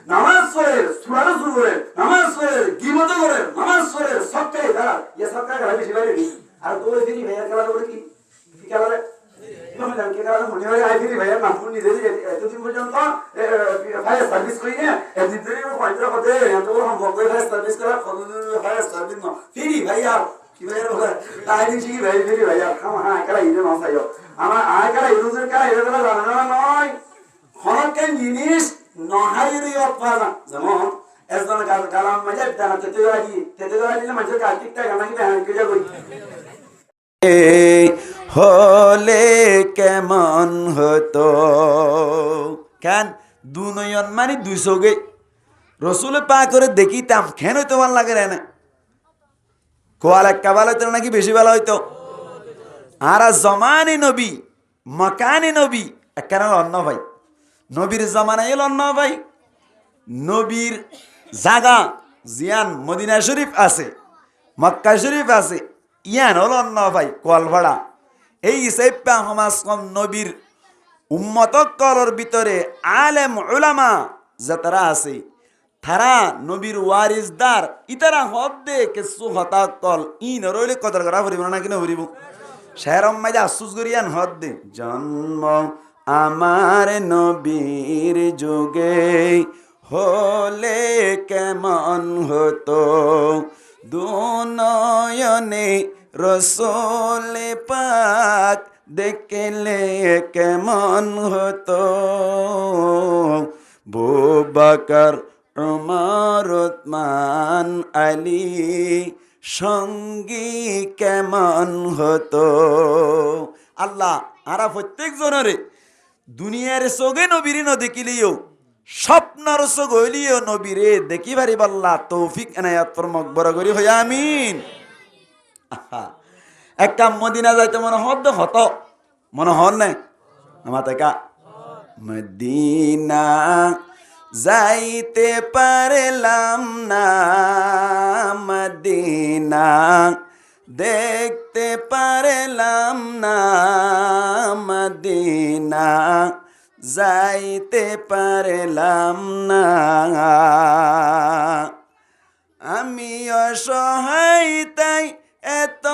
নামাজ পড়ে সুরানো শুরু করে নামাজ পড়ে গিবত করে নামাজ পড়ে সবটাই তারা ইয়ে সবটাই খেলা বেশি বাইরে কি আর তো ওই দিনই ভাইয়ার খেলা করে কি কি খেলা রে মনে হয় আই ফিরি ভাইয়ার নাম শুনি দিদি এতদিন পর্যন্ত ফায়ার সার্ভিস করি না এদিন ধরে পয়সা কত এত সম্ভব করে ফায়ার সার্ভিস করা কতদিন ফায়ার সার্ভিস না ফিরি ভাইয়া কি ভাইয়ার বলে তাই দিন কি ভাই ফিরি ভাইয়া খাম হ্যাঁ খেলা ইয়ে না চাইও আমার আয় খেলা ইরুজের খেলা এটা খেলা জানা নয় হনকেন জিনিস নহাইরি অপানা যেমন একজন গালাম মাঝে দানা তেতে দিলে মাঝে কার্তিকটা গানা কি হ্যাঁ কে যাবই হলে কেমন হতো কেন দুনয়ন মানে দুই চোখে রসুলে পা করে দেখিতাম কেন তোমার লাগে না কোয়াল একটা ভালো হইতো নাকি বেশি ভালো হইতো আর জমানে নবী মকানে নবী একখানে অন্য ভাই নবীর জমানা এল অন্য ভাই নবীর জাগা জিয়ান মদিনা শরীফ আছে মক্কা শরীফ আছে ইয়ান হল অন্য ভাই কল ভাড়া এই হিসেবে সমাজ কম নবীর উম্মত কলর ভিতরে আলেম উলামা যারা আছে তারা নবীর ওয়ারিসদার ইতারা হদ দে কিছু হতা কল ই নরইলে কদর করা ফুরিব না কিনা ফুরিব শেরম মাইদে আফসুস করিয়ান হদ দে জন্ম আমার নবীর যুগে হলে কেমন হতো দুনয়নে রসুল পাক দেখলে কেমন হতো বুবকর উমর উসমান আলী সঙ্গী কেমন হতো আল্লাহ আরা প্রত্যেক জনরে দুনিয়ার চোখে নবীর নদেখিলিও স্বপ্নর চোখ হইলিও নবীরে দেখি পারি বল্লা তৌফিক এনায়াত ফরমাক বড় করি হই আমিন একটা মদিনা যাইতে মনে হদ হত মনে হন নাই আমার কা মদিনা যাইতে পারলাম না মদিনা দেখতে পারলাম না মদিনা যাইতে পারলাম না আমি অসহায় তাই এত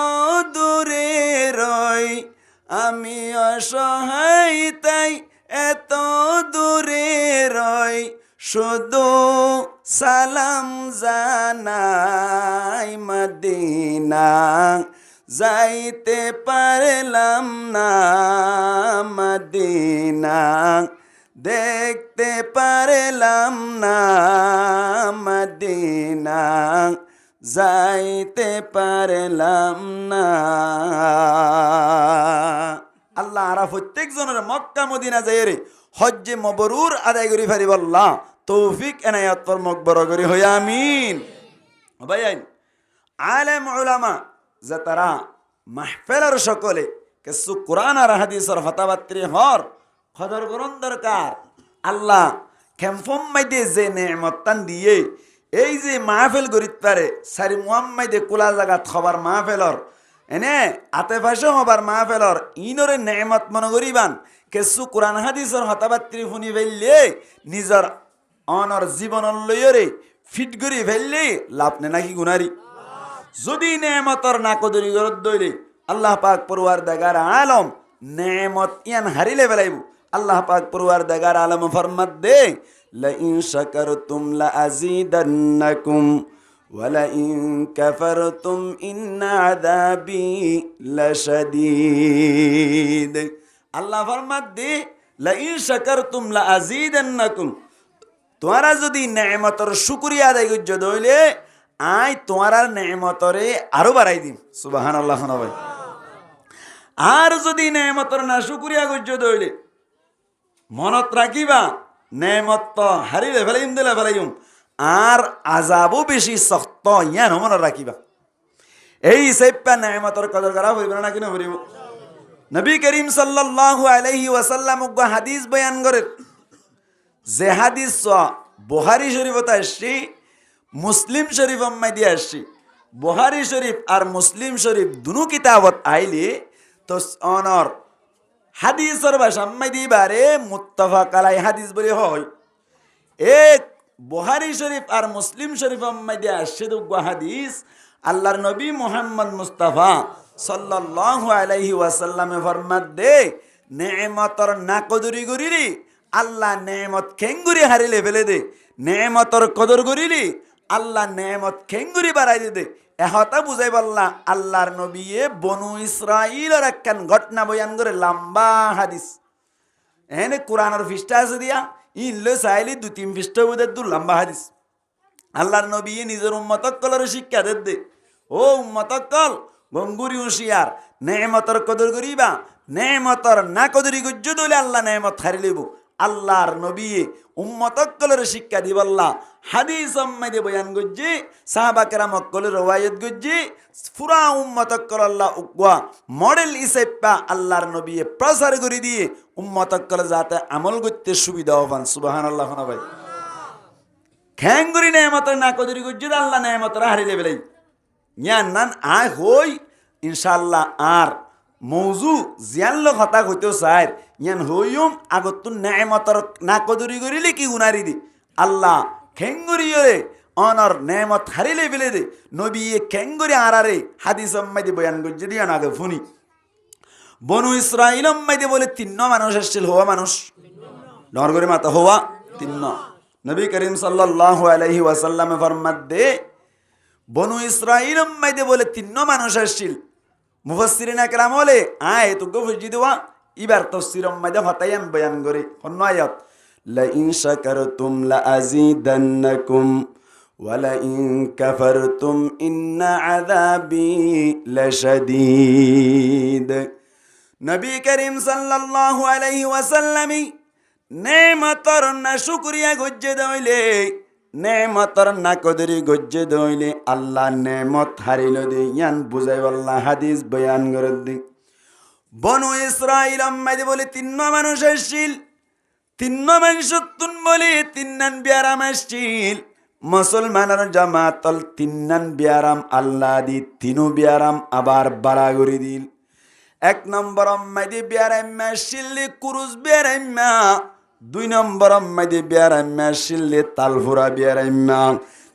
দূরে রই আমি অসহায় তাই এত দূরে রই শুধু সালাম জানাই মদিনা যাইতে পারলাম না মদিনা দেখতে পারলাম না মদিনা যাইতে পারলাম না আল্লাহ আরা প্রত্যেক জনের মক্কা মদিনা যাই রে হজ্জে মবরুর আদায় করি ফারি বল্লাহ তৌফিক এনায়াত ফরমাক বড় করি হই আমিন ভাই আলেম উলামা যে তারা মাহফিলের সকলে কিছু কোরআন আর হাদিসের হতাবাত্রী হর খদর গ্রহণ দরকার আল্লাহ খেমফম মাইদে যে নেমতান দিয়ে এই যে মাহফিল গরিত পারে সারি মুহাম্মাইদে কোলা জাগাত খবর মাহফিলর এনে আতে ফাঁসে হবার মাহফিলর ইনরে নেমত মনে করিবান কিছু কোরআন হাদিসের হতাবাত্রী শুনি ফেললে নিজের অনর জীবন লইরে ফিট করি ফেললে লাভ নে নাকি গুনারি যদি নেমতর না কদরি গরত দইলে আল্লাহ পাক পরওয়ার দেগার আলম নেমত ইয়ান হারিলে বেলাইব আল্লাহ পাক পরওয়ার দেগার আলম ফরমাত দে লাইন শাকারতুম লাআযীদান্নাকুম ওয়ালাইন কাফারতুম ইন্না আযাবি লাশাদীদ আল্লাহ ফরমাত দে লাইন শাকারতুম লাআযীদান্নাকুম তোমরা যদি নেমতর শুকরিয়া আদায় করছ দইলে আই তোমার নেমতরে আরো বাড়াই দিম সুবহানাল্লাহ ভাই আর যদি নেমতর না শুকরিয়া করছ দইলে মনত রাখিবা নেমত তো হারিলে ফেলাইম দিলে ফেলাইম আর আজাবও বেশি শক্ত ইয়ান মনে রাখিবা এই সেপা নেমতর কদর করা হইব না কিনা হইব নবী করিম সাল্লাল্লাহু আলাইহি ওয়াসাল্লাম হাদিস বয়ান করে যে হাদিস বুখারী শরীফত আসছে মুসলিম শরীফ আম্মাই দিয়ে আসছি বুখারী শরীফ আর মুসলিম শরীফ দুনো কিতাবত আইলে তো অনর হাদিসের ভাষা আম্মাই দিবারে মুত্তাফাক আলাই হাদিস বলে হয় এক বুখারী শরীফ আর মুসলিম শরীফ মধ্যে আসছে দুগা হাদিস আল্লাহর নবী মুহাম্মদ মুস্তাফা সাল্লাল্লাহু আলাইহি ওয়াসাল্লামে ফরমাত দে নেমতর না কদরি গরিলি আল্লাহ নেমত খেঙ্গুরি হারিলে ফেলে দে নেমতর কদর গরিলি আল্লাহ নেমত খেঙ্গুরি বাড়াই দে এহতা বুঝাই বললা আল্লাহর নবীয়ে বনু ইসরাইলের একখান ঘটনা বয়ান করে লম্বা হাদিস এনে কোরআনের পৃষ্ঠা আছে দিয়া ইল্লে চাইলি 2-3 পৃষ্ঠা বুঝে দু লম্বা হাদিস আল্লাহর নবী নিজের উম্মতকলের শিক্ষা দে ও উম্মতকল গঙ্গুরি হুঁশিয়ার নেমতর কদর করিবা নেমতর না কদরি গুজ্জ দলে আল্লাহ নেমত হারি লইব আল্লাহর নবী উম্মতকলের শিক্ষা দিবল্লা হাদিস সম্মাদে বয়ান গজ্জি সাহাবা কেরাম কলের রওয়ায়াত গজ্জি পুরা উম্মতকল আল্লাহ উকওয়া মডেল হিসেবে আল্লাহর নবী প্রচার করে দিয়ে উম্মতকল যাতে আমল করতে সুবিধা হবান সুবহানাল্লাহ না ভাই খেঙ্গুরি নেমত না কদরি গুজ্জি আল্লাহ নেমত হারি লেবেলাই ইয়ান নান আয় হই ইনশাআল্লাহ আর মৌজু জিয়ান লোক হতা হইতেও চাই ইয়ান হইম আগত তো নেমতর না কদরি করিলে কি গুনারি দি আল্লাহ খেঙ্গুরি রে অনর নেমত হারিলে ফেলে দে নবী খেঙ্গুরি আরারে হাদিস মাইদে বয়ান গজ্জে দিয়া আগে ফুনি বনু ইসরাইল মাইদে বলে 3 মানুষ আসছিল হওয়া মানুষ ডর করে মাতা হওয়া 3 নবী করিম সাল্লাল্লাহু আলাইহি ওয়াসাল্লামে ফরমাত দে বনু ইসরাইল মাইদে বলে 3 মানুষ আসছিল মুফাসসিরিন একরাম বলে আয় তো গফজি দেওয়া এবার তাফসীর মাইদে হতায়ান বয়ান করে অন্য আয়াত লা ইন শাকারতুম লা আযীদান্নাকুম ওয়া লা ইন কাফারতুম ইন্না আযাবি লাশাদীদ নবী করিম সাল্লাল্লাহু আলাইহি ওয়াসাল্লাম নেমতর না শুকরিয়া গজ্জে দইলে নেমতর না কদরি গজ্জে দইলে আল্লাহ নেমত হারিল দে ইয়ান বুঝাই আল্লাহ হাদিস বয়ান করে দে বনু ইসরাইল আম্মাদে বলে 3 মানুষ আসছিল 3 মানুষ তুন বলে 3 বিয়ারাম আসছিল মুসলমানের জামাতল 3 বিয়ারাম আল্লাহ দি 3 বিয়ারাম আবার বাড়া করে দিল 1 নম্বর আম্মাদে বিয়ারাম আসছিল কুরুজ বিয়ারাম 2 নম্বর আম্মাদে বিয়ারাম আসছিল তালফুরা বিয়ারাম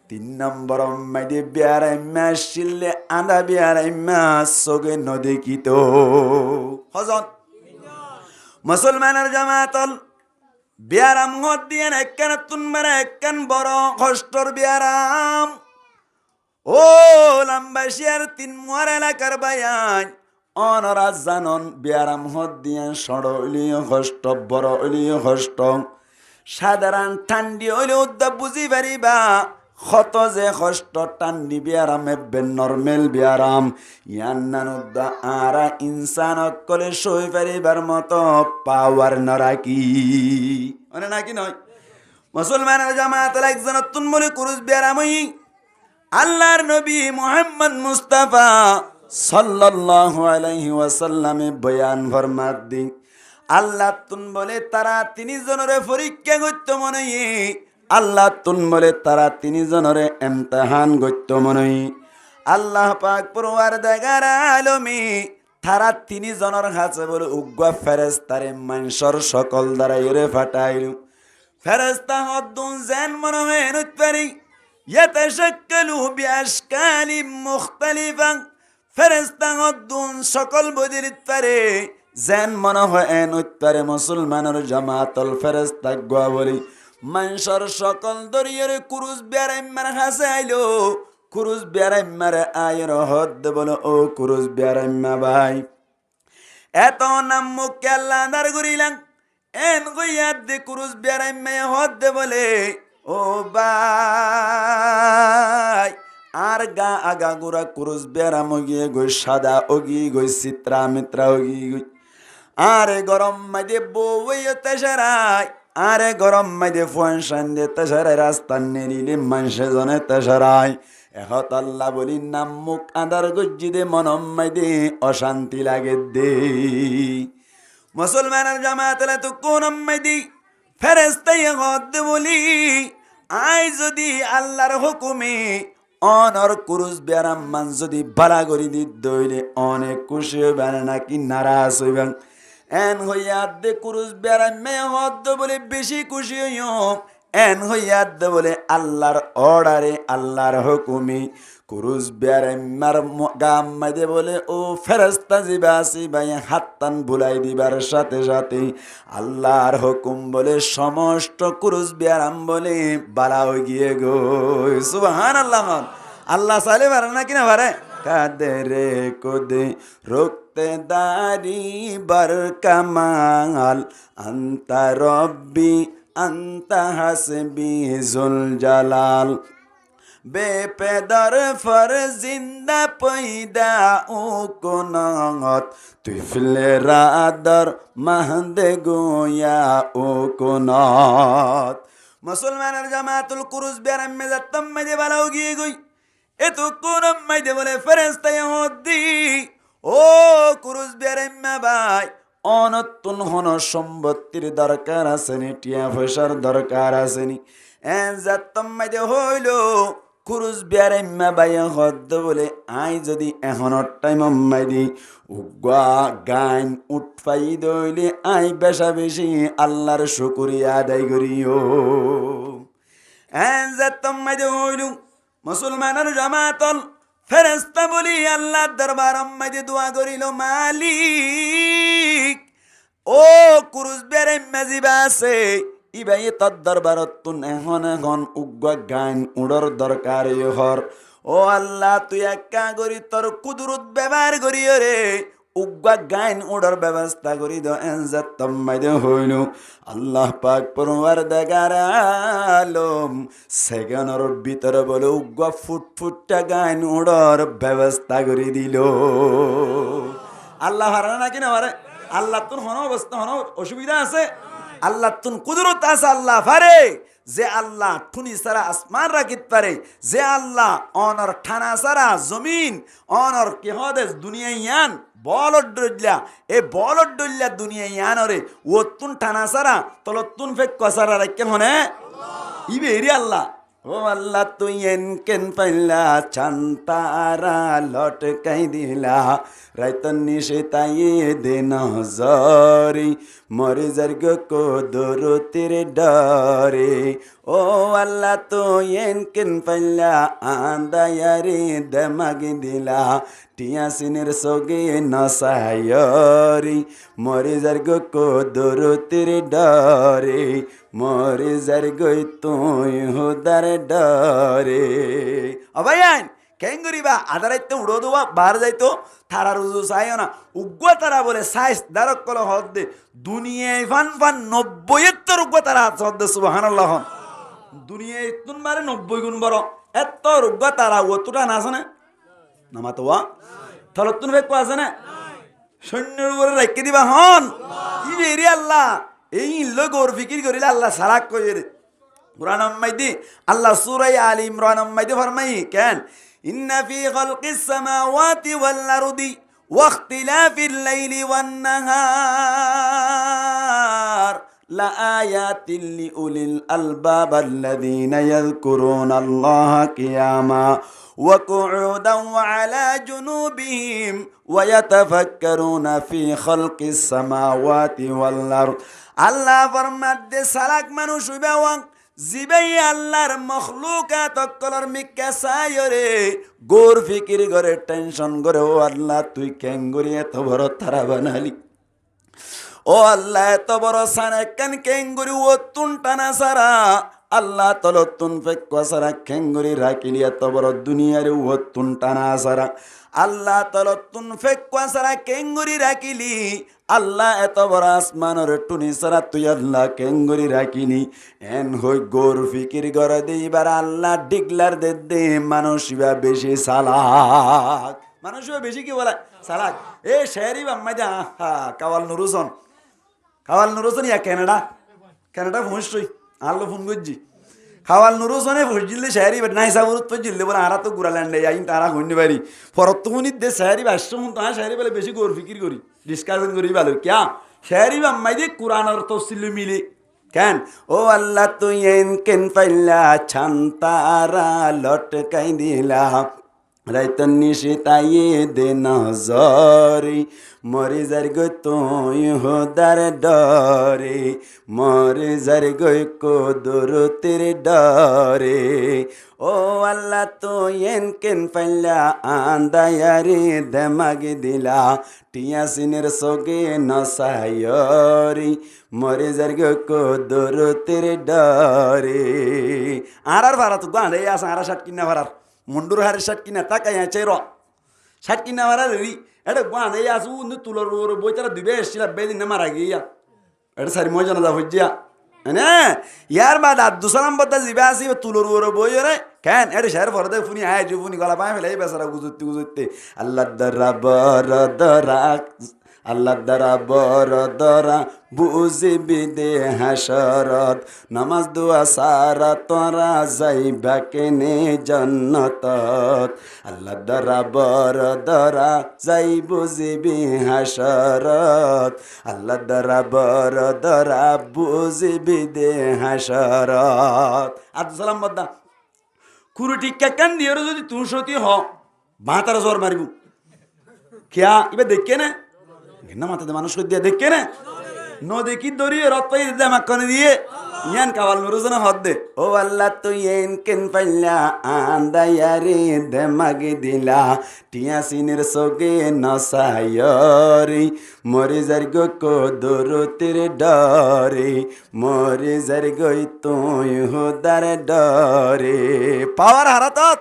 3 নম্বর আম্মাদে বিয়ারাম আসছিল আদা বিয়ারাম সগে নদী কিতো হযরত মুসলমানের জামাতল বিয়ারাম হদ দিয়ে একখান তুনমারা একখান বড় কষ্টর বিয়ারাম ও লম্বাশিয়ার 3 মোয়ার এলাকার বায়ান অনরা জানন বিয়ারাম হদ দিয়ে সড় হইলিও কষ্ট বড় হইলিও কষ্ট সাধারণ ঠান্ডি হইলে উদ্যাপ বুঝি পারিবা কত যে কষ্ট ঠান্ডি বিয়ারাম এবে নর্মেল বিয়ারাম ইয়ান নানুদ্দা আরা ইনসান অকলে সই পারিবার মতো পাওয়ার নরাকি মানে নাকি নয় মুসলমানের জামাতের একজন তুনমলি কুরুজ বিয়ারাম আল্লাহর নবী মুহাম্মদ মুস্তাফা সাল্লাল্লাহু আলাইহি ওয়াসাল্লামে বয়ান ফরমাত দি আল্লাহ তুন বলে তারা 3 জনরে পরীক্ষা করত মনে আল্লাহ তুন বলে তারা 3 জনরে ইমতিহান করত মনে আল্লাহ পাক পরওয়ারদিগার আলমী তারা 3 জনের কাছে বলে উগ্র ফেরেশতারে মানুষের সকল দ্বারাইরে ফাটাইল ফেরেশতা হদ্দুন জান মনে হয় নতপারি ইয়াতাশাক্কালু বিআশকালি মুখতালিফা ফেরেশতা হদ্দুন সকল বদিরিত পারে জান মনে হয় নতপারে মুসলমানের জামাতল ফেরেশতা গোয়া বলি মানুষের সকল দরিয়ারে কুরুজ বিয়ারাইমার কাছে আইলো কুরুজ বিয়ারাইমারে আয়ের হদ বলো ও কুরুজ বিয়ারাইমা ভাই এত নাম মুখে আল্লাহ দাঁড় করিলাম এন গইয়াদ দে কুরুজ বিয়ারাইমা হদ বলে ও ভাই আর গা আগা গুড়া কুরুজ বিয়ারাম গিয়ে গই সাদা ওগি গই চিত্রা মিত্রা ওগি গই আরে গরম মাঝে বই তেসারাই আরে গরম মাঝে ফোন সান্দে তেসারাই রাস্তা নেরিলে মানুষে জনে তেসারাই এহত আল্লাহ বলি নাম মুখ আদার গজ্জি দে মনম মাইদে অশান্তি লাগে দে মুসলমানের জামাতলে তো কোন মাইদি ফেরেশতাই হদ বলি আই যদি আল্লাহর হুকুমে অনর কুরুজ বিয়ারাম মান যদি বালা করি দি দইলে অনেক খুশি হইবেন নাকি নারাজ হইবেন এন হইয়া দে কুরুজ বিয়ারাম মে হদ বলে বেশি খুশি হইও এন হইয়াদ বলে আল্লাহর অর্ডারে আল্লাহর হুকুমি কুরুজ বেয়ার গাম মাইদে বলে ও ফেরেস্তা জিবাসি ভাই হাত্তান বুলাই দিবার সাথে সাথে আল্লাহর হুকুম বলে সমস্ত কুরুজ বেয়ারাম বলে বালাও গিয়ে গো সুবহানাল্লাহ। আল্লাহ চাইলে পারে না কিনা পারে কাদেরে কোদে রুখতে দারি বার কামাল আন্তা রব্বি আন্তা হাসবি জুল জালাল বেপেদার ফর জিন্দা পয়দা ও কোনাত তুই ফিলে রাদার মাহদে গোয়া ও কোনাত মুসলমানের জামাতুল কুরুজ বেরাম মেজাত্তম মেজে বালাও গিয়ে গই এতো কোন মাইদে বলে ফেরেস্তায় হদ্দি ও কুরুজ বেরাম্মা ভাই অনতুন হন সম্পত্তির দরকার আসেনি টিয়া পয়সার দরকার আসেনি যাত্তম মাইদে হইল কুরুজ বেরাম্মা ভাই হদ্দ বলে আই যদি এখনর টাইম মাইদি উগা গান উঠফাই দইলে আই বেশা বেশি আল্লাহর শুকরিয়া আদায় করিও যাত্তম মাইদে হইল মুসলমানের জামাতল ফেরেস্তা বলি আল্লাহ দরবার মাঝে দোয়া করিল মালিক ও কুরুজ বেরে মেজিবা আছে ইবাই তোর দরবারত তুন এখন উগ্র গান উড়র দরকার হর ও আল্লাহ তুই একা করি তোর কুদরত ব্যবহার করিও রে উগ্র গান উড়ার ব্যবস্থা করি দো এনজাত্তমাইদে হইল আল্লাহ পাক পরওয়ার দেগার আলম সেগানোর ভিতরে বলে উগ্র ফুটফুটটা গান উড়ার ব্যবস্থা করে দিল আল্লাহ হারে না কিনা হারে আল্লাহ তোর হন অবস্থা হন অসুবিধা আছে আল্লাহ তুন কুদরত আছে আল্লাহ পারে যে আল্লাহ ঠুনি সারা আসমান রাখিত পারে যে আল্লাহ অনর ঠানা সারা জমিন অনর কেহদেশ দুনিয়া ইয়ান বলদ ডইলা এ বলদ ডইলা দুনিয়া ইয়ানরে ও তুন ঠানা সারা তলতুন ফেক কসারা রাখেন হনে ইবে এরি আল্লাহ ও আল্লাহ তুই এন কেন পাইলা চান্তারা লটকাই দিলা রাইতন নিশে তাই দে নজরি মরে জর্গ কো দরুতির ডরে ও আল্লাহ তুই এন কেন পাইলা আন্দায়ারে দেমাগি দিলা টিয়াসিনের সগে নসায়রি মরে জর্গ কো দরুতির ডরে মরে জর্গই তুই হুদার ডরে অবায়ান কেঙ্গুরিবা আদারাইতে উড়ো দেওয়া বার যাইতো তারা রুজু চাইও না উগ্র তারা বলে সাইজ দারক কল হদ দে দুনিয়ায় ফান ফান 90 উগ্র তারা হদ দে সুবহানাল্লাহ দুনিয়ায় তুন মারে 90 গুণ বড় এত উগ্র তারা অতটা না আছে না নামাতোয়া থলতুন ফেক আছে না সৈন্যের উপরে রেখে দিবা হন ই এরি আল্লাহ এই লোগর ফিকির করিলে আল্লাহ সারাক কইরে কুরআন মাইদি আল্লাহ সূরা আলী ইমরান মাইদি ফরমাই কেন ইন্না ফি খালকিস সামাওয়াতি ওয়াল আরদি ওয়াখতিলাফিল লাইলি ওয়ান নাহার লাআয়াতিল লিউলিল আলবাব আল্লাযীনা ইয়াযকুরুনাল্লাহা কিয়ামা ওয়া কুউদান ওয়া আলা জুনুবিহিম ওয়া ইয়াতাফাক্কারুনা ফি খালকিস সামাওয়াতি ওয়াল আরদ আল্লাহ ফরমাদে সালাক মানুষ হইবা ওয়াং জিবাই আল্লাহর মখলুকাত অকলর মিক্কা সায়রে গোর ফিকির করে টেনশন করে ও আল্লাহ তুই কেঙ্গুরি এত বড় তারা বানালি ও আল্লাহ এত বড় সানে কেন কেঙ্গুরি ও তুন টানা সারা আল্লাহ তলতুন ফেক্কা সারা কেঙ্গুরি রাখিলি এত বড় দুনিয়ারে ও তুন টানা সারা আল্লাহ তলতুন ফেক্কা সারা কেঙ্গুরি রাখিলি আল্লাহ এত বড় আসমানের টুনি সারা তুই আল্লাহ কেঙ্গুরি রাখিনি এন হই গোর ফিকির করে দিবার আল্লাহ ডিগলার দে মানুষবা বেশি সালাক মানুষবা বেশি কি বলে সালাক এ শেরি বাম্মাই দা কাওয়াল নুরুসন ইয়া কানাডা ফুঁসই আল্লাহ ফোন করছি খাওয়াল নুরুসনে ফুসজিলে শেরি নাই সাবুরত ফুসজিলে বলে আরা তো গুড়াল্যান্ডে আইন তারা হইনি পারি ফরত শুনিত দে শেরি বাসম তা শেরি বলে বেশি গোর ফিকির করি ডিসকাশন করি ভালো ক্যা শেরি বাম্মাই দে কুরআনের তফসিল মিলে কেন ও আল্লাহ তুই এন কেন পাইলা ছান্তারা লটকাই দিলা রাইতন নিশি তাইয়ে দে নজরে মরে যার গো তুই হোদার ডরে মরে যার গো কদরতের ডরে ও আল্লাহ তো এন কেন পাইলা আন্দায়ারে দেমাগে দিলা টিয়াসিনের সগে নসায়রি মরে যার গো কদরতের ডরে আর ভাড়া তো গাঁড়ে আসা আর শার্ট কিনা ভাড়ার মুন্ডুর হারে শার্ট কিনা তাকাই আছে শার্ট কিনা ভাড়া রি এটা গাঁড়ে আসু তুলোর বই তারা দুবে এসছিল বেদিন না মারা গিয়া এটা সারি মই জানা যা হজ্জিয়া হ্যাঁ ইয়ার বাদ আর দুসালাম বদ্দা জিবে আসি তুলোর বই রে কেন এটা শেয়ার ভরতে ফুনি আয় ফুনি গলা পায় ফেলে বেসারা গুজুতে আল্লাহ দরা বর দরা আল্লাহ দ্বারা বড় দরা বুঝিবি দে হাসরত নামাজ দোয়া সারা তোরা যাইবা কেনে জন্নত আল্লাহ দ্বারা বড় দরা যাই বুঝিবি হাসরত আল্লাহ দ্বারা বড় দরা বুঝিবি দে হাসরত আব্দুল সালাম বদ্দা কুরু টিক্কা কান দিয়ে যদি তুই সতী হ বাঁতার জ্বর মারিবু কিয়া এবার দেখে না ঘেন্না মাথাতে মানুষ করে দিয়ে দেখে না দেখি দরিয়ে রথ পাই দিতে আমাক কনে দিয়ে ইয়ান কাওয়াল নুরুজনা হদ দে ও আল্লাহ তুই এন কেন পাইলা আন্দায়ারে দেমাগে দিলা টিয়াসিনের সগে নসায়রি মরে যার গো কদরতের ডরে মরে যার গই তুই হুদার ডরে পাওয়ার হারাতত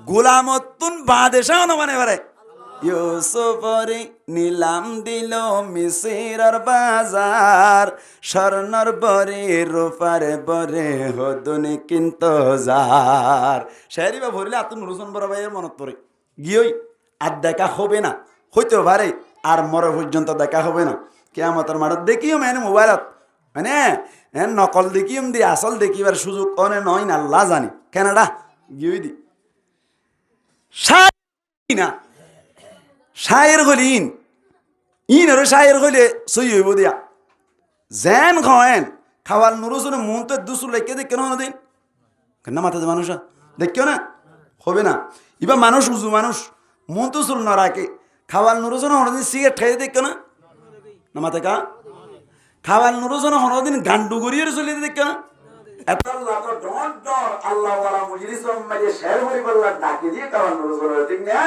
গোলামতুন বাদেশা মানে বারে ইউসুফরে নিলাম দিল মিসিরর বাজার স্বর্ণর বরে রূপার বরে হদুনি কিন্তু যার শেরি বা ভরিলে আতুন নুরুজন বড় ভাইয়ের মনত পড়ে গিয়েই আর দেখা হবে না হইতেও পারে আর মরে পর্যন্ত দেখা হবে না কিয়ামতের মাঠত দেখিও মানে মোবাইলত মানে নকল দেখিম দি আসল দেখিবার সুযোগ অনে নয় না আল্লাহ জানি কেনাডা গিয়ে দি না শায়ের গলিন ইন আর শায়ের গলে সই হইব দিয়া জেন খাওয়েন খাওয়াল নুরুজনে মন তো দুসুর লেখকে দেখে না দিন কেন মাথাতে মানুষ দেখো না হবে না এবার মানুষ উজু মানুষ মন তো চুল না রাখে খাওয়াল নুরুজনে হনদিন সিগারেট খাইয়ে দেখো না না মাথা কা খাওয়াল নুরুজনে হনদিন গান্ডু গড়িয়ে চলে দেখো না আল্লাহ তো ডর ডর আল্লাহ ওয়ালা মুজলিস মাঝে শের হরি বল্লা ডাকে দিয়ে খাওয়াল নুরুজনে ঠিক না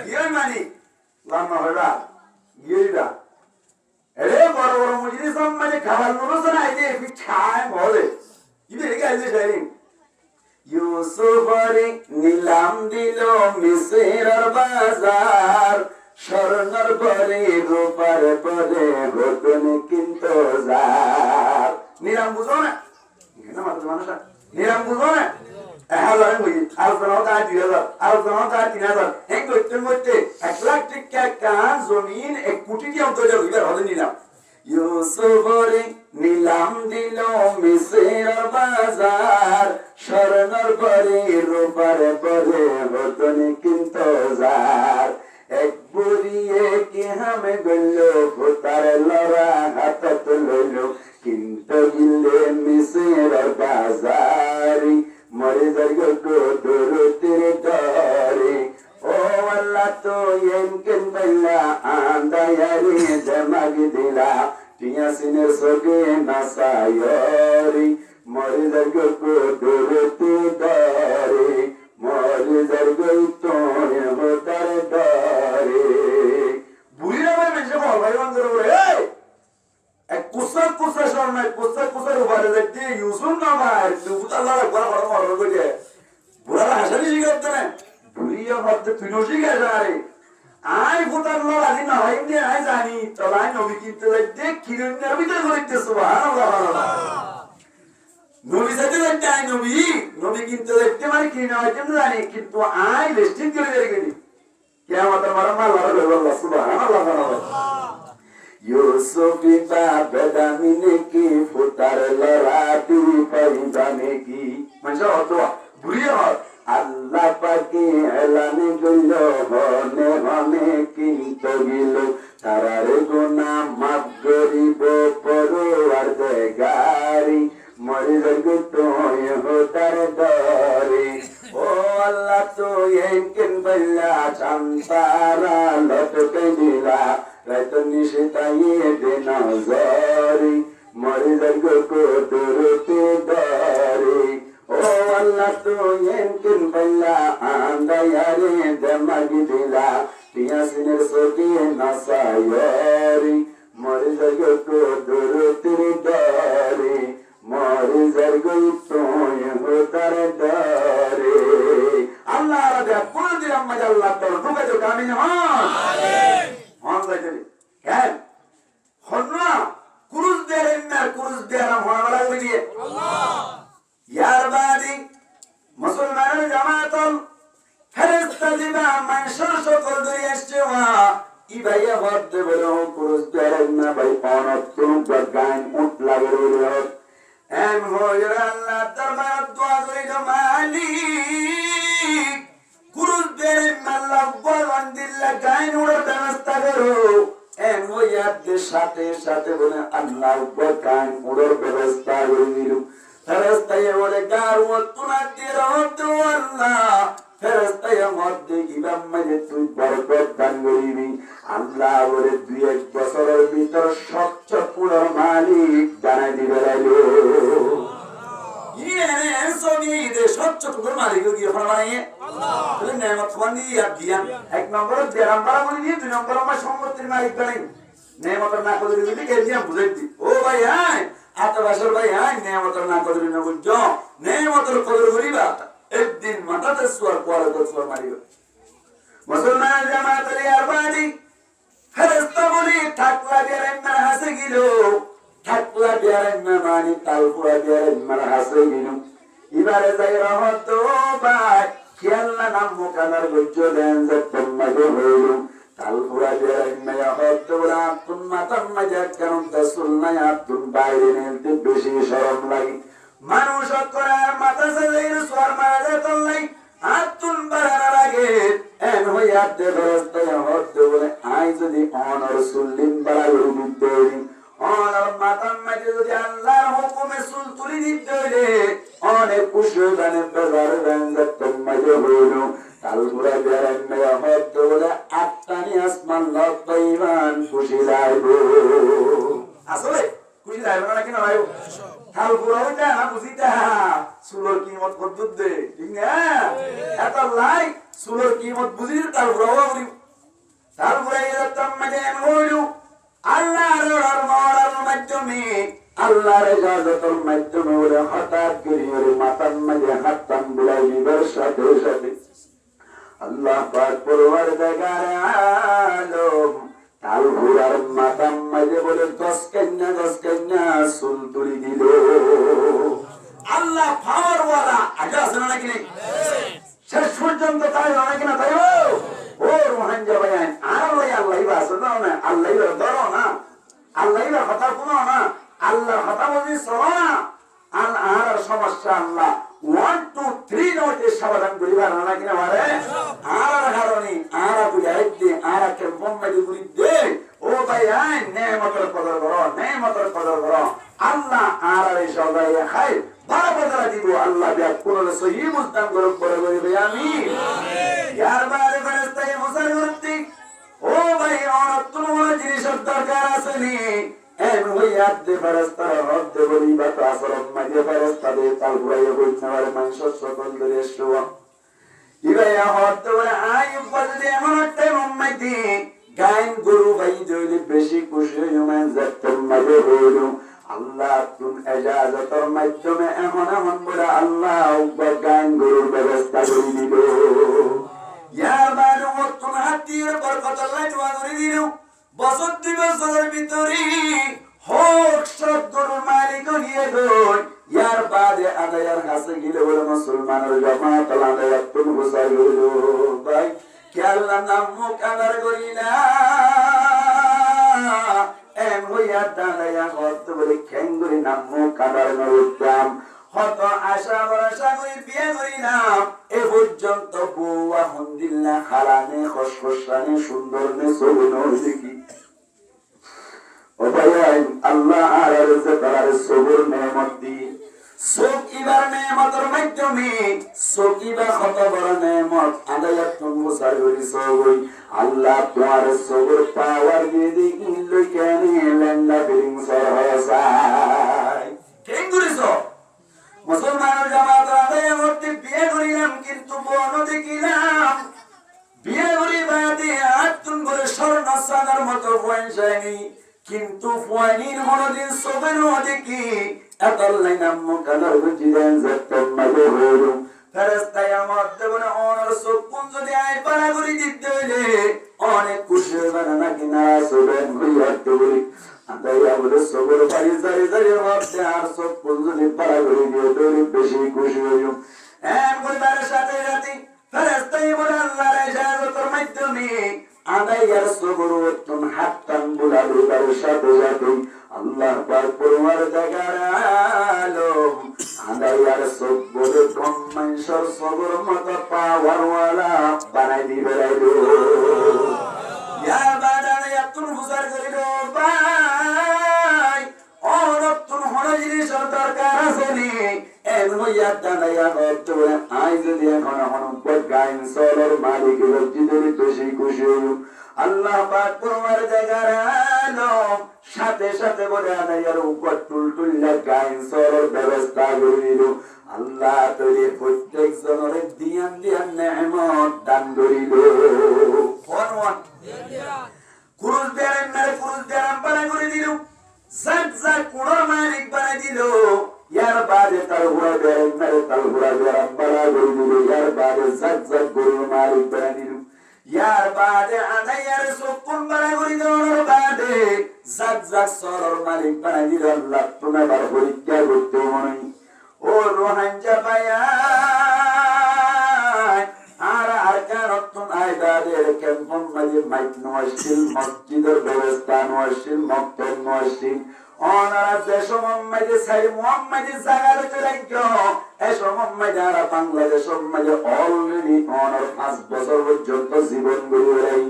ইয়ে মানি লাম্মা হইবা গিয়েইবা এরে বড় বড় মুজলিস মানে খাবার নুরুজন আইদে পিঠায় বলে ইবে রেগে আইদে শাইরিন ইউসুফরে নিলাম দিল মিসরের বাজার স্বর্ণর পরে রূপার পরে হতন কিন্তু যার নিলাম বুঝো না কেন মাত্র মানুষ নিলাম বুঝো না হ্যাঁ হই আলোচনা তা 2000 আলোচনা তা 3000 এক করতে করতে 1 লাখ টাকা জমিন 1 কোটি দিয়ে অন্তর যাবে হলে নিলাম ইউসুফরে নিলাম দিল মিসরের বাজার স্বর্ণর পরে রূপার পরে হতন কিন্তু যার এক বুড়িয়ে কি হামে গেল ভূতার লড়া হাতত লইল কিন্তু গিলে মিসরের বাজারি মরে যার গো দরতের ডরে ও আল্লাহ তো এনকেন পাইলা আন্দায়ারে দেমাগে দিলা টিয়াসিনের সগে নাসায়রি মরে যার গো দরতের ডরে মরে যার গো তোয় হতার ডরে বুড়িরা ভাই মেশে বল ভাই বান্দর বলে এক কুসার কুসার শর্মায় কুসার কুসার উপরে দেখতে ইউসুফ না ভাই তুই আল্লাহ বড় বড় বড় করে বুড়া হাসানি শিখাতে না বুড়িয়া ভাবতে তুই নসি গেছে আরে আই ফুটার লোক আদি না হয় যে আই জানি তলাই নবী কিনতে দেখতে কিরণের ভিতরে করিতে সুবহানাল্লাহ নবী সাথে দেখতে আই নবী কিনতে দেখতে মানে কিরণ হয় কেন জানি কিন্তু আই লিস্টিং করে গেলি কিয়ামতের মারা আল্লাহ আল্লাহ সুবহানাল্লাহ ইউসুফি বাদামিনে কি ফুটার লড়াটি পাইবানে কি মানে হতো বুড়িয়া আল্লাহ পাকে এলানে গইল হনে হনে কিন্তু গিল তারার গুনা মাফ করিব পরওয়ার দেগারি মরে গো তোয় হতার ডরে ও আল্লাহ তো এনকেন চান্তারা লটকে দিলা রাত নিশিতাইয়ে দিন জরি মরি যাইগো কোদরতে দরে ও আল্লাহ তুই এমকিন পাইলা আন্দায়ারে দেমাগি দিলা পিয়াসিনের সকি নাসায়রি মরি যাইগো কোদরতে দরে মরি যাইগো তুই হোতার দরে আল্লাহ রাজা কোন দিলাম মজা আল্লাহ তোর ঢুকে তো কামিন আমিন হন যাইতেনি কেন হন্না কুরুজ দেন না কুরুজ দেন হওয়ালা করে দিয়ে আল্লাহ ইয়ার বাদি মুসলমানের জামাতল ফেরেশতা দিবা মানুষের সকল ধরে আসছে ওয়া ই ভাইয়া হতে বলো কুরুজ দেন না ভাই অনত গান উঠ লাগে রে এম হইরা আল্লাহ দরবার দোয়া করে মালিক কুরুজ দেন আল্লাহ বলন দিল্লা গান উড়ার ব্যবস্থা করো এম হইয়াদের সাথে সাথে বলে আল্লাহ গান উড়ার ব্যবস্থা করে দিল ফেরেশতায়ে বলে গারু তুনা দিরতো আল্লাহ ফেরেশতায়ে মধ্যে ইমাম মানে তুই বরকত দান করিবি আল্লাহ বলে 2-1 বছরের ভিতর স্বচ্ছ পুরোর মালিক জানাই দিবে রাইলো ইয়ে সঙ্গীতে স্বচ্ছ পুরোর মালিক গিয়ে ফরমাইয়ে আল্লাহ বলে নেমত বন্দি দিয়া 1 নম্বর দেরাম পারা বলি দিয়ে 2 নম্বর আমার সম্পত্তির মালিক বানাই নেমত না করে দিবি কে দিয়া বুঝাই দি ও ভাই হ্যাঁ আত বছর ভাই হ্যাঁ নেমতের না কদর না বুঝছো নেমতের কদর করিবা একদিন মাথাতে সোয়ার পরে তো সোয়ার মারিব মুসলমান জামাত আলী আরবাদি ফেরেশতা বলি ঠাকলা বিয়ারেন মার হাসে গিল ঠাকলা বিয়ারেন না মানে তালপুরা বিয়ারেন মার হাসে গিল এবারে যাই রহত ভাই খেয়াল না নাম মোকানার গজ্জ দেন যে তোমাকে হইল তালপুরা বিয়ারেন মায়া হত বলা তুম মাতাম মাজা কারণ রাসূল নাই আতুন বাইরে নিতে বেশি শরম লাগে মানুষ করার মাথা সাজাইর সোয়ার মারা যেত নাই আতুন বাড়ার আগে এন হইয়াতে ফেরেশতায় হত বলে আই যদি অনর সুল্লিম বাড়া রুবিতে অনর মাতাম মাজা যদি আল্লাহর হুকুমে সুল তুলি দিতে হইলে অনেক খুশি গানে বাজার রঞ্জত তোমাকে হইল তালপুরা বিয়ারেন মায়া হত বলে আত্মানি আসমান লতাইমান খুশি লাগবে আসলে খুশি লাগবে না কেন ভাই তালপুরা ওইটা না বুঝিতা সুলোর কিমত কত দে ঠিক না এত লাই সুলোর কিমত বুঝি তালপুরা ওরি তালপুরা এরকম মানে হইল আল্লাহর রহমতের মাধ্যমে আল্লাহর ইজাজতের মাধ্যমে ওরে হঠাৎ করে ওরে মাথার মাঝে হাতটান বুলাই দিবার সাথে সাথে আল্লাহ পাক পরওয়ারদিগার আলম তালপুরার মাথার মাঝে বলে 10 কন্যা সুল তুলি দিল আল্লাহ পাওয়ার ওয়ালা আগে আছে না নাকি শেষ পর্যন্ত তাই নাকি না তাই ও রোহানজা ভাই আল্লাহ আছে না আল্লাহ ধরো না আল্লাহ কথা শুনো না আল্লাহ কথা বলি শোনো না আর সমস্যা আল্লাহ 1 2 3 নোটে সমাধান করিবার না কিনা মারে আর কারণে আর বুঝা একদে আর কে মোহাম্মদ গুলি দে ও ভাই আই নেমতের কদর করো আল্লাহ আর এই সবাই খাই বড় বড় দিব আল্লাহ বিয়া কোন সহি মুস্তাম করব বড় করিবে আমিন ইয়ার বারে ফেরেশতায়ে মুসার করতে ও ভাই অনেক তোমার জিনিসের দরকার আছে নি এম হইয়াত দে ফেরেশতারা হতে বলি বা আসরম মাঝে ফেরেশতা দে তালপুরায় বইনার মানুষ সকল ধরে শোয়া ইবায়া হতে বলে আই উপদে এমন একটা উম্মতি গায়ন গুরু ভাই যদি বেশি খুশি হইমান যতম মাঝে হইল আল্লাহ তুম ইজাজতের মাধ্যমে এমন বলে আল্লাহ গায়ন গুরুর ব্যবস্থা করে দিল ইয়ার বারো মতন হাতির বরকত আল্লাহ দোয়া করে দিল বছর 2 বছরের ভিতরে হোক সব গরুর মালিক নিয়ে গই ইয়ার বাদে আদায়ার কাছে গেলে বলে মুসলমানের জামাত আদায়ার তুমি বুঝাই হইল ভাই খেয়াল্লা নাম মুখ আদার করি না এম হইয়া দাঁড়াইয়া হত বলে খেঙ্গুরি নাম মুখ আদার নরুত্তাম হত আশা ভরসা করি বিয়ে করি না এ পর্যন্ত বউয়া হন্দিল্লা খালানে খসখসানে সুন্দর নে সগুন দেখি ও ভাই আল্লাহ আর যে তার সবুর নেমত দি সকিবার নেমতের মাধ্যমে সকিবা কত বড় নেমত আদায় তুমি সাগরি সগই আল্লাহ তোমার সবর পাওয়ার দিয়ে দিন লই কেন লেন্ডা ফিলিং সরসাই কেন করিস মুসলমানের জামাত আদায় করতে বিয়ে করিলাম কিন্তু বন দেখিলাম বিয়ে করি বাদে আটতুন করে স্বর্ণ সাদার মতো পয়সায়নি কিন্তু পয়নির হনদিন সবের দেখি এতলাই নাম মুখানোর বুঝিলেন যত্তম মাঝে হইলুম ফেরেস্তাই আমার দেবনে অনর সকুন যদি আয় পারা করি দিতে হইলে অনেক খুশি হবে না নাকি না সবেন হইয়াতে বলি আদাইয়া বলে সবর বাড়ি যাই যাই ভাবতে আর সকুন যদি পারা করি দিয়ে তৈরি বেশি খুশি হইলুম এম পরিবারের সাথে সাথে ফেরেস্তাই বলে আল্লাহর ইজাজতের মাধ্যমে আদাইয়ার সবর উত্তম হাতটান বুলাবে তার সাথে সাথে আল্লাহ পাক পরমার জাগার আলম আদাইয়ার সবর ব্রহ্মাঞ্চর সবর মত পাওয়ার ওয়ালা বানাই দিবে রাইলো ইয়া বাদানা ইয়াতুন হুজার করিলো ভাই অনতুন হন জিনিসের দরকার আছে নি এন হইয়া দাঁড়াইয়া করতে বলে আই যদি এখন হন গাইন সলর মালিক মসজিদের বেশি খুশি আল্লাহ পাক তোমার জায়গার আলম সাথে সাথে বলে আদাইয়ার উপর টুলটুল্লা গাইন সলর ব্যবস্থা করে দিল আল্লাহ তৈরি প্রত্যেক জনের দিয়ান দিয়ান নেমত দান করিল কুরুজ দেয়ারেন মেরে কুরুজ দেয়ারাম পালা করে দিল জাক জাক কুড়োর মালিক বানাই দিল ইয়ার বাদে তার হুড়া দেয়ারেন মেরে তার হুড়া দেয়ারাম পালা করে দিল ইয়ার বাদে জাক জাক গরুর মালিক বানাই দিল ইয়ার বাদে আদাইয়ার সকুন বানা করে দেওয়ার বাদে জাক জাক সরর মালিক বানাই দিল আল্লাহ তুমি আবার পরীক্ষা করতে মনে ও রোহাঞ্জা পায়া আর আরকানতুন আইদাদের কেমন মাঝে মাইক নওয়াসিল মসজিদের ব্যবস্থা নওয়াসিল মক্তব নওয়াসিল ওনারা দেশ মোহাম্মদে সাই মোহাম্মদে জাগার চলে গেল এস মোহাম্মদে আর বাংলাদেশ মাঝে অলরেডি ওনার 5 বছর পর্যন্ত জীবন গড়ে রাই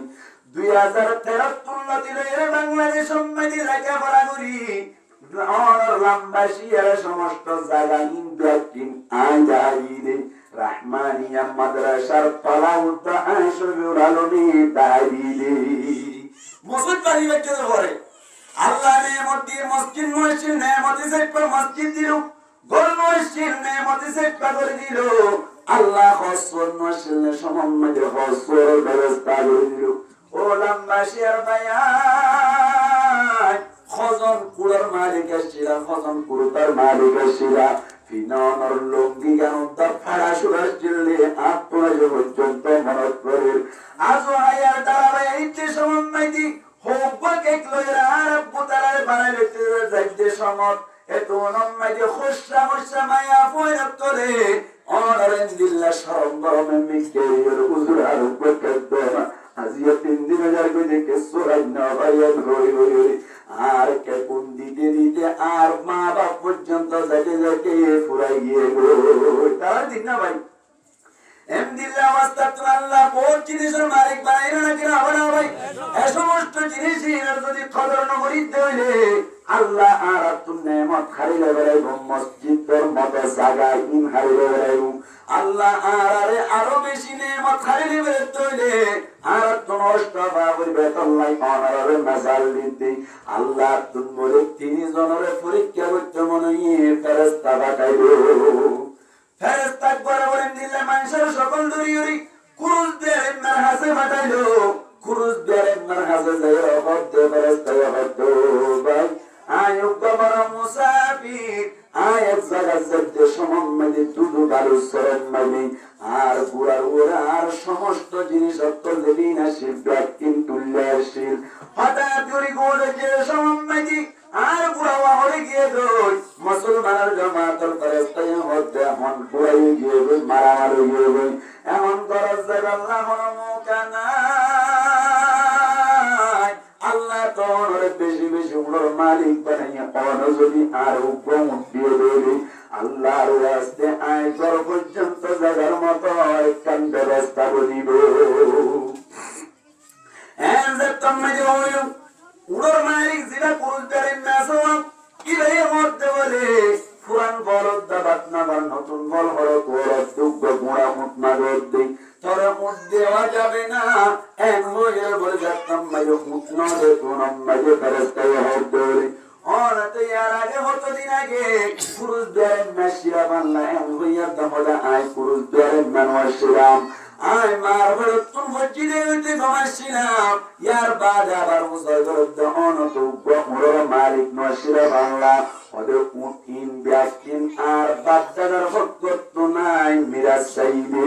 2013 তুলনাতে বাংলাদেশ মাঝে লেখাপড়া করি ওনার লম্বাসী আর সমস্ত জায়গা ইন্ডিয়াকিন আইদাইদে রহমানিয়া মাদ্রাসার পালাউত আশরুল আলমী দাইদে মসজিদ বাড়ি বেঁচে ধরে আল্লাহ নেমত দিয়ে মসজিদ মসজিদ নেমত সেট মসজিদ দিল গোল মসজিদ নেমত সেট করে দিল আল্লাহ হসর মসজিদ সমম্মদে হসর ব্যবস্থা করে দিল ও লম্বাসী আর বায়ান খজন কুড়ার মালিক আসছিল খজন কুড়ার মালিক আসছিল ফিনর লঙ্গি গান তার ফাড়া সুরাজ চিল্লে আত্মরাজ পর্যন্ত মনত করে আজও আয়ার দাঁড়াবে ইচ্ছে সমন্বয়টি হোক কেক লয়ের আর বুতারায় বানাইলে যাইতে সমত এত নম্মাইতে খুশরা মুশরা মায়া পয়রত করে অনরেন দিল্লা সরম গরমে মিকের উজুর আর উপকদ্দমা আজিয়া 3 দিন হাজার কইতে কেসো রাইনা ভাইয়ান হই হই হই আর কে কোন দিতে দিতে আর মা বাপ পর্যন্ত যাইতে যাইতে ফুরাই গিয়ে গো তার দিন না ভাই এমদিল্লাহ ওয়াস্তাগফির আল্লাহ বহুত জিনিসের মালিক বানাইলো না কিনা হবে না ভাই এই সমস্ত জিনিসের যদি কদর না করিতে হইলে আল্লাহ আর তুম নেমত খাইলে বেলাইব মসজিদের মতো জায়গা ইন খাইলে বেলাইব আল্লাহ আরে আরো বেশি নেমত খাইলে বেলাইতে হইলে আর তুম নষ্ট বাবুর বেতল্লাই অনারে মাসাল দিতে আল্লাহ তুম বলে 3 জনের পরীক্ষা করতে মনে ফেরেশতা পাঠাইব ফেরেশতা বরাবর দিলে মানুষের সকল দরিয়রি কুরুজ দেয় মারহাসে পাঠাইলো কুরুজ দেয় মারহাসে যায় হতে ফেরেশতা হতো ভাই আয়ুব বড় মুসাফির আয়াত জায়গা যেতে সমম্মদে দুদু গালু সরম্মদে আর গুড়ার ওরা আর সমস্ত জিনিস অত্যন্ত বিনাশীল ব্যাকিন তুল্যাশীল হঠাৎ করে গোলে যে সমম্মদে আর গুড়া হয়ে গিয়ে দই মুসলমানের জামাতের ফেরেশতায় হতে হন গুড়াই গিয়ে গই মারামারি গিয়ে গই এমন করজ জায়গা আল্লাহ মনোকানা আল্লাহ তোর বেশি বেশি উড়োর মালিক বানাইয়া অনো যদি আর উগ্রম দিয়ে দেবে আল্লাহর রাস্তে আয় কর পর্যন্ত জায়গার মতো একখান ব্যবস্থা করিব উড়োর মালিক যেটা পুরুষ করেন না ইলের মধ্যে বলে পুরান বলদ দাবা দুগ্গ গুঁড়া উঠ মাগর দিই তোরা উঠ দেওয়া যাবে না এন হয়ে বলে যাতাম মাঝে উঠ নদে তোরম মাঝে ফেরস্তায় হর দৌড়ি অনাতে আর আগে হতো দিন আগে পুরুষ দ্বারের মেশিরা বাংলা এন হইয়া দমলা আয় পুরুষ দ্বারের মানুষিরাম আয় মার হলো তুম মসজিদে হইতে ঘুমাচ্ছিলাম ইয়ার বাদ আবার মুসলগরদ্দ অনত গুঁড়োর মালিক নশিরা বাংলা ওদের উঠিন ব্যাকিন আর বাচ্চাদের ভক্ত নাই মিরাজ চাইবে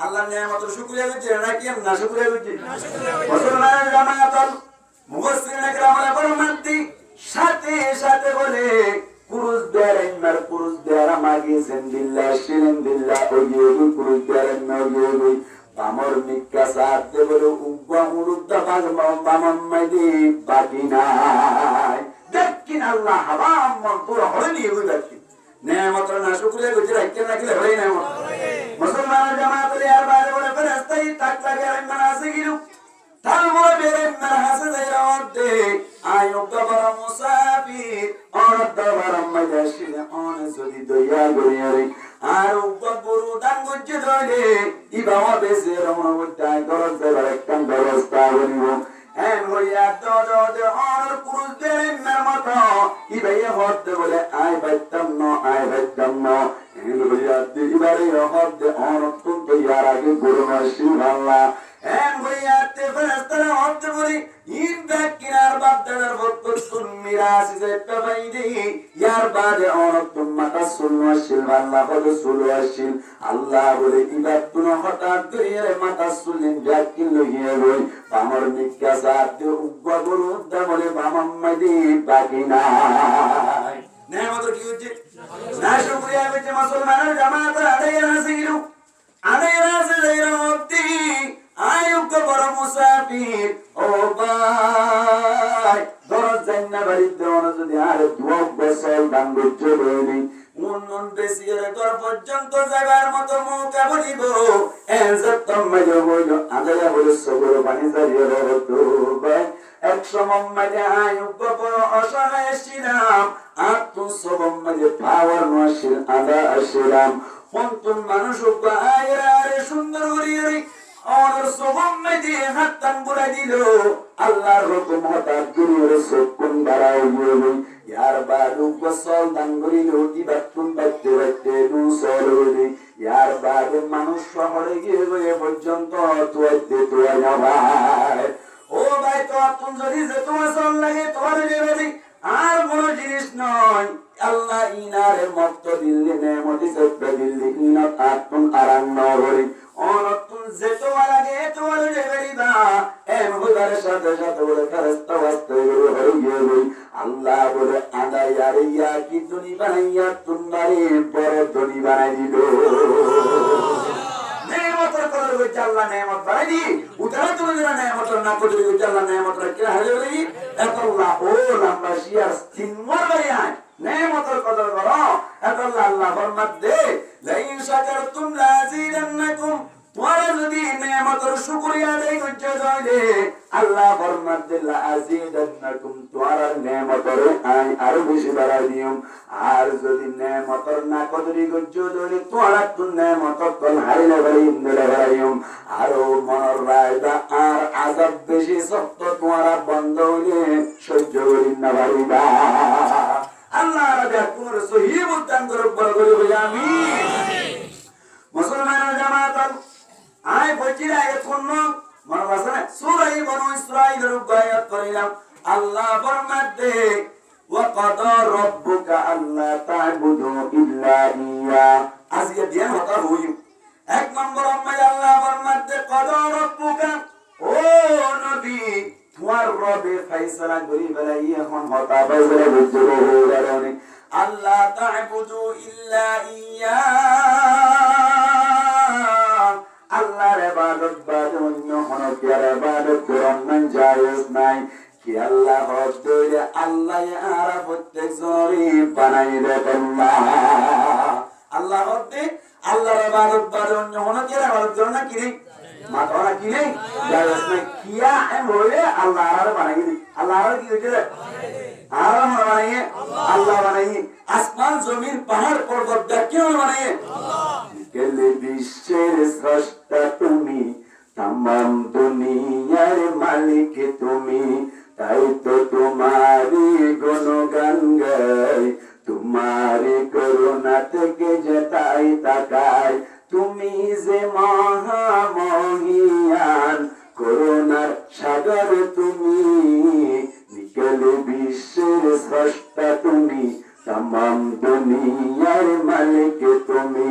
আল্লাহ নিয়ামত শুকরিয়া করছে নাকি না শুকরিয়া করছে মুসলমানের জামায়াত মুফাসসিরিন کرامরা বর্ণনাতি সাথে সাথে বলে পুরুষ দ্বারের পুরুষ দ্বারা মাগিয়েছেন বিল্লাহ শিরিন বিল্লাহ ওই পুরুষ দ্বারের নগি বামর মিক্কা সাথে বলে উগ্বা মুরুদ্দা বামন মাইদি বাকি নাই দেখেন আল্লাহ হারাম মন পুরো হয়নি ওই দেখেন নেয়ামত না শুকরিয়া করছে রাখতে রাখলে হয় না মুসলমানের জামাতের আর বাইরে বলে ফেরেশতাই তাক লাগে আর মানাসে গিরু তারপরে বেরেন না হাসে যাইরা ওতে আয়ো কবর মুসাফির আর দবার মাজাশিনে অন যদি দয়া গরিয়ারে আর উপবরু দান গজ্জে ধরে ইবাও বেসে রমন উদ্দায় করতে একটা ব্যবস্থা করিব এন হইয়া দদ অর পুরুষ বেরেন না মত ইবাইয়া হতে বলে আয় বাইতাম ন এন হইয়া দিবারে হতে অন তুই ইয়ার আগে গুরু মাসি বাংলা এন হইয়া তে ফেরেশতারা হতে বলি ইন কিনার বাপদাদার ভক্ততুন মিরাস যে পাইদি ইয়ার বাদে অনতুম মাতা সুলওয়াশিল আল্লাহ বলে সুলওয়াশিল আল্লাহ বলে ইবাদ তুন হঠাৎ করিয়ে মাতা সুলিন ব্যাকিন লইয়ে রই আমার নিকা সাথে উগ্গা গরু দা বলে বামাম্মাদি বাকি নাই নেমত কি হচ্ছে না শুকরিয়া করছে মুসলমানের জামাত আদায়ের হাসিলু আদায়ের হাসিল রতি আয়ুক বড় মুসাফির ও ভাই দরজ জান্না বাড়িতে ওনা যদি আর দুয়া বসল দান করতে বলি মুন্নুন বেসির ঘর পর্যন্ত যাবার মতো মুখা বলিব এজতম মাঝে হইল আদায়া বলে সবর পানি জারিয়ে রতো ভাই এক সময় মাঝে আয়ুক বড় অসহায় ছিলাম আত্ম সবম মাঝে পাওয়ার নশিল আদা আসিলাম কোন মানুষ আরে সুন্দর করিয়ে और सुबह में दी हत्तन बुला दिलो अल्लाह हुकुम हटा गुरु सुकुन बराओ हुई यार बालू को सोल दंगुरी लोटी बत्तुन बत्ते बत्ते नू सोलोरी यार बालू मनुष्य हरे गिरे पर्यंत तुआते तुआ भाई ओ भाई तो तुम जरी से तुम सोल लगे तुम्हारे जेबी আর বড় জিনিস নয় আল্লাহ ইনারে মত দিল্লি নেমতি সত্য দিল্লি ইনাত আতুন আরান্ন হরি অনতুন যে তোমার আগে তোমার জেবেরিবা এম হুদার সাথে সাথে বলে ফেরেশতা ওয়াস্তে হরি গেল আল্লাহ বলে আদায়ারে ইয়া কি দুনি বানাইয়া তোমারে বড় ধনী বানাই দিল নেমতের কদর করে আল্লাহ নেমত বানাই দি উতারা তুমি যারা নেমত না করে আল্লাহ নেমত রাখে হালে বলি আল্লাহ ও লম্বা শিয়ার তিনবার বাড়িয়ায় নেমতের কদর করো আল্লাহ আল্লাহ ফরমাত দে লাইন শাকারতুম লাযিদান্নাকুম তোমরা যদি নেমতের শুকরিয়া আদায় করতে যাইলে আল্লাহ ফরমাত দে লাযিদান্নাকুম তোমরা নেমতের আরো বেশি বাড়াই দিও আর যদি নেমতের না কদরি করতে যাইলে তোমরা তুন নেমতের তল হারিলে বাড়ি ইন্দলে বাড়াইও আরো মনের রায়দা আর আযাব বেশি সত্য তোমরা বন্ধ হইলে সহ্য করি না পারিবা আল্লাহ রাজা কোন সহিহ উত্তম করে বড় করে আমিন মুসলমানের জামাত আয় বচিরা এখন মনে আছে সূরা বনু ইসরাঈলের আয়াত পড়িলাম আল্লাহ ফরমাতে ওয়া ক্বাদা রাব্বুকা আল্লা তা'বুদু ইল্লা ইয়া আজকে ধ্যান হতা হই এক নম্বর আল্লাহ ফরমাতে ক্বাদা রাব্বুকা ও নবী তোমার রবে ফয়সালা করি বেলাই এখন হতা বাইরে বুঝতে হবে আল্লাহ তা'বুদু ইল্লা ইয়া আল্লাহর ইবাদত বাদ অন্য কোন ইবাদত করার জায়েজ নাই কি আল্লাহ হদরে আল্লাহ আর প্রত্যেক জরি বানাই দেন আল্লাহ হদে আল্লাহর ইবাদত বাদ অন্য কোন ইবাদত করার না কি মাতরা কি নেই জায়েজ নাই কিয়া এম হইলে আল্লাহ আর বানাই দি আল্লাহ আর কি হইছে আর বানাইয়ে আল্লাহ বানাইয়ে আসমান জমিন পাহাড় পর্বত কেউ বানাইয়ে আল্লাহ তাকাই তুমি যে মহামহিয়ান করুণার সাগর তুমি নিকল বিশ্বের স্রষ্টা তুমি तमाम दुनियार मालिक তুমি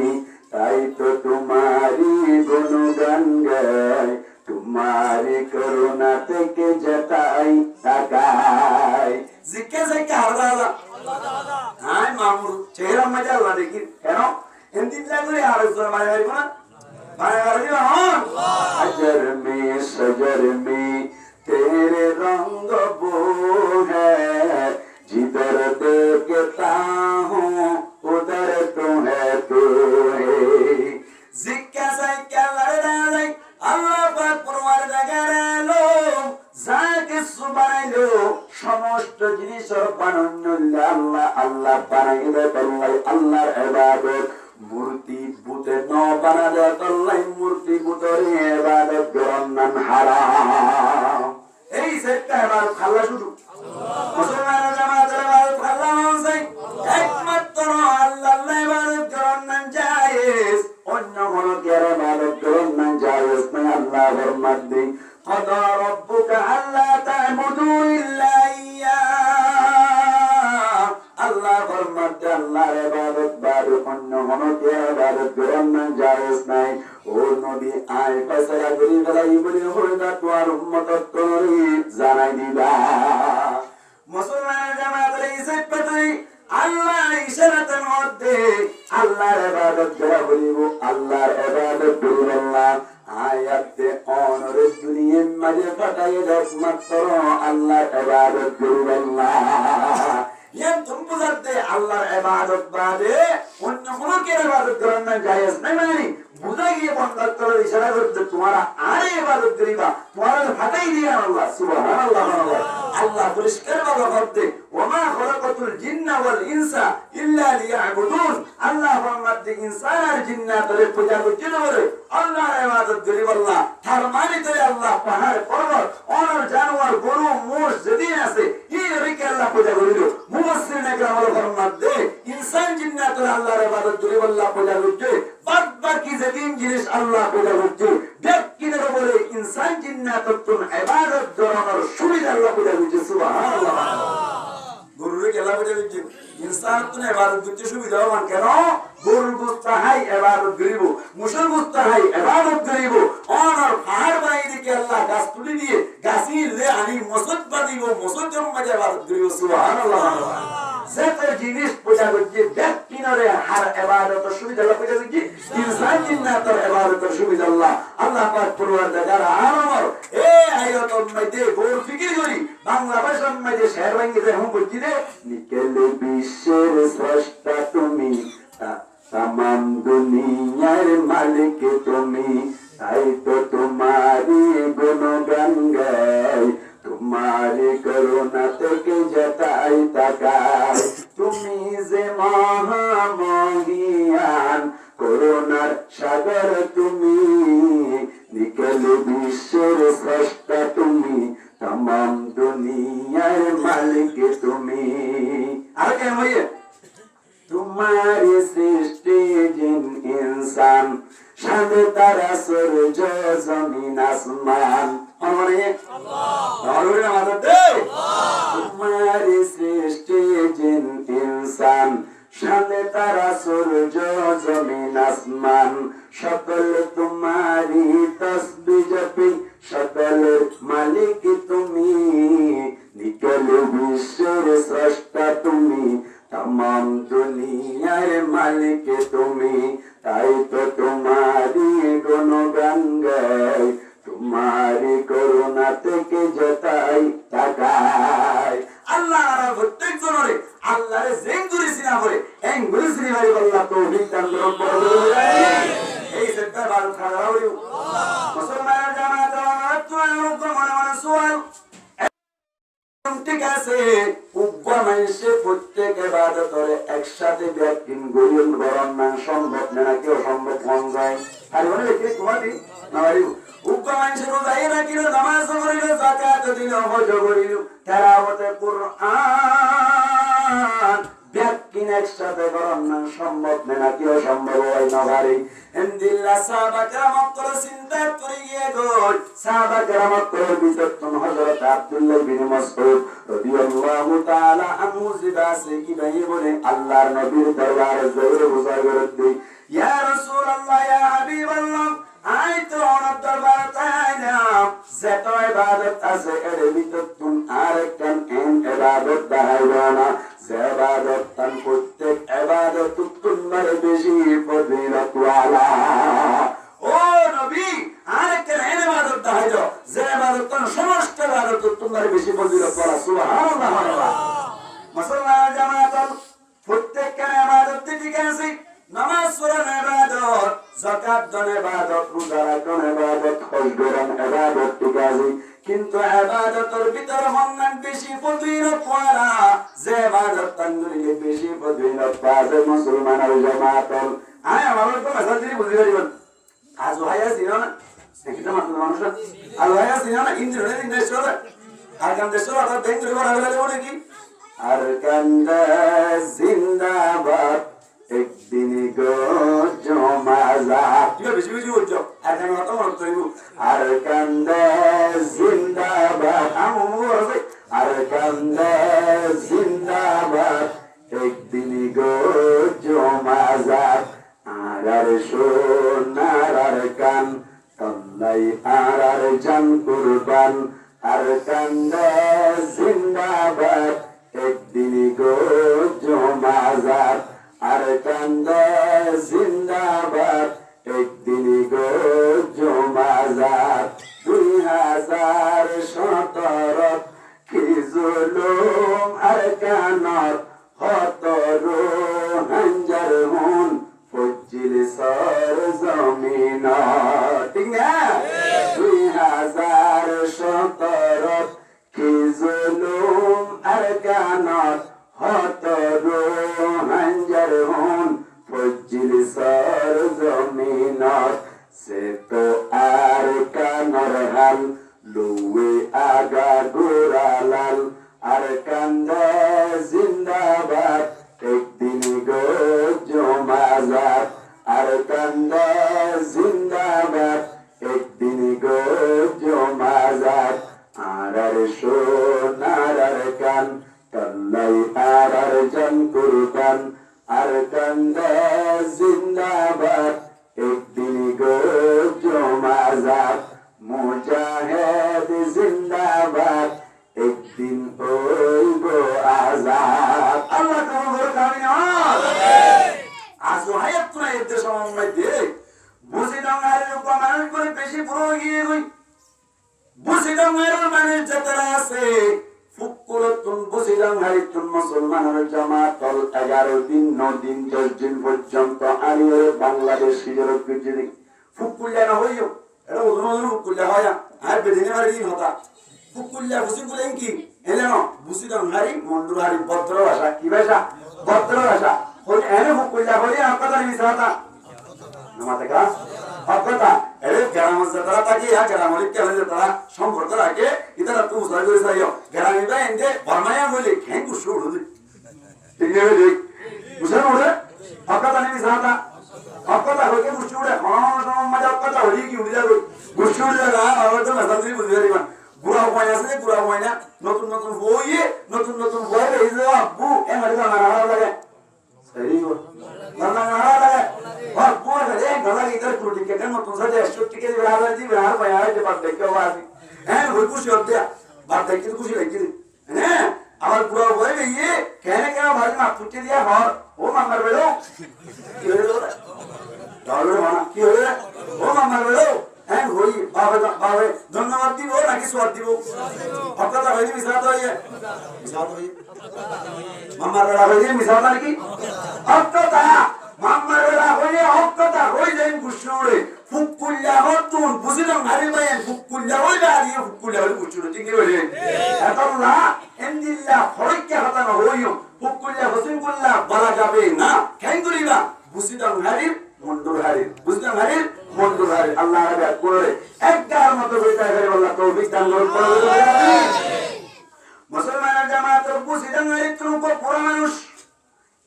তাই তো তোমারি গুণগান গাই তোমারি করুণা থেকে যেতাই তাকাই জিকে জিকে হারদালা হাই মামুর চেহারা মজা আল্লাহ দেখি কেন হিন্দি লাগলে আর জোর মারা যাবে না মারা যাবে না अजर में सजर में तेरे रंग वो है जिधर देखता हूँ उधर तो है तू है जिक्का जिक्का लड़ाई अल्लाह पाक परवार জাগালো যাকে সুবহানাল্লাহ সমস্ত জিনিসের বানানো আল্লাহ আল্লাহ বানাইলে আল্লাহ আল্লাহর ইবাদত মূর্তি বুতে ন বানালে আল্লাহ মূর্তি বুতের ইবাদত করান হারাম এই সেটা ইবাদত খাল্লা শুধু মুসলমান জামাতের ইবাদত খাল্লা হইছে একমাত্র আল্লাহর ইবাদত করান জায়েজ অন্য কোন ইবাদত করান জায়েজ না আল্লাহর মধ্যে قضى ربك ألا تعبدوا إلا إياه الله فرمت الله عبادت بعد অন্য কোন ইবাদত করান জায়েজ নাই ও নবী আয় ফয়সালা করি ফেলাই বলি হইদা তোমার উম্মত তোরে জানাই দিবা মুসলমান জামাতের ইসে পতই আল্লাহ ইশারাতের মধ্যে আল্লাহর ইবাদত করা বলিব আল্লাহর ইবাদত করিব আল্লাহ আয়াতে অনরে দুনিয়ার মাঝে পাঠাই একমাত্র আল্লাহর ইবাদত করিব আল্লাহ ইয়ান তুম বুঝাতে আল্লাহর ইবাদত বাদে অন্য কোন ইবাদত করা না জায়েজ নাই মানে বুঝা গিয়ে বন্ধ করার ইশারা করতে তোমারা আরে ইবাদত করিবা তোমারা ফাটাই দিয়া আল্লাহ সুবহানাল্লাহ আল্লাহ পরিষ্কার ভাবে বলতে ওমা খলাকাতুল জিন্না ওয়াল ইনসা ইল্লা লিয়াবুদুন আল্লাহ ফরমাতে ইনসান আর জিন্নাতের পূজা করতে বলে আল্লাহর ইবাদত করিব আল্লাহ তার মানে তো আল্লাহ পাহাড় পর্বত অনর জানোয়ার গরু মোষ যদি আছে এই রেখে আল্লাহ পূজা করিল মুফাসসিরিন একরাম ফরমাতে ইনসান জিন্নাতের আল্লাহর ইবাদত করিব আল্লাহ পূজা করতে বাদ বাকি যেদিন জিনিস আল্লাহ পূজা করতে ব্যক্তিদের বলে ইনসান জিন্নাতের ইবাদত করার সুবিধা আল্লাহ পূজা করতে সুবহানাল্লাহ গরুরে কেলা পূজা করতে ইনসান তো ইবাদত করতে সুবিধা মান কেন গরু গুস্তাহাই ইবাদত করিব মুশল গুস্তাহাই ইবাদত করিব অনর পাহাড় বাই দিকে আল্লাহ গাছ তুলি দিয়ে গাছি লে আনি মসজিদ বানিব মসজিদের মধ্যে ইবাদত করিব সুবহানাল্লাহ যত জিনিস পূজা করছে ব্যক্তিনরে হার ইবাদতের সুবিধা আল্লাহ পূজা করছে ইনসান জিন্নাতের ইবাদতের সুবিধা আল্লাহ আল্লাহ পাক পরওয়ারদিগার আলম এই আয়াতের মধ্যে গৌর ফিকির করি বাংলা ভাষার মধ্যে শের ভাঙি রেহম করছি রে নিকেল বিশ্বের স্রষ্টা তুমি तमाम दुनियार मालिक তুমি তাই তো তোমারি গুণগান গাই তোমারি করুণা থেকে যেতাই তাকাই তুমি যে মহামহিয়ান করুণার সাগর তুমি নিকল বিশ্বের স্রষ্টা তুমি तमाम दुनियार मालिक তুমি আর কে হইয়ে तुम्हारी सृष्टि जिन इंसान शान तारा सूरज जमीन आसमान तुम्हारी सृष्टि जिन इंसान शान तारा सूरज जमीन आसमान सकल तुम्हारी तस्बीह जपी सकल मालिक তুমি निकल विश्वेर स्रष्टा তুমি तमाम दुनियार मालिक তুমি তাই তো তোমারি গুণগান গাই তোমারি করুণা থেকে যেতাই তাকাই আল্লাহ প্রত্যেক জনরে আল্লাহরে জেঙ্গুরি সিনা করে এঙ্গুরি সিনা করে আল্লাহ তৌফিক দান করুন এই সেটা ভালো খাওয়া হইলো মুসলমান জামাত মনে সুয়াল ঠিক আছে উগ্র মানুষে প্রত্যেক ইবাদত করে একসাথে ব্যক্তিন গরিব গরম না সম্ভব না কেউ সম্ভব মন যায় আর মনে রেখে তোমারই নামারি উগ্র মানুষের রোজাই রাখিল নামাজ করিল যাকাত দিল হজ করিল তেলাওয়াতে কুরআন ব্যক্তি কিন একসাথে গরম না সম্ভব না কি অসম্ভব হয় না ভারী এমদিল্লা সাহাবা কেরামত করে চিন্তা করে গিয়ে গোল সাহাবা কেরামত করে বিচক্ষণ হযরত আব্দুল্লাহ বিন মাসউদ রাদিয়াল্লাহু তাআলা আনহু জিবাসে কি ভাই বলে আল্লাহর নবীর দরবারে জোরে বুঝাই করে ইয়া রাসূলুল্লাহ ইয়া হাবিবাল্লাহ আই তো ওনার দরবারে তাই না যত ইবাদত আছে এর ভিতর তুমি আরেকটান ইবাদত দেখাইবা না যে ইবাদত তান প্রত্যেক ইবাদত তোমার বেশি ফজিলতওয়ালা ও নবী আরেকটান ইবাদত দেখাইলো যে ইবাদত তান সমস্ত ইবাদত তোমার বেশি ফজিলতওয়ালা সুবহানাল্লাহ মুসলমান জামাত প্রত্যেকটা ইবাদত ঠিক আছে নামাজ পড়ার ইবাদত যাকাত দান ইবাদত রোজা রাখার ইবাদত হজ করার ইবাদত ঠিক আছে কিন্তু ইবাদতের ভিতরে মন্নান বেশি ফজিলত ওয়ালা যে ইবাদত তানগুলি বেশি ফজিলত পাবে মুসলমানের জামাত আয় আমার তো মেসেজ দিয়ে বুঝিয়ে দিবেন আজ ভাইয়া দিও না সেটা মাত্র মানুষ আর ভাইয়া দিও না ইন্দ্রনের ইন্দ্রেশ্বর আর কান্দেশ্বর আর বেঙ্গলি বড় হলে বলে কি আর কান্দা জিন্দাবাদ একদিন গো জমাজা ঠিক আছে বেশি বলছো আর কেন কথা মনে করিব আর কান্দে জিন্দাবাদ আর কান্দে জিন্দাবাদ একদিন গো জমাজা আর সোনার আর কান কান্দাই আর জান কুরবান আর কান্দে জিন্দাবাদ একদিন গো জমাজা আর কান্দে জিন্দাবাদ একদিন গো জমাজাত 2017 কি জুলুম আর কানত হতর হাঞ্জার হুন ফজিল সর জমিন ঠিক না 2017 কি জুলুম আর কানত হতর হাঞ্জার হুন ফজিল সর জমিনত সে তো আর কানর হাল লুয়ে আগা গোরালাল আর কান্দে জিন্দাবাদ একদিন গো জমাজাত আর কান্দে জিন্দাবাদ একদিন গো জমাজাত আর সোনার আর কান কান্দাই আর জান কুরবান আর কান্দে জিন্দাবাদ একদিন গো জমাজাত মুজাহিদ জিন্দাবাদ একদিন হইব আজাদ আল্লাহ কবুল করুন আমিন আজ হায়াত না এতে সময় দিয়ে বুঝি ডাঙ্গারের উপর মানুষ করে বেশি পুরো গিয়ে গই বুঝি ডাঙ্গারের মানুষ যারা আছে ফুকুরতুন বুঝিলাম হারিতুন মুসলমানের জামাতল 11 দিন 9 দিন 10 দিন পর্যন্ত আলিয়ের বাংলাদেশ হিজরত বিজলি ফুকুল্লা না হইও এটা ওজন ফুকুল্লা হয় আর বেদিনে বাড়ি দিন হতা ফুকুল্লা বুঝিগুলো কি এলেন বুঝিলাম হারি মন্ডুর হারি ভদ্র ভাষা কি ভাষা ভদ্র ভাষা হই এনে ফুকুল্লা হই আপনাদের মিশাতা নামাতে কা কথা এর গ্রামের যারা থাকে আর গ্রামের কেলে তারা সম্পর্ক রাখে ইতারা তো উসার করে যাইও গ্রামে বা এন্ডে বর্মায়া বলে কেন কুশু উড়ে ঠিক আছে দেখ উসার উড়ে কথা নেই সাদা কথা হইকে কুশু উড়ে মজা কথা হই কি উড়ে যাবে কুশু উড়ে না আর তো মেসাজি বুঝে দিবা গুড়া হয় আছে গুড়া হয় না নতুন নতুন হইয়ে নতুন নতুন হয় এই যে আব্বু এ মারি না না লাগে সহি গো না না না লাগে और पूरा है गला इधर टूट के कन तो सजे शूट के बिहार जी बिहार में आए के बात देखो बात है वो कुछ होते बात देख के कुछ लगी है और पूरा वो है ये कहने का भाई ना टूट दिया और वो मंगर बेलो की हो रे डॉलर माना की हो रे वो मंगर बेलो है होई बाबे धन्यवाद दी वो ना की स्वाद दी वो पक्का तो है मिसाल तो ये मिसाल तो ये मम्मा रा है मिसाल की अब तो था মাম্মারেরা হইলে হকটা হই যাই গুছুড়ে ফুকুল্লা হতুন বুঝিলাম হারি ভাই ফুকুল্লা হইলা আর ইয়ে ফুকুল্লা হই গুছুড়ে ঠিক হইলে এতলা এন্দিল্লা ফরকে হতানো হইও ফুকুল্লা হসিনকুল্লা বলা যাবে না কেন করিবা বুঝিলাম হারি মন্ডুর হারি বুঝিলাম হারি মন্ডুর হারি আল্লাহ রাবে করে একবার মতো হইতা করে আল্লাহ তৌফিক দান করুন আমিন মুসলমান জামাত বুঝিলাম হারি তুমি পুরো মানুষ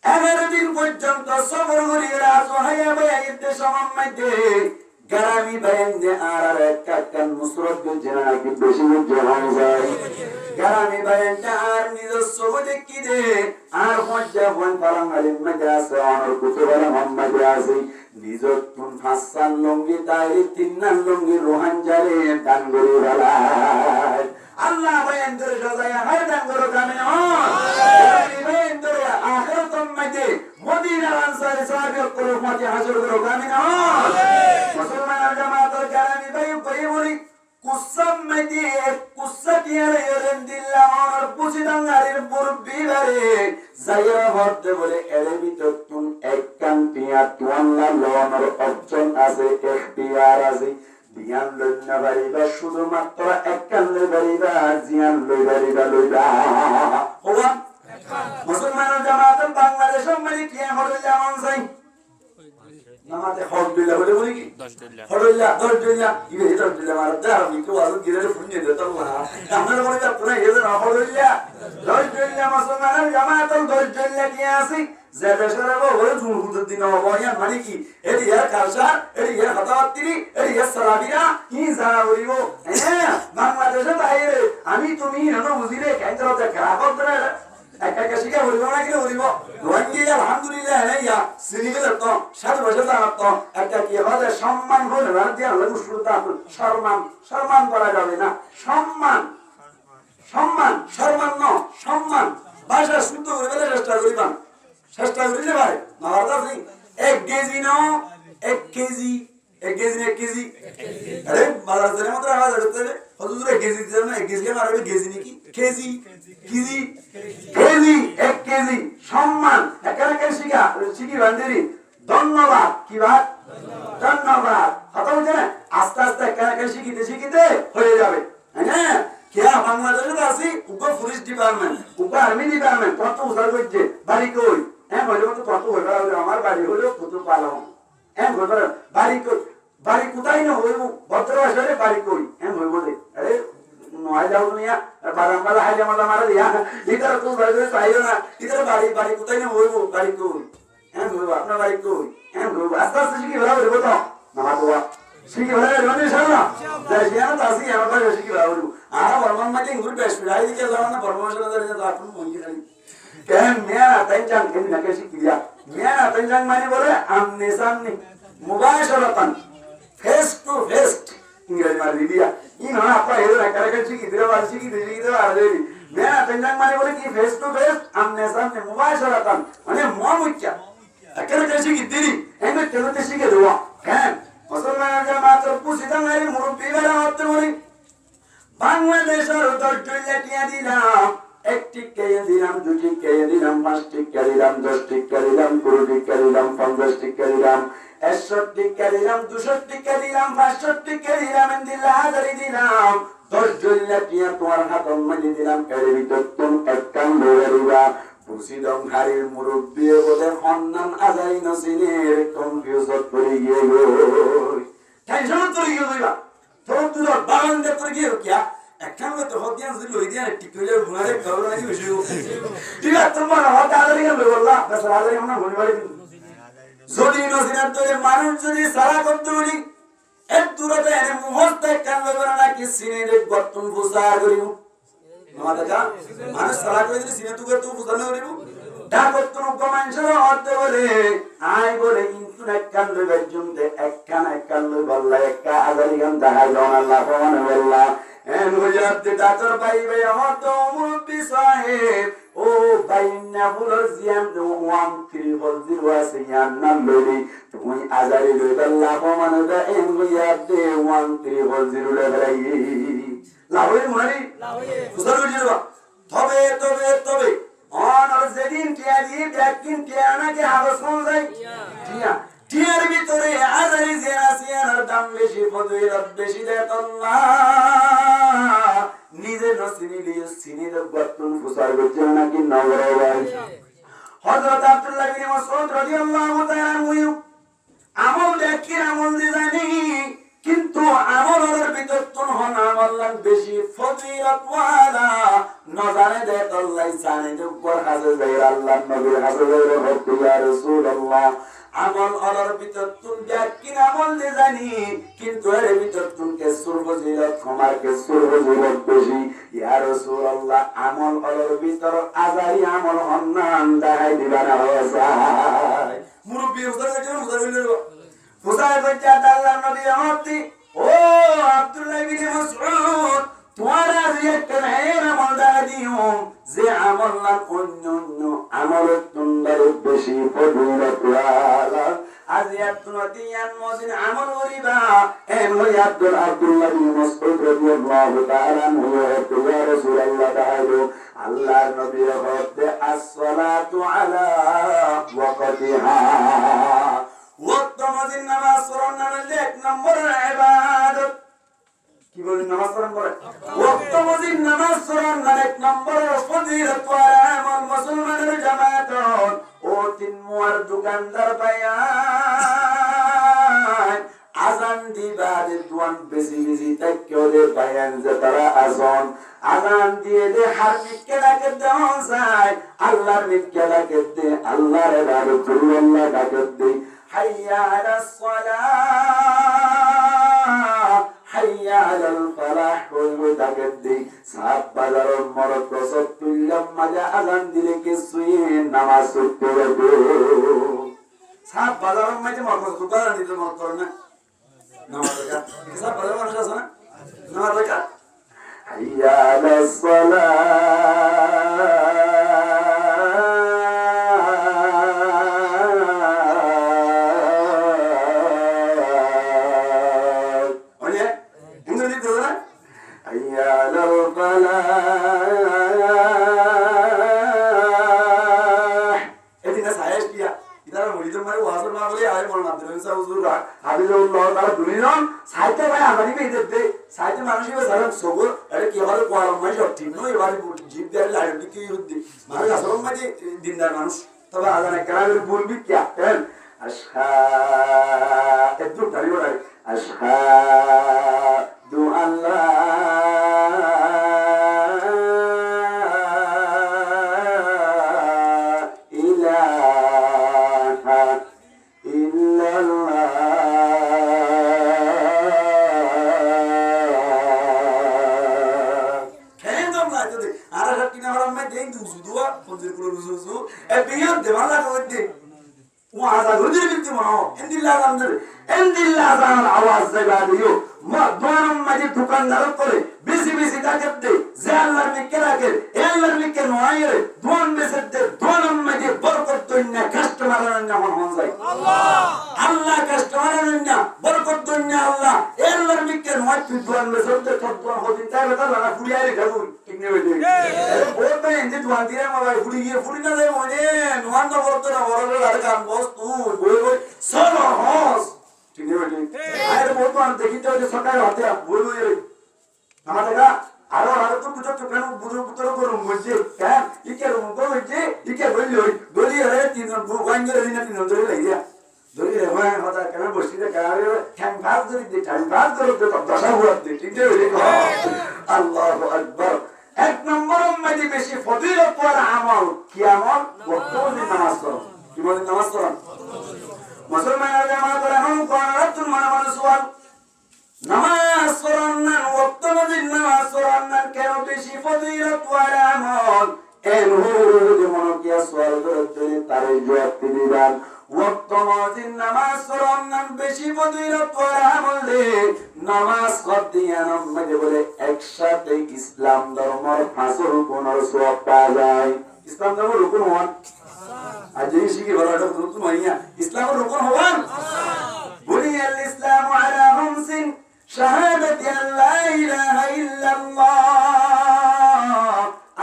11 দিন পর্যন্ত সফর করি রাজ হাইয়া বাইতে সমম্মাইতে গ্রামী বাইন্দে আর এক কাকান মুসরত জেনা কি বেশি জেনা যায় গ্রামী বাইন্দে আর নিজস্ব দেখি দে আর মজ্জা বন পালাঙ্গালি মাদ্রাসা আর কুতুবালা মোহাম্মদ রাজি নিজতুন হাসান লঙ্গি তাই তিন্নান লঙ্গি রোহান জারে ডাঙ্গরি বালাই আল্লাহ বাইন্দে সাজায়া হায় ডাঙ্গরো কামে গ্রামী বাইন্দে আখিরাতুম মাইতে মদিনা আনসারী সাহাবীর কুরমাতি হাজর করো কামে মুসলমান জামাতের গ্রামী বাই পরিমরি কুসাম মাইতে কুসাটিয়ারে ইরেন্দিল্লাহ আর পুছিদাঙ্গারের মুরব্বি বারে জায়রা হতে বলে এর ভিতর তুন এক কান্তিয়া তোয়াল্লা লোনের অর্জন আছে এখতিয়ার আছে দিয়ান লইনা বাড়িবা শুধুমাত্র এক কান্নে বাড়িবা জিয়ান লই বাড়িবা লইবা হওয়া মুসলমান জামাতের বাংলাদেশের মানে কি হলো যেমন চাই নামাতে হক দিলা বলে বলি কি 10 দিলা ইবে 10 দিলা মার দাও মিকো আলো গিরে ফুনিয়ে দে তোমরা আমরা বলি আপনারা এদের হড়ইলা 10 দিলা মুসলমান জামাতের 10 দিলা কি আছে যে দেশের বড় জুনহুদের দিন বয়ান মানে কি এটি এর কালচার এটি এর হতাওয়াত্তি এটি এর সালাবিরা কি জানা বলিব বাংলাদেশের বাইরে আমি তুমি এনো বুঝিলে কেন্দ্রতে গ্রাহক ধরে একা শিখা বলিব না কি বলিব রোহিঙ্গি আলহামদুলিল্লাহ নাইয়া সিনিবের তো সাথে বসে জানাত একটা কি হবে সম্মান হলে রাজ্য আল্লাহ সুলতা সম্মান করা যাবে না সম্মান সম্মান ভাষা শুদ্ধ করে বলে চেষ্টা করিলে ভাই মারদা সিং 1 কেজি নাও 1 কেজি আরে বাজারের মতো আওয়াজ হচ্ছে হুজুর 1 কেজি দিবেন না 1 কেজি মারবে কেজি নাকি কেজি 1 কেজি সম্মান একাকে শিখি বান্দিরি ধন্যবাদ কি ভাই ধন্যবাদ কথা বুঝছেন আস্তে আস্তে একাকে শিখিতে হয়ে যাবে হ্যাঁ क्या বাংলাদেশে আছে উপ পুলিশ ডিপার্টমেন্ট উপ আর্মি ডিপার্টমেন্ট কত উসার করছে বাড়ি কই হ্যাঁ বলে তো কত হইবা আমার বাড়ি হলো কুতুব পালং হ্যাঁ বলবার বাড়ি কোথায় না হইব ভদ্রবাসরে বাড়ি কই হ্যাঁ হইব দে আরে নয় যাও নিয়া বারংবার হাইলে মারা দিয়া ইতার তো বাড়ি পাইও না ইতার বাড়ি কোথায় না হইব বাড়ি কই হ্যাঁ হইব আপনার বাড়ি কই হ্যাঁ হইব আস্তে আস্তে শিখি ভালো হইব তো না বাবা শিখি ভালো হইব ইনশাআল্লাহ জায়গা তো আসি আমার বাড়ি শিখি ভালো হইব আর বর্মান মাকে গুড বেস্ট রাই দিকে যাওয়া না পরমেশ্বর ধরে তো আপনি মঙ্গি খালি কেন মেয়া তাইজান কেন নাকে শিখি দিয়া মেয়া তাইজান মানে বলে আমনে সামনে মুবাশারাতান ফেস টু ফেস ইংরেজি মারি দিয়া ইনো আপা এর কারে শিখি দিরা আর দেরি মেয়া তাইজান মানে বলে কি ফেস টু ফেস আমনে সামনে মুবাশারাতান মানে মুআমুচ্চা কারে শিখি দিরি এমন তেলতে শিখে দেওয়া কেন মুসলমান জামাতের পুছিদাঙ্গারি মুরব্বি বেলা হতে বলি বাংলাদেশের 10 টিয়া দিলাম 1 টিকা দিলাম 2 টিকা দিলাম 5 টিকা দিলাম 10 টিকা দিলাম 20 টিকা দিলাম 50 টিকা দিলাম 100 টিকা দিলাম 200 টিকা দিলাম 500 টিকা দিলাম দিল্লা হাজারি দিলাম 10 টিয়া তোমার হাতম মাঝে দিলাম এর ভিতর তুমি একখান ধরিবা পুছিদং হারির মুরব্বি বলে সম্মান আজাই নসিনের কনফিউজ করে গিয়ে টেনশন করে গিয়ে তোর তুই বাগান দে তোর গিয়ে কিয়া একখান তো হদিয়ান যদি লই দিয়া টিকলে গুনারে গৌর লাগি বসিও ঠিক আছে তোমার হাত আদারি গেল বললা বাস আদারি আমরা মনে বাড়ি যদি নসিনার তোরে মানুষ যদি সারা করতে বলি এক দূরতে এনে মুহূর্তে কান লইবা না কি সিনে রে বর্তন বুঝা করিব আমাদের কা মানুষ সারা করে দিলে সিনে তুই তো বুঝা না করিব ডাকত কোন কমান্সর হতে বলে আই বলে কিন্তু একখান লইবা জুমতে একখান লই বললা একা আদারি গান দেখা জন আল্লাহ প্রমাণ বললা এন হইয়াতে ডাক্তার ভাই হত মুরব্বি সাহেব ও বাইনা ফুলর জিয়াম ওয়ান 340 আছে ইয়ান্না লইলি তুমি আজারি লই বললা প্রমাণ দা এন হইয়াতে 1340 লই লাহোরে মারি বুঝা গইলো তবে আর যেদিন টিয়া দিয়ে ব্যাকিন টিয়া নাকি হাবস কোন যায় টিয়ার ভিতরে আজারি জেনা সিয়ার দাম বেশি ফজিলত বেশি দেত আল্লাহ নিজে নসিনি দিয়ে সিনির বর্তন ফুসার করছে নাকি নগর ভাই হযরত আব্দুল্লাহ বিন মাসউদ রাদিয়াল্লাহু তাআলা আনহু আমল দেখির আমল জানি কিন্তু আমলের ভিতর তুন হন আমল বেশি ফজিলত ওয়ালা নজারে দেত আল্লাহ জানে যে উপর হাজর যায় আল্লাহ নবীর হাজর যায় আল্লাহ আমল অলর ভিতর তুন ব্যাকিন আমল দে জানি কিন্তু এর ভিতর তুন কে সুরবজিলত ক্ষমার কে সুরবজিলত বেশি ইয়া রাসূলুল্লাহ আমল অলর ভিতর আজারি আমল হন্নান দাই দিবানা যায় মুরব্বি হুজুর কাছে হুজুর হইলো হুজুর কইতা আল্লাহর নবী আমতি ও আব্দুল্লাহ ইবনে মাসউদ তোমার আজ একটা মেয়ের আমল দাই দিও যে আমল না অন্য আমলের তুন্দার বেশি ফজিলত ওয়ালা আজ ইয়াতুনাতিয়ান মদিন আমল করিবা এন আব্দুল্লাহ বিন মাসউদ রাদিয়াল্লাহু তাআলা আনহু ইয়া রাসূলুল্লাহ তাআলা আল্লাহর নবী হতে as-salatu ala ওয়াক্তিহা ওয়াক্ত মদিন নামাজ পড়ার নামে এক নম্বরের ইবাদত কি বলেন নামাজ পড়ান করে ওয়াক্ত মদিন নামাজ পড়ার নামে এক নম্বরের ফজিলত ওয়ালা আমল মুসলমানের জামাত ও তিন মুয়ার দোকানদার বায়ান আজান দিবারে দুয়ান বেশি বেশি তাকিও দে বায়ান যে তারা আজান দিয়ে দে হার মিক্কে ডাকে দেওয়া যায় আল্লাহর মিক্কে ডাকে দে আল্লাহর ইবাদত করি আল্লাহ ডাকে দে হাইয়া আলাস সালাহ হাইয়া আলাল ফালাহ ওই ডাকে দে সাত বাজারের মরদ প্রসব তুল্লাম মাজা আজান দিলে কিছুই নামাজ পড়তে হবে সাত বাজারের মাঝে মরদ সুতারা নিতে মত করে না নামাজ পড়া সাত বাজারের মানুষ আছে না নামাজ পড়া হাইয়া আলাস সালাহ তবে আজানে কেরামের বলবি কি একটু আশহাদু আল্লাহ দোকানদার করে বেশি বেশি টাকা দে যে আল্লাহর মিকে রাখে এ আল্লাহর মিকে নয় দোয়ান বেশি দে দোয়ান মাঝে বরকত দইনা কাস্টমার না মন যায় আল্লাহ কাস্টমার না বরকত দইনা আল্লাহ এ আল্লাহর মিকে নয় তুই দোয়ান বেশি দে তোর দোয়ান হদিন তাই কথা না ফুরিয়ারে যাবো ঠিক নেই ওই বলতে ইনদি দোয়ান দিয়ে মাবাই ফুরি গিয়ে ফুরি না যায় মনে নোয়ান না বলতো না বড় আর কাম বস তুই বই বই সরো হস ঠিক নেই ওই আরে বলতো আর দেখিতে ওই সকালে হাতে বই বই আমার দেখা আরো তো বুঝো তো কেন বুঝো বুঝো করো মজে কেন ইকে রুম তো হইছে ইকে বলি হই বলি আরে তিন গোয়াঙ্গের দিন তিন ধরে লাগিয়া ধরে রে হয় কথা কেন বসিতে কারে ঠ্যাং ভাগ ধরে দে ঠ্যাং ভাগ ধরে তো দশা হুয়াত দে ঠিক আছে আল্লাহু আকবার এক নম্বর মধ্যে বেশি ফজিলত ওয়ালা আমল কি আমল ওয়াক্তে নামাজ পড়ো কি বলেন নামাজ পড়ো মুসলমানরা জামাত রাহুম কোন রাতুল মানামান সুয়াল নামাজ পড়ার ওয়াক্ত মধ্যে নামাজ পড়ার কেন বেশি ফজিলত ওয়ালা আমল এন হুজুর মনোকিয়া সুয়াল করতে তারে জবাব দিবেন ওয়াক্ত মধ্যে নামাজ পড়ার বেশি ফজিলত ওয়ালা আমল দে নামাজ কদিয়ান মধ্যে বলে একসাথে ইসলাম ধর্মের ফাঁসর কোনর সওয়াব পাওয়া যায় ইসলাম ধর্মের রুকন হন আজ এই শিখে বলাটা তুমি মাইয়া ইসলামের রুকন হন বুনিয়াল ইসলামু আলা খামসিন শাহাদাতি আল্লা ইলাহা ইল্লাল্লাহ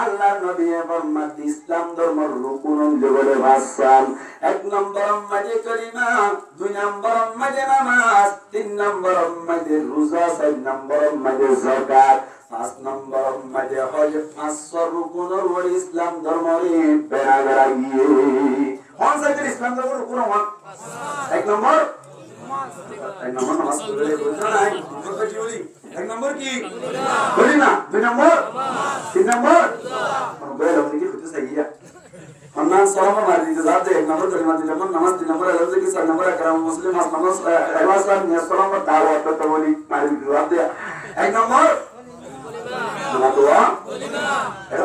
আল্লাহ নবী মুহাম্মদ ইসলাম ধর্মের রুকন জগলে ভাষণ এক নম্বর মাঝে কলিমা দুই নম্বর মাঝে নামাজ তিন নম্বর মাঝে রোজা চার নম্বর মাঝে যাকাত পাঁচ নম্বর মাঝে হজ পাঁচ রুকন ওর ইসলাম ধর্মের বেড়া গিয়ে কোন সাইড ইসলাম ধর্মের রুকন হন এক নম্বর নামাজ পড়লে বলছো না এক নম্বর কি বলি না দুই নম্বর তিন নম্বর বলে আপনি কি হতে চাইয়া অন্যান্য সালাম মারি দিতে যাতে এক নম্বর কলিমা দিতে নম্বর নামাজ 3 নম্বর আলাদা কি 4 নম্বর একরাম মুসলিম 5 নম্বর ইখলাস নিয়ে সালাম দাওয়াত তো বলি মারি দিতে যাতে এক নম্বর কলিমা দোয়া কলিমা এটা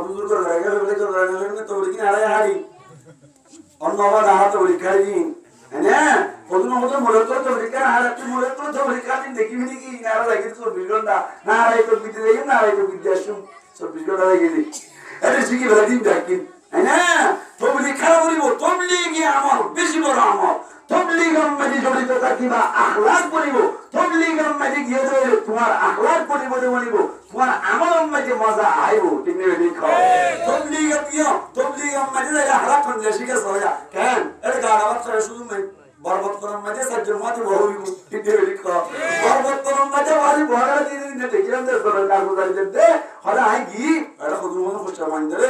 হুজুর করে জায়গা বলে তো রাখলে তো বলি কি আরে হারি অন্য আবার হাতে বলি খাই দিন হ্যাঁ কতনো মনে তো তো বলি কেন আর একটু মনে তো বলি কাদিন দেখিবি নাকি না লাগে তো বিগড়া না রাই তো বিদ্যা দেই না রাই তো বিদ্যা শুন সব বিগড়া লাগে গেলি এটা শিখি বলে দিন ডাকিন হ্যাঁ তবলি খারাপ বলিব তবলিগি আমল বেশি বড় আমল তবলিগ মাঝে জড়িত থাকিবা আখলাক বলিব তবলিগ মাঝে গিয়ে ধরে তোমার আখলাক বলিব বলিব তোমার আমল মাঝে মজা আইব ঠিক নেই দেখো তবলিগ পিও তবলিগ মাঝে আখলাক কোন শিখে সয়া কেন এটা গাড়া বাচ্চা শুধু বরবত করম মাঝে সজ্জন মাঝে বহুবিব ঠিক নেই দেখো বরবত করম মাঝে বাড়ি বড় দিন দিন দেখিলাম যে সরকার গুজারি দে হলা আই গি এটা হুজুর মনে কষ্ট মানদরে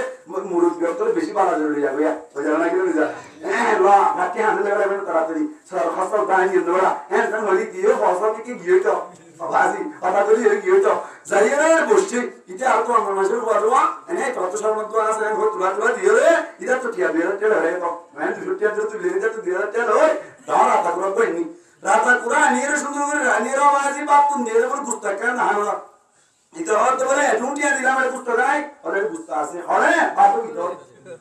মুরব্বি করে বেশি বালা জড়ি যাবে ওই জানা কি যা হ্যাঁ লা বাকি হাতে লাগবে তাড়াতাড়ি সর খসল দাঁড়িয়ে নিয়ে দেওয়া হ্যাঁ তুমি বলি দিও খসল কি গিয়ে তো বাজি কথা বলি গিয়ে তো যাইয়ে না বসছি ইতে আর তো আমার মাসের বাজওয়া এনে কত সম্বন্ধ আছে আমি তুলা দিয়ে রে এটা তো টিয়া দিয়ে তেল রে তো মানে তুই টিয়া দিয়ে তুই লেগে তো দিয়ে তেল ওই দাঁড়া তা করে কইনি রাতা কুরা নিয়ে সুন্দর করে রানির বাজি বাপ তুই নিয়ে বল গুস্তা কেন না হলো এটা হতে বলে টুটিয়া দিলাম এটা গুস্তা নাই ওরে গুস্তা আছে হরে বাপ ভিতর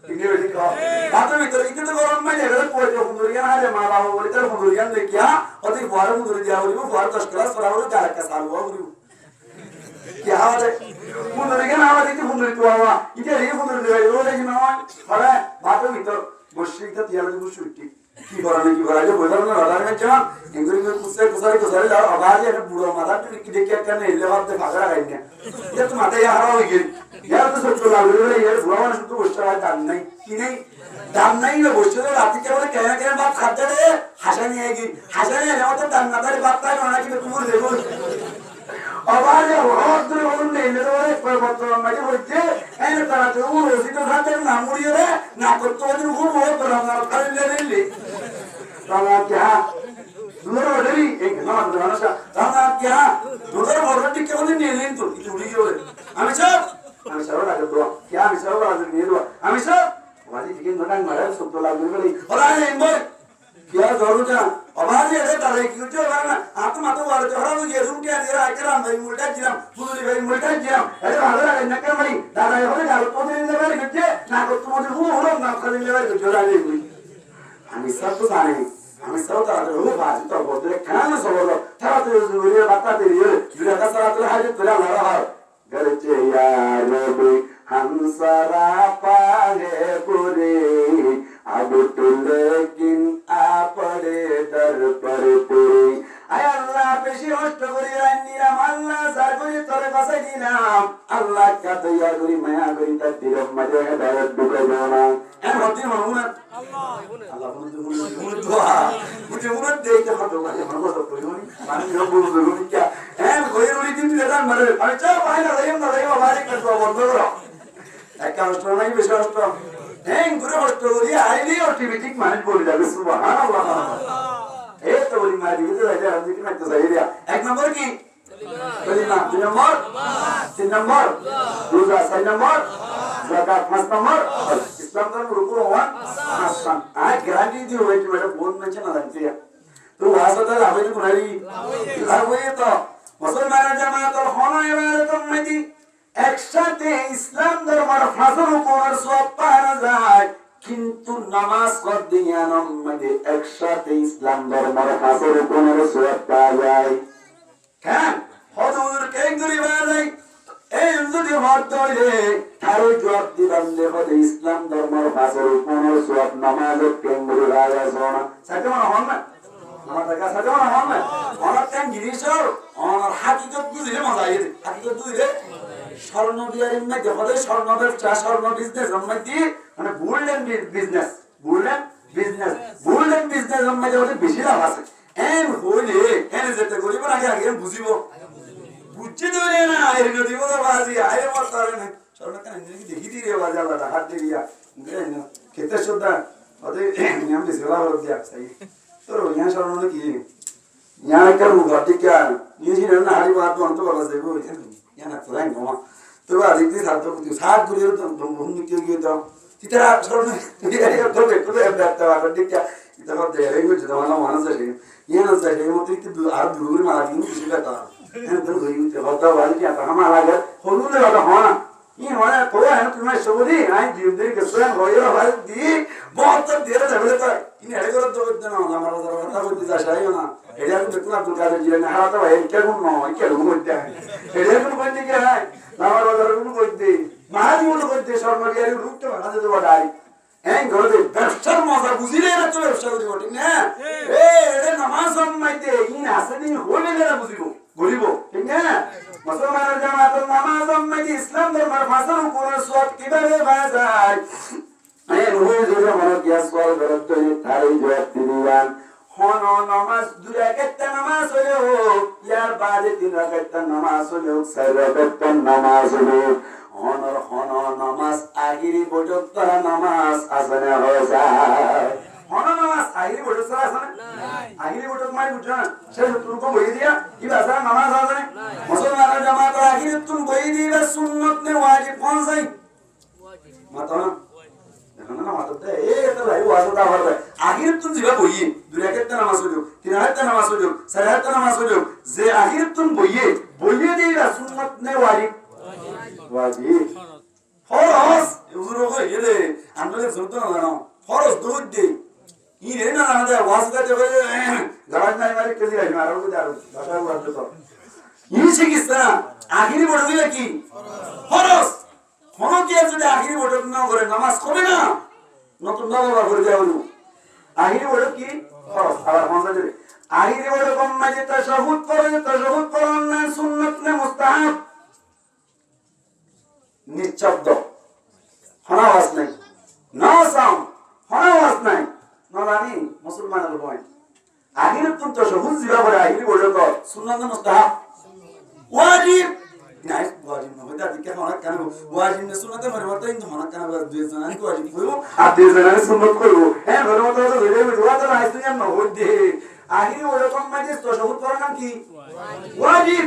ঠিক আছে ঠিক আছে বাপ ভিতর ইতে তো গরম মানে এর পরে হুজুরিয়া আরে মা বাবা বলি তার হুজুরিয়া দেখিয়া ওদের বড় হুজুরি দিয়া বলিব বড় 10 ক্লাস পড়া হলো যারা কা সাল বলিব কি হবে হুজুরিয়া না হবে কি হুজুরি তো বাবা ইতে রে হুজুরি দেই ওরে কি না হরে বাপ ভিতর বসে ইতে তিয়া দিব সুটি কি করা যে বইবার না রাডার মে চান ইংরেজি में कुछ যাও আবার এটা বুড়ো মাথা তুই কি দেখে কেন এলে ভাবতে ফাগড়া গাই না এটা তো মাথায় হারা হয়ে গেল यार तो सब चला रे यार बुरा মানুষ তো বসে আর দাম নাই কি নাই দাম নাই না বসে তো রাতে কেবল কেনা কেনা বাপ খাতে রে হাসা নিয়ে গি হাসা নিয়ে যাও তো দাম না তারে বাপ তাই না কি তুমি দেবো আবার যে হওয়ার ধরে বলুন না এলে ধরে পরিবর্তন মাঝে হচ্ছে এনে তারা তো রসিদ খাতে না মুড়িয়ে রে না করতে ওদের খুব বড় করে না খালি লেলে রানা क्या দুধের অর্ডারই এই নাম জানাসা রানা क्या দুধের অর্ডারটি কেবল নিয়ে নিন তো কিছু উড়ি গেল আমি সব রাখো তো क्या আমি সব রাখো নিয়ে দেব আমি সব বাড়ি থেকে নটান মারা সব তো লাগবে বলি ওরা নেই বল क्या जरूर जा आवाज ये तारे की जो ना आप तो मातो वाले हरा वो ये रूम के अंदर आकर हम भाई मुल्टा जिराम पूरी भाई मुल्टा जिराम अरे हालरा न कर भाई दादा ये होले गाल तो दिन लेवे गजे ना को तुम हो ना खाली लेवे गजे ला ले कोई हम सब तो जाने हम सब तो हो बात तो बोलते खाना सब बोलो थारा तो ये बात दे ये जुरा का सारा तो हाजे तेरा ला रहा गरचे यार भी हम सारा पागे पूरे अब तो लेकिन आपरे दर पर पूरी आय अल्लाह पेशी होस्ट करी रानिरा अल्लाह सागरी तोरे बसाई दिलाम अल्लाह का दया करी माया करी तकदीर मजे हिदायत दुखे जाना एन होती मामुना अल्लाह मुझे दुआ मुझे मुझे दे के हाथ में हमको सब कोई नहीं पानी जो बोल जरूरी क्या एन कोई रोली दिन लेदा मरे अच्छा भाई ना रही हमारी कर दो बंद करो एक का होस्ट नहीं बेशा होस्ट हैं गुरु होस्ट करी आईली ऑटोमेटिक मैनेज बोल जावे सुभान अल्लाह ए तो बोली मारी तो राजा हम जी में तो सही दिया एक नंबर की कलिमा 2 नंबर 3 नंबर दूसरा 6 नंबर ज़कात 5 नंबर इस्लाम का रुकू हुआ आसान आज गारंटी दी हुई कि मेरा बहुत में चला लगती है तो वासता लावे तो नहीं लावे तो मुसलमान जमात और खाना इबादत में दी একসাথে ইসলাম ধর্মের ফাজর উপর সব পাওয়া যায় কিন্তু নামাজ পড়দিয়ানোর মধ্যে একসাথে ইসলাম ধর্মের ফাজর উপর সব পাওয়া যায় কেন হুজুর কেন করিবা যায় এই যদি হদ ধরে তারে জবাব দিবেন দেখো ইসলাম ধর্মের ফাজর উপর সব নামাজ কেন করিবা যায় না সাথে মনে হন না আমার কাছে সাথে মনে হন না অনেক কেন জিনিস আর হাকিকত বুঝলে মজা আইছে হাকিকত বুঝলে স্বর্ণ বিয়ারের মধ্যে হলে স্বর্ণ ব্যবসা স্বর্ণ বিজনেস মধ্যে মানে গোল্ডেন বিজনেস মধ্যে হলে বেশি লাভ আছে এন হইলে এন যেতে করিব না আগে বুঝিব বুঝছি ধরে না এর দিব তো বাজি আয় মরতারে না স্বর্ণ কেন দেখি দিরে বাজি আল্লাহ হাত দিয়া খেতে সুদা ওদের নিয়ম দিছে ভালো দিয়া চাই তোর ইয়া স্বর্ণ কি ইয়া কারু ঘটিকা নিয়ে না হারি বাদ বন্ধ করা যাবে ইয়া না তোরাই নমা তো আর একদিন সাত গুলির তো ভূমি কে গিয়ে দাও Kita sebenarnya kalau ember tahu dia kita mau deh, ini juga mana sih? Yang saya mau itu dulu malah ini juga tahu. Yang dulu itu hotel balik ya, karena malah ya, kalau dulu ada mana? Ini mana? Kau yang tu macam sebudi, aja jadi kesulitan royal balik di, bahkan dia ada berapa? Ini ada kalau tu kita nama nama orang tahu kita saya na. Dia tu betul betul ada jiran hara tahu, ini kau mau, ini kau mau dia. Dia tu bukan dia, nama orang tu bukan dia. Mahal itu bukan dia, sama dia itu rute mana tu ada. Kalau dia besar masa buzilah itu besar itu bukan ya. Dia nama sama itu, ini asal ini hobi dia buzilu, bolibo, ya. Musulman jamaat nama sama itu Islam dalam masuk Quran surat kibar bahasa. Nuhul juga mana dia soal berat itu tadi jawab diriwan. Hono namaz dua kata namaz oleh, ya bade tiga kata namaz oleh, saya kata namaz oleh. Hono namaz akhiri bojot tara namaz asana hoja. Hono namaz akhiri bojot tara asana. Akhiri bojot mai bujan. Saya turun ko boy dia. Ini asana namaz asana. Musulman jamaat akhiri turun boy dia sunnat ne wajib कौन सा? मत ना. देखना ना मत तो ये तो भाई वाजब ता भर आखिर तुम जिबा बोइए दुनिया के तना नमाज हो तीन हाथ तना नमाज हो सराहत तना नमाज हो जे आखिर तुम बोइए देगा सुन्नत ने वाजिब फरज उजुरो को ये दे हमने सुनते ना फरज दूध दे ये ना ना दे वास्ता जब गराज नहीं मारे किसी राज मारो को दारू भाषा बात तो ये से किस तरह आखिरी बोल दिया कि फरज होनो क्या जो आखिरी बोल ना करे नमाज करे ना नतुन नवा করে যাও आखिरी बोल की फरज আবার कौन सा जरे आखिरी बोल कम मजे तशहुद करें ना सुन्नत ने मुस्ताहब निश्चब्द होना आवाज नहीं नो साउंड होना आवाज नहीं नो रानी मुसलमान लोग हैं आखिर तुम तो शहूद जिला बड़ा आखिर बोलो तो सुन्नत मुस्ताहब वाजिब नहीं वाजिब ना होता दिक्कत होना क्या ना वाजिब ने सुन्नत है मरवाता इन तो होना क्या ना बस देशनानी को वाजिब करो आप देशनानी सुन्नत करो हैं मरवाता तो वेरे में दुआ तो राइस तो ना हो दे आखिर बोलो कम मजे तो शहूद करना की वाजिब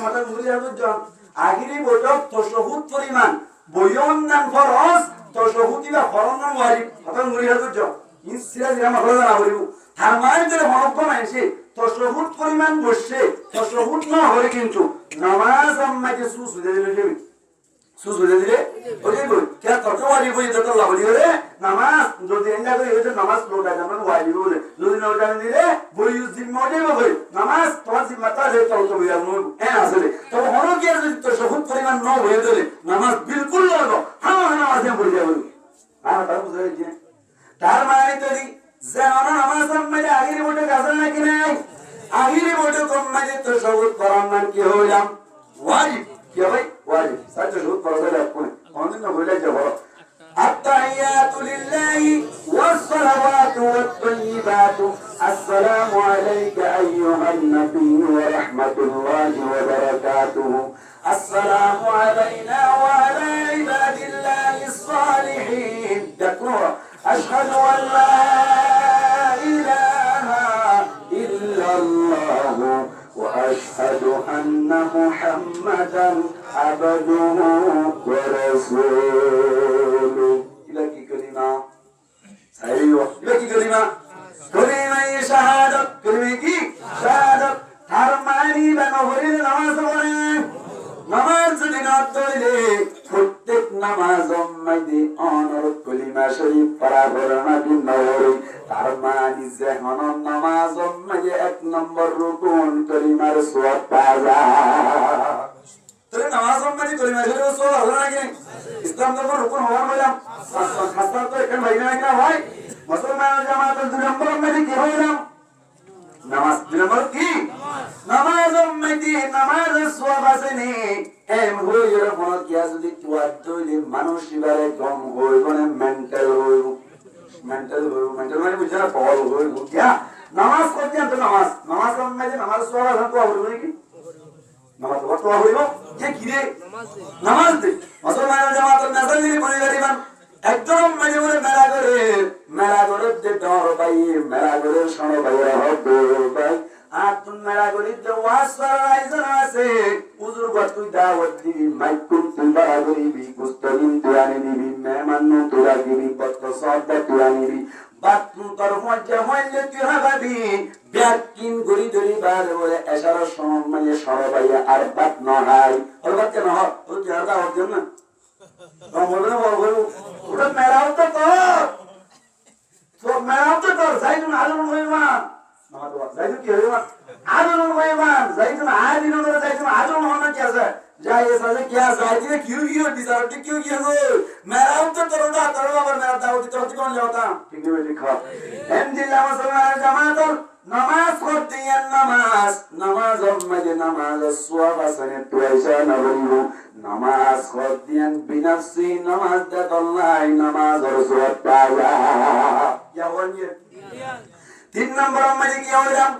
मतलब मुझे याद हो जान आखिरी बोटक तशहुद परिमाण बयन नाम फरज तशहुद इबा फरज नाम वाजिब अपन मुरिया तो इन सिरा जिरा মাখলা জানা হইব তার মানে যে হনক মানছে তশহুদ পরিমাণ বসে তশহুদ না হলে কিন্তু নামাজ আম্মাকে সুসুদে দিলে ওই বল কে কত ওয়াজিব হইতো তো লাভ দিলে নামাজ যদি এন্ডা করে হইতো নামাজ লোটা জামান ওয়াজিব বলে যদি লোটা দিলে বই জিম্মাতে হবে নামাজ তোমার জিম্মাতা যে তো তো বিয়া নয় আসলে তো হনক এর যদি তশহুদ পরিমাণ না হয়ে দিলে নামাজ বিলকুল লাগো হ্যাঁ নামাজে পড়ে যাবে আর তার বুঝাই কি তার মানে তো জানা নামাজ আম্মাকে আগের বটে গাছল নাকি নাই আগের বটে কম মানে তশহুদ করার নাম কি হইলাম ওয়াজিব क्या भाई वाजिब सच झूठ पढ़ा ले आपको कौन दिन बोले जब التحيات لله والصلوات والطيبات السلام عليك ايها النبي ورحمه الله وبركاته السلام علينا وعلى عباد الله الصالحين يقول اشهد ان لا اله الا الله وأشهد أن محمدا عبده ورسوله إلى كي كلمة أيوة إلى كي كلمة شهادة كلمة كي شهادة ترماني بنوهرين نماز ورين نماز দিনত দইলে প্রত্যেক নামাজ মধ্যে অনর কলিমা শরীফ পড়া করনা দিন নবরে তার মানে যে হন নামাজ মধ্যে এক নম্বর রুকুন কলিমার সওয়াব পাওয়া তাহলে নামাজ মধ্যে কলিমা শরীফ সওয়াব হলো নাকি ইসলাম ধর্ম রুকুন হওয়ার বললাম খাসা তো এখানে ভাই না ভাই মুসলমান জামাতের দুই নম্বর মধ্যে কি হইলাম নামাজ দুই নম্বর কি নামাজ মধ্যে নামাজের সওয়াব আছে নি এম হইর কোন কিয়া যদি তুয়ার দইলে মানুষ ইবারে কম হই কোন মেন্টাল মানে বুঝা পাওয়ার হই কিয়া নামাজ করতে তো নামাজ মধ্যে নামাজ সওয়াব আছে তো হবে কি নামাজ তো হইব যে কি রে নামাজ দে মুসলমান জামাতের নাজার দিলে কোন গরিবান একদম মানে বলে মেলা করে যে ডর ভাই মেলা করে শোনো ভাই হবে ভাই আর তুমি মেরা গরিতে ওয়াজ করার আয়োজন আছে হুজুর গো তুই দাওয়াত দিবি মাইকুল তুই বাড়া গরিবি কুস্তদিন তুই আনি দিবি মেহমান তুই রাখিবি পত্র সবটা তুই আনিবি বাথরুম তোর মজ্জা হইলে তুই হাবাবি ব্যাকিন গরি ধরি বার বলে এসার সময় সরবাইয়া আর বাত নহাই ওর বাত কেন হয় ও তুই আর দাওয়াত দেন না বলবে বলবো ওটা মেরাও তো কর তো মেরাও তো কর যাইতুন আলম হইমান যাইতুন কি হইমান আলম হইমান যাইতুন আদিন ধরে যাইতুন আজম হনা কি আছে যাই এসে কি আছে আদিনে কিউ কিউ বিচারতে কিউ কিউ গো মেরাও তো তোরটা তোর আবার মেরা দাওতি তোর কোন যাওতা ঠিক নেই ঠিক খাও এমদিল্লাহ মুসলমান জামাতুল নামাজ পড়তে নামাজ মধ্যে নামাজ সওয়াব আছে তুইসা না বলিও নামাজ পড়তেন বিনাফসি নামাজ দাল্লাই নামাজ সওয়াব পাওয়া ইয়া ওয়ানি 3 নম্বর মধ্যে কি হলাম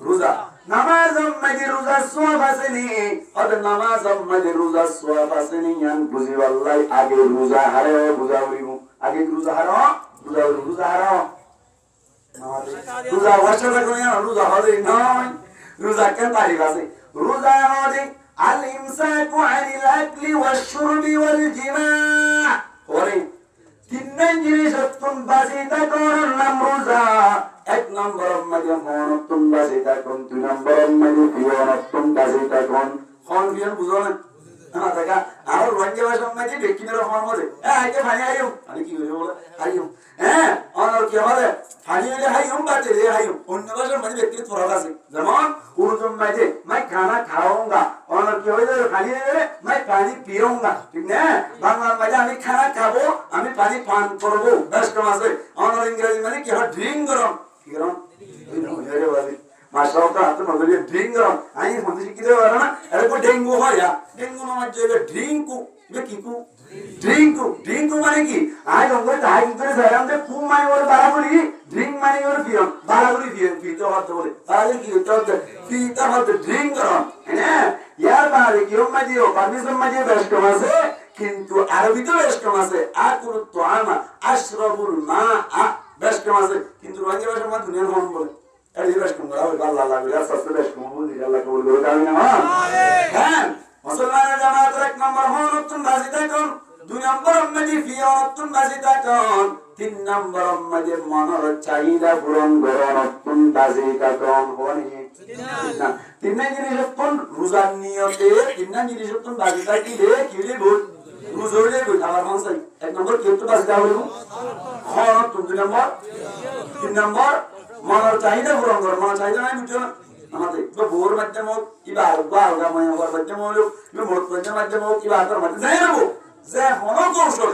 রোজা নামাজ মধ্যে রোজা সওয়াব আছে নি আর নামাজ মধ্যে রোজা সওয়াব আছে নি ইয়ান বুঝি আল্লাহ আগে রোজা হারে বুঝা হইবো আগে রোজা হারো রোজা ওয়াশাদা কোন রোজা হবে নয় রোজা কেন তারিখ আছে রোজা হবে আল ইমসাকু আনিল আকলি ওয়াশ শুরবি ওয়াল জিমা ওরে তিন জিনিস তুম বাসিতা কোন নাম রোজা এক নম্বর মধ্যে হন তুম বাসিতা কোন দুই নম্বর মধ্যে পিওন তুম বাসিতা কোন হন বিয়ান বুঝো না না দেখা আর রঞ্জে ভাষা মধ্যে বেকিনের হন বলে আইকে ভাই আইও আমি কি করে বলে আইও হ্যাঁ আর কি বলে ফানিলে হাইম বাতে রে হাইম অন্য ভাষার মধ্যে ব্যক্তির ফরক আছে যেমন উর্দু মধ্যে मैं खाना खाऊंगा और কি হইছে ফানিলে मैं पानी पीऊंगा ঠিক না বাংলা মধ্যে আমি খানা খাবো আমি পানি পান করব বেস্ট আছে আর ইংরেজি মানে কি হয় ড্রিঙ্ক করম কি করম রে বাবা মাশাআল্লাহ আপনি মধ্যে ড্রিঙ্ক করম আই মধ্যে কি দেব না আরে কো ডেঙ্গু হয় ডেঙ্গু না মধ্যে ড্রিঙ্ক এটা কি কু ড্রিঙ্ক মানে কি আই রঙে তাই করে সারাম দে কু মানে ওর বারাবরি ড্রিঙ্ক মানে ওর পিয়ন বারাবরি পিয়ন পিতো হতে বলে তাহলে কি হতে পিতা হতে ড্রিঙ্ক করম হ্যাঁ ইয়ার বারে কি ওম মাজিও পারমিশন মাজিও বেস্ট আছে কিন্তু আরবিতে বেস্ট আছে আকুল তুআমা আশরাবুল মা বেস্ট আছে কিন্তু রঙে ভাষা মধ্যে দুনিয়ার হন বলে এই বেস্ট করা হয় আল্লাহ লাগবে আর সবচেয়ে বেস্ট মুদি আল্লাহ কবুল করে কারণ না হ্যাঁ মুসলমানের জামাতের এক নম্বর হনতুন বাজিতা কোন দুই নম্বর মধ্যে ফিয়তুন বাজিতা কোন তিন নম্বর মধ্যে মনের চাহিদা পূরণ করনতুন বাজিতা কোন হনি তিন জিনিস কোন রোজা নিয়তে তিন জিনিস কোন বাজিতা কি রে কি রে বল রোজা বল আমার মানসাই এক নম্বর কিন্তু বাজিতা হলো হনতুন দুই নম্বর তিন নম্বর মনের চাহিদা পূরণ কর মনের চাহিদা নাই বুঝছো আমাদের বোর মাধ্যমে কিবা আলগা মনে হওয়ার মাধ্যমে হলো মোট মাধ্যমে কিবা আতার মাধ্যমে যাই না যে মনো কৌশল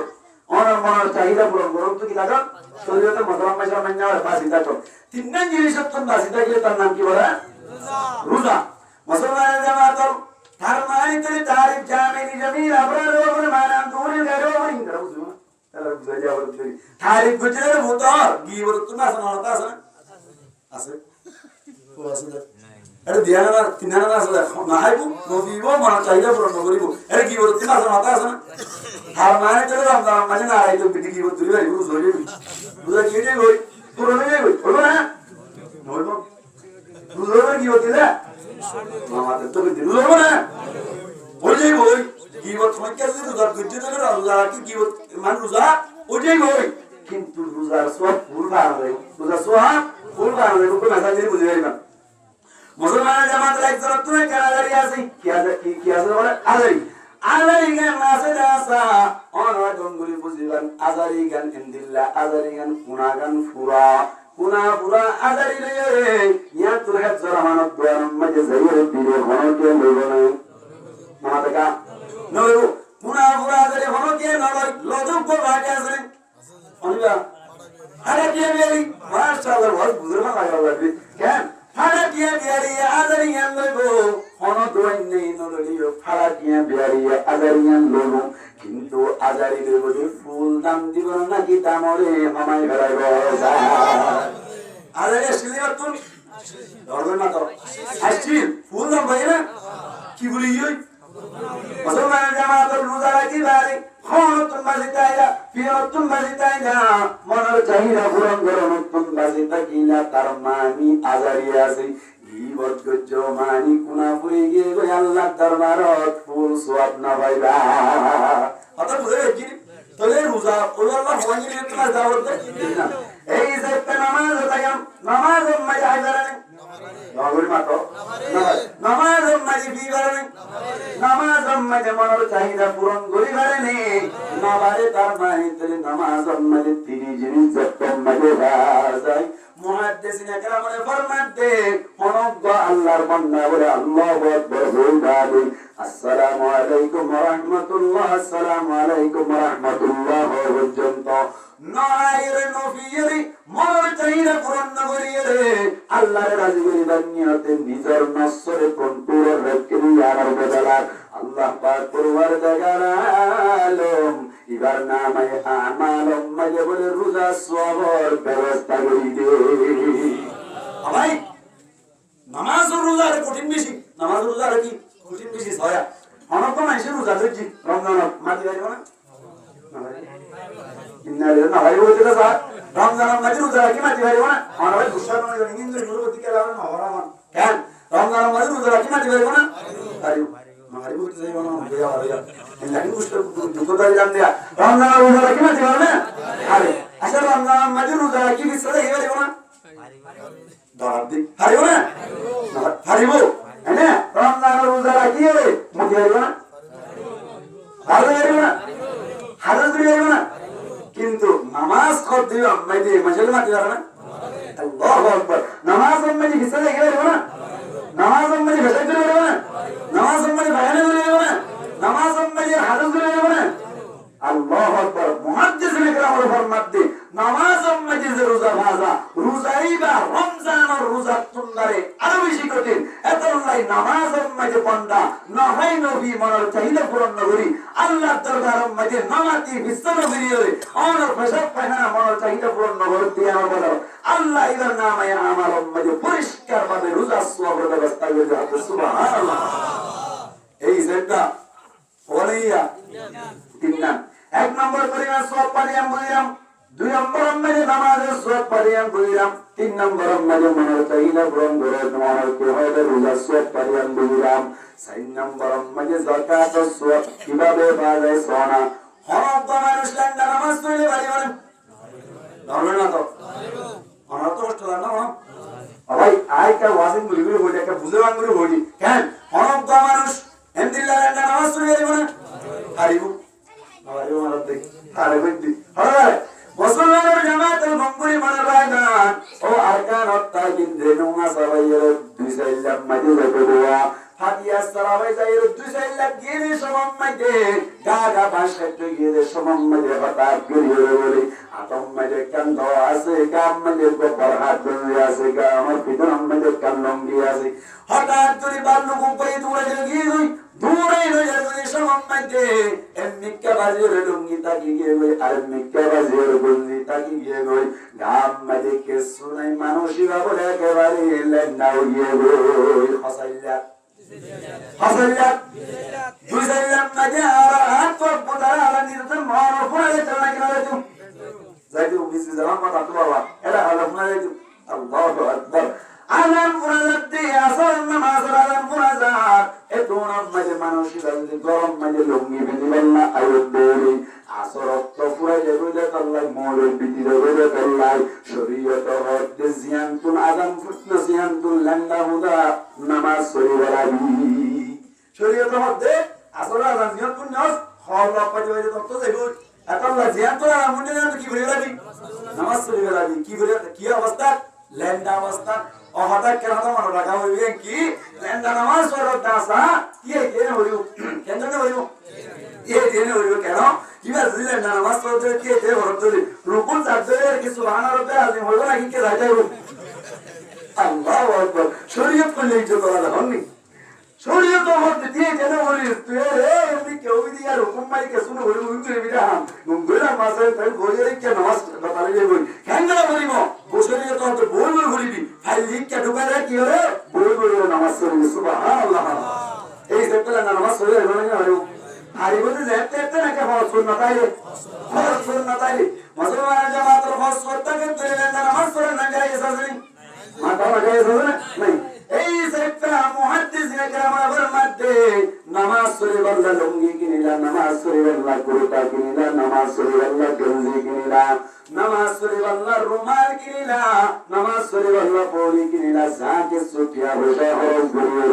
অনার মনের চাহিদা পূরণ করুন তো কি কাজ শরীরতে মতলব মাসা মান্নার বাসিতা তো তিন জিনিস তো বাসিতা গিয়ে তার নাম কি বলে রোজা মুসলমানের জামাত তার মানে তো তারিফ জামিল জমিল আবরার ওপর মানাম দুরি গারো ইনরা বুঝুন তাহলে বুঝা যাবে তারিফ গুজরে ভূতর গিবর তো না শোনা আছে আছে ও আছে আরে ধ্যান না তিনার না আছে না হাইবো নবীবো মন চাইদা পূরণ করিবো আরে কি বলতে না মাথা আছে না আর মানে চলে রমজান মানে না আইতো পিটি কি বলতে রে গুরু জড়ি বুঝা কি রে কই পূরণ হয়ে গই হলো না হলো বুঝলো কি বলতে রে আমাদের তো দিল হলো না বলই বই কি বল তুমি কে যদি রোজা করতে তো আল্লাহ কি বল মান রোজা ওই বই কিন্তু রোজার সব ভুল বাড়ে রোজা সব ভুল বাড়ে কোন মেসেজ বুঝে যাই না মুসলমানের জামাতের একজন তুমি কারাদারি আছে কি আছে বলে আজারি গান মাসে দাসা অনরা গঙ্গুলি বুঝিবান আজারি গান ইনদিল্লাহ আজারি গান কুনাগান পুরা আজারি রে ইয়া তুর হাত জামানত দোয়ান মজে জাইরে দিলে হনকে লইবনে মাতাকা নরু পুরা আজারি হনকে নলই লজুক কো বাকি আছে অনিবা আরে কি বেরি মাশাআল্লাহ বহুত বুজুর্গ লাগা কেন ফাড়াটিয়া বিয়ারিয়া আজারিয়ান লইবো হন দোয়াই নেই নলিও ফাড়াটিয়া বিয়ারিয়া আজারিয়ান লইবো কিন্তু আজারি লইবো ফুল দাম দিব নাকি দামরে হামাই বেড়াইব আজারি সিলিয়া তুল ধরবে না তো আসছি ফুল দাম ভাই না কি বলি ইই মুসলমান জামাতের রোজা রাখি বারে হনতুন বাজিতাইলা ফিরতুন বাজিতাইলা মনের চাহিদা পূরণ করনতুন বাজিতা কিনা তার মানি আজারি আছে ই বজ্জ মানি কুনা ফুরি গিয়ে গই আল্লাহ দরবারত ফুল সওয়াব না পাইবা কথা বুঝে গেছি তবে রোজা ওই আল্লাহ হওয়ানি নিয়ে তোমার দাওয়াত দেয় না এই যে নামাজ তাইম নামাজ মাঝে আইবারে নগরী মাতো নামাজ মাঝে বিবারে নামাজ মাঝে মনের চাহিদা পূরণ করিবারে নে নাবারে তার মানে তলে নামাজ মাঝে তিনি জিনিস যত মাঝে যায় মুহাদ্দিসিন একরামে ফরমাতে অনগ্য আল্লাহর বান্দা বলে আল্লাহু আকবার বলবে আসসালামু আলাইকুম ওয়া রাহমাতুল্লাহ আসসালামু আলাইকুম ওয়া রাহমাতুল্লাহ পর্যন্ত নাইরে নফিরি মনের চাহিদা পূরণ করিয়ে আল্লাহর রাজি করিবার নিয়তে নিজের নসরে কন্ট্রোল রাখতে আর বদলা আল্লাহ পাক পরওয়ার জাগালাম ইবার নামে আমালম মাঝে বলে রোজা সওয়াবের ব্যবস্থা করি দে ভাই নামাজ ও রোজা এর কঠিন বেশি নামাজ ও রোজা কি কঠিন বেশি ছয়া অনেক মানুষ রোজা ধরছি রমজান মাটি যাইব না ইন্নালে না ভাই বলতে না রমজান মাঝে রোজা কি মাটি যাইব না আমার ভাই দুষ্টার মনে করেন ইন্দ্র গুরুপতি কে লাগানো হরা মান কেন রমজান মাঝে রোজা কি মাটি যাইব না আরে মারি বলতে যাইব না দেয়া ভাইয়া ইন্দ্র দুষ্টার দুঃখদারি জান দেয়া রমজান রোজা কি মাটি যাইব না আরে আসলে রমজান মাঝে রোজা কি বিশ্ব যাইব না দাদি হারিব না হারিব হ্যাঁ রমজান রোজা কি হবে মুখে হারিব না হারিব না হারাজ হারিব না কিন্তু নামাজ কর দিও মাইদে মজল মাটি যাবে না আল্লাহু আকবার নামাজ মাইদে হিসা দেখে হারিব না নামাজ মাইদে ভেজা করে হারিব না নামাজ মাইদে বায়ানে করে হারিব না নামাজ মাইদে হারাজ করে হারিব না আল্লাহু আকবার মুহাদ্দিসিন کرام ফরমাতে নামাজ মাইদে রোজা ভাজা রোজাইবা রমজান আর রোজা তুন্দারে আরো বেশি কঠিন এতলাই নামাজ মাইদে বান্দা না হয় নবী মনের চাহিদা পূরণ করি আল্লাহর দরবার মাইদে নামাতি বিস্তর করিয়ে আর ফসব পায়না মনের চাহিদা পূরণ করতে আমার বলো আল্লাহ এর নামে আমার মাইদে পরিষ্কার ভাবে রোজা সওয়াবের ব্যবস্থা করে দেয় সুবহানাল্লাহ এই যেটা ওলিয়া তিন নাম এক নম্বর পরিমাণ সওয়াব পাইয়াম বলিলাম দুই নম্বর মেরে নামাজের সওয়াব পাইয়াম বলিলাম তিন নম্বর মেরে মনের চাহিদা পূরণ করে তোমার কি হবে রোজা সওয়াব পাইয়াম বলিলাম চার নম্বর মেরে যাকাতের সওয়াব কিভাবে পাওয়া যায় সোনা হরত মানুষ লেন্দা নামাজ পড়লে বাড়ি মানে ধরবে না তো অনার তো কষ্ট না ভাই আইকা ওয়াজিন বলি বলি একটা বুঝে বাংলা বলি কেন হরত মানুষ এমদিল্লাহ লেন্দা নামাজ পড়লে বাড়ি মানে হারিব হারিব মারা দেখ আরে বুদ্ধি হয় মুসলমানের জামাতের মঙ্গলি মনে রায় না ও আরকান তাকিন দেনুমা সাবাইয়ের দুই সাইলাম মাঝে লপেদুয়া ফাতিয়া সালাবাই যাইয়ের দুই সাইলাম গিয়ে সমান মাঝে গাগা ভাষা তো গিয়ে সমান মাঝে হঠাৎ গিয়ে বলে আতম মাঝে কান্দ আছে গাম মাঝে গোবর হাত ধরে আছে গা আমার ভিতর মাঝে কান লঙ্গি আছে হঠাৎ করে বাল্য কুপাই দৌড়ে গিয়ে দূরে রয়ে সমান মাঝে এমনিকা বাজের লুঙ্গি তাকি গিয়ে গই আর মিকা বাজের গঞ্জি তাকি গিয়ে গই গাম মাঝে কে শুনাই মানুষই বলে একেবারে লেন্দাও গিয়ে গই হসাইলা হসাইলা দুই সাইলাম মাঝে আর হাত তো পদার আলা নিরতে মার পড়ে চলা কিনা তুমি যাইতে বিসি জামান কথা তো বাবা এটা আলাপ না যাইতে আল্লাহু আকবার আলাম পুরাজাতে আসল নামাজ আলাম পুরাজাত এতোনা মাঝে মানুষই বলে গরম মাঝে লুঙ্গি বিদিবেন না আয়ুদ্দেরি আসরত পুরা যেগুলো আল্লাহ মোলের বিদিরে বলে আল্লাহ শরীয়ত হদ্দে জিয়ানতুন আদম ফুতনা জিয়ানতুন লাঙ্গা হুদা নামাজ শরীয়রাবি শরীয়ত হদ্দে আসর আদম জিয়ানতুন নাস হল্লা পাজে তত যাইব আল্লাহ জিয়ানতুন আদম মুন্ডে কি বলে রাবি নামাজ শরীয়রাবি কি বলে কি অবস্থা লেন্দা অবস্থা ও হঠাৎ কেন তো মনে রাখা হইবে কি লেন্দা নামাজ পড়ো দাসা কি কেন হইও কেন না হইও কেন হইও কেন কিবার দিলেন না নামাজ পড়তে কি তে হরতে রুকুন যাবে কি সুবহান রাব্বিল আযীম হইব নাকি কে যাইতে হইব আল্লাহু আকবার শরীয়ত করলে ইজ্জত করা হয়নি শরীয়ত হতে দিয়ে কেন বলি তুই রে এমনি কেউ দিয়া হুকুম মাই কে শুনে হইব উঠে বিরা গুঙ্গলা মাসে তাই গোয়েরে কে নামাজ বাতালে যাইব কেন না বলিব শরীয়ত হতে বল বল বলিবি খালি লিখকে ঢুকারে কি হলো বল বল নামাজ পড়বি সুবহানাল্লাহ এই সেটা নামাজ পড়লে মানে হইব হারি বলতে যেতে যেতে নাকি হজ সুন্নাত আইলে মুসলমান জামাতের হজ করতে গেলে নামাজ পড়ে না যায় এসে মাথা মাঝে এসে না নাই এই আল্লাহ লুঙ্গি কিনিলা নামাজ শরীফ আল্লাহ কুর্তা কিনিলা নামাজ শরীফ আল্লাহ গঞ্জি কিনিলা নামাজ শরীফ আল্লাহ রুমাল কিনিলা নামাজ শরীফ আল্লাহ পৌরি কিনিলা যাকে সুটিয়া বসে হরজ করিয়ে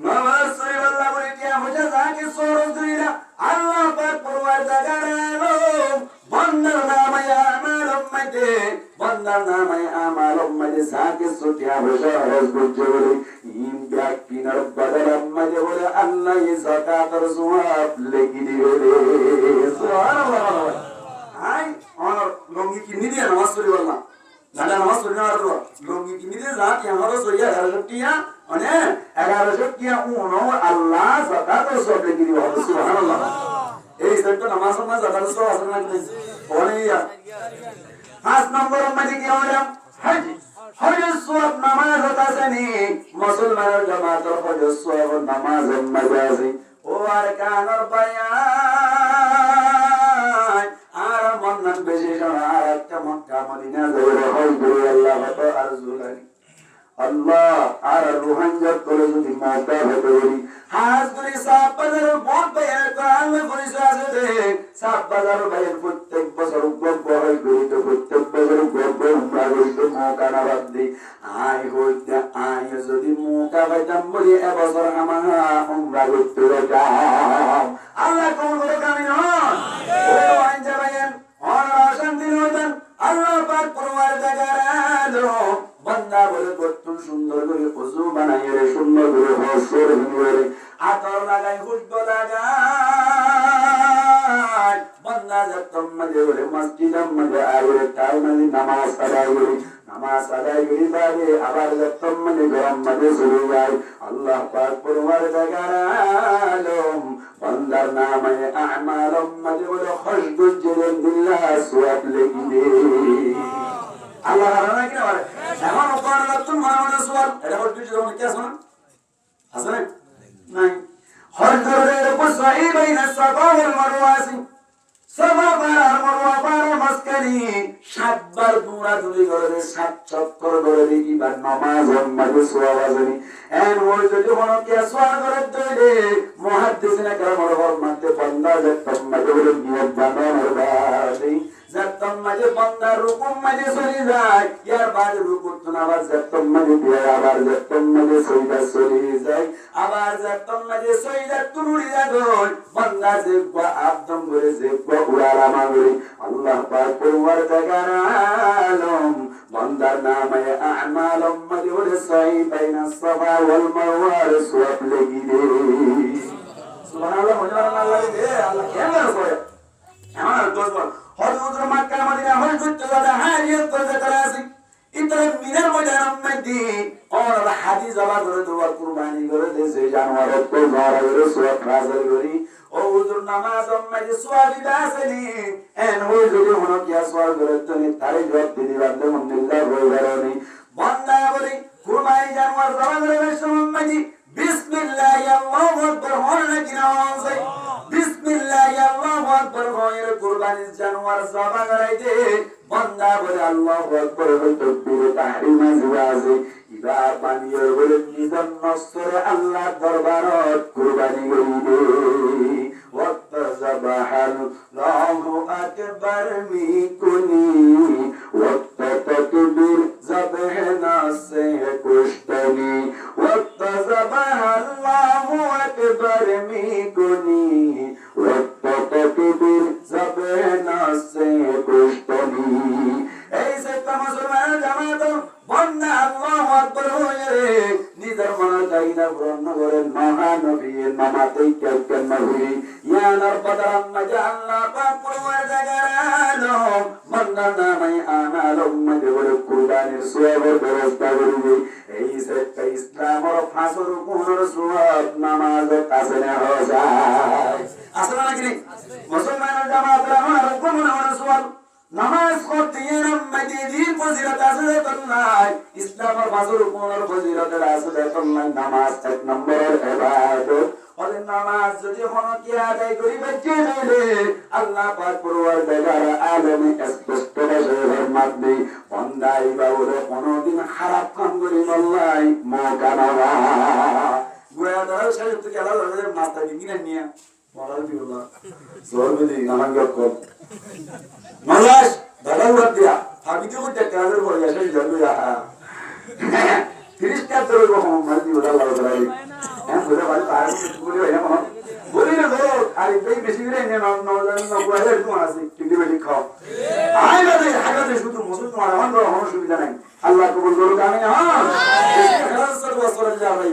নামাজ শরীফ আল্লাহ বলে টিয়া বসে যাকে সরজ করিলা আল্লাহ পাক পরওয়ারদিগার আলম বন্দার নামে আমাল উম্মতে বন্দার নামে আমাল উম্মতে যাকে সুটিয়া বসে হরজ করতে বলে ইম ব্যক্তির বদল উম্মতে বলে আল্লাহ এই যাকাতের সওয়াব লেখি দিবে সুবহানাল্লাহ আই আর লঙ্গি কিনি দিয়ে নামাজ পড়ি বলনা দাদা নামাজ পড়ি না আর লঙ্গি কিনি দিয়ে যা কি আমার সইয়া 1100 টিয়া মানে 1100 টিয়া উনো আল্লাহ যাকাতের সওয়াব লেখি দিবে সুবহানাল্লাহ এই সেটা নামাজ না যাকাতের সওয়াব আছে না কি ওনিয়া 5 নম্বর মধ্যে কি হলো হজ হজের সওয়াব নামাজ হতাছেনি মুসলমানের জামাতের হজের সওয়াব নামাজ মাজাজি ও আর কানার বায়ান আর মন্নান বেশি আর একটা মক্কা মদিনা যাবে হজ করে আল্লাহ তো আরজুলানি আল্লাহ আর রুহানজাত করে যদি মাতা হতে বলি হাজ করে সাত বাজার বহুত ভাইয়ের কোরআন পরিচয় আছে দে সাত বাজার ভাইয়ের প্রত্যেক বছর গল্প হয় গরিত প্রত্যেক বছর গল্প উমরা গরিত মৌকা না বাদ দি আই হইতে আই যদি মৌকা পাইতাম বলি এবছর আমার উমরা করতে যাও আল্লাহ কোন করে কামি নন ওই আইনজা ভাইয়ের অনার শান্তি হইতেন আল্লাহ পাক পরওয়ারদিগার আলম বান্দা বলে কত সুন্দর করে ওযু বানাইয়ে রে সুন্দর করে হসর করে আতর লাগাই খুশবু লাগাই বান্দা যতম মজে করে মসজিদে মজে আইরে তাই মানে নামাজ আদায় করি বাদে আবার যতম মজে গরম মজে শুরু যায় আল্লাহ পাক পরওয়ারদিগার আলম বান্দার নামে আমাল মজে বলে খুশবু জেলে দিল্লাহ সওয়াব লেখি দে আল্লাহ রানা কি বলে এখন ওখানে রাতুন মানবনের সওয়াল এটা হচ্ছে যেমন কি আছে না আছে না নাই হজরের উপর সহিহ বাইনা সাফা ওয়াল মারওয়া আছে সাফা আর মারওয়া পার মাসকানি সাতবার দৌড়াদৌড়ি করে 7 চক্কর করে দিই বা নামাজ মাঝে সওয়াব আছে এন ওই যদি কোন কি সওয়াল করে দিলে মুহাদ্দিসিনা কেরামের ফরমাতে বান্দা যে তোমাকে বলে নিয়ত বানানোর বাদে যতম মাঝে বান্দা রুকুম মাঝে চলে যায় ইয়ার বাদে রুকু তো আবার যতম মাঝে দিয়ে আবার যতম মাঝে সজদা চলে যায় আবার যতম মাঝে সজদা তুড়ি যায় বান্দা যে আদম করে যে উড়ালামা করে আল্লাহ পাক পরওয়ারদিগার আলম বান্দার নামে আমাল মাঝে বলে সহিহ বাইনা সাফা ওয়াল মারওয়া সওয়াব লেখি দে সুবহানাল্লাহ আল্লাহ দে আল্লাহ কেমন করে আমার দোস্ত হযরত মক্কা মদিনা হযরত দাদা হাজির করে তারাসি ইতরে মিনার ময়দান মধ্যে আর হাদিস আবার করে দোয়া কুরবানি করে দেশে জানোয়ার তো মারা করে সওয়াব হাসিল করি ও হুজুর নামাজ মধ্যে সওয়াব দাসনি এন হুজুর হনো কি সওয়াব করে তুমি তারে জবাব দিদি বান্দে আলহামদুলিল্লাহ হয়ে গেলনি বান্দা বলি কুরবানি জানোয়ার জবান করে সম্মাদি বিসমিল্লাহ আল্লাহু আকবার হল কিনা আছে বিসমিল্লাহ আল্লাহু আকবার গয়ের কুরবানি জানোয়ার জবান করাই দে বান্দা বলে আল্লাহু আকবার বলে তাকবীর তাহরিমা জিওয়াজে ইবা বানিয়ে বলে নিজাম নসরে আল্লাহ দরবারত কুরবানি করি দে ওয়াক্ত যাবাহাল আল্লাহু আকবার মিকুনি ওয়াক্ত তাকবীর যাবহ নাসে কুশতনি ওয়াক্ত যাবাহাল আল্লাহু আকবার মিকুনি ওয়াক্ত তাকবীর যাবহ নাসে কুশতনি এই সে মুসলমান জামাত বন্দা আল্লাহু আকবার হয়ে নিজের মনে চাইনা পূরণ করে মহানবীর নামাতে কেন নবী ইয়ানার বদরাম মাজাল্লাহ পাক পরওয়ারদিগার আলম বন্দা নামে আমাল মধ্যে বলে কুরবানির সওয়াবের ব্যবস্থা করবে এই সে ইসলামের ফাসর কোনের সওয়াব নামাজ কাছে না হয় আসলে নাকি মুসলমানের জামাতের আমার কোনের সওয়াব নামাজ করতে এরম মাদিদিন ফজিলত আছে তোল্লাই ইসলামের বাজুর কোনের ফজিলত আছে তোল্লাই নামাজ এক নম্বরের ইবাদত ওই নামাজ যদি হনো কি আদায় করি বাচ্চা দিলে আল্লাহ পাক পরওয়ারদিগার আলম স্পষ্ট ভাষায় ফরমাত দে বান্দা ইবাদত কোনদিন খারাপ কাম করি আল্লাহ মওকা না গুয়া দর সাহেব তো গেল মাস্টার কিনে নিয়া মরাল দিও না জোর বিদি নামাঙ্গ কর মালাস দাদা উড়াত দিয়া ভাবিতে করতে কাজের পরে এসে যাবে তিরিশটা তোর রকম মাঝি ওরা লাভ করাই হ্যাঁ ঘুরে বাড়ি পার বলি হয় না বলি না ধরো আর এই বেশি করে এনে নব্বই তোমার আছে কিন্তু বেশি খাও আই বাদে হাগাতে শুধু মুসুল তোমার আমার কোনো সুবিধা নাই আল্লাহ কবুল করুক আমি হ্যাঁ বেশি হারাস করে যা ভাই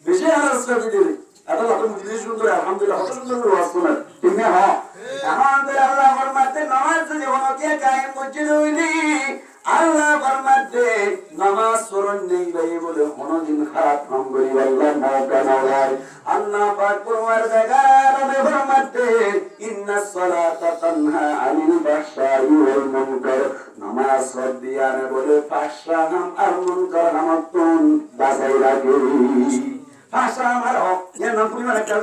বেশি হারাস করে দিলে এটা লাভ মুজিদ সুন্দর আলহামদুলিল্লাহ কত সুন্দর ওয়াজ শোনার ঠিক না হ্যাঁ আমাদের আল্লাহ ফরমাতে নামাজ যদি হনকে কায়েম মসজিদ হইলি আল্লাহ ফরমাতে নামাজ পড়ন নেই ভাই বলে কোনদিন খারাপ কাম করি আল্লাহ মওকা না হয় আল্লাহ পাক পরওয়ারদিগার রবে ফরমাতে ইন্নাস সালাতা তানহা আনিল বাহশাই ওয়াল মুনকার নামাজ পড়িয়ানে বলে ফাহশা নাম আর মুনকার নামতন বাঁচাই রাখি ফাহশা আমার এর নাম পরিমাণ একটা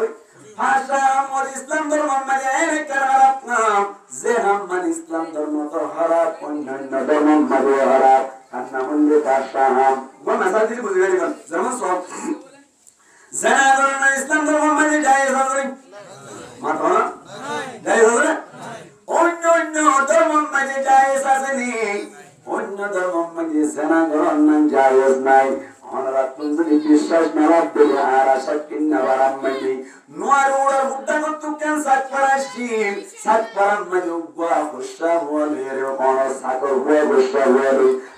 ভাষা আমার ইসলাম ধর্ম মানে একটা খারাপ নাম যে হাম্মান ইসলাম ধর্ম তো খারাপ অন্যান্য ধর্ম মানে খারাপ আর নাম হলে ভাষা হাম মেসাজ দিলে বুঝে গেলি যেমন সব জানা ধরনা ইসলাম ধর্ম মানে যায় হবে মাথা না যায় হবে অন্য অন্য ধর্ম মানে যায় আসেনি অন্য ধর্ম মানে জানা ধরনা যায় নাই আমরা তুমি বিশ্বাস না রাখতে আর আশা কিনা বারাম্মানি নোয়ার ওড়ার মুদ্দা করতে কেন সাত পারাসি সাত পারাম মানে উব্বা খুশা বলে রে কোন সাকর বলে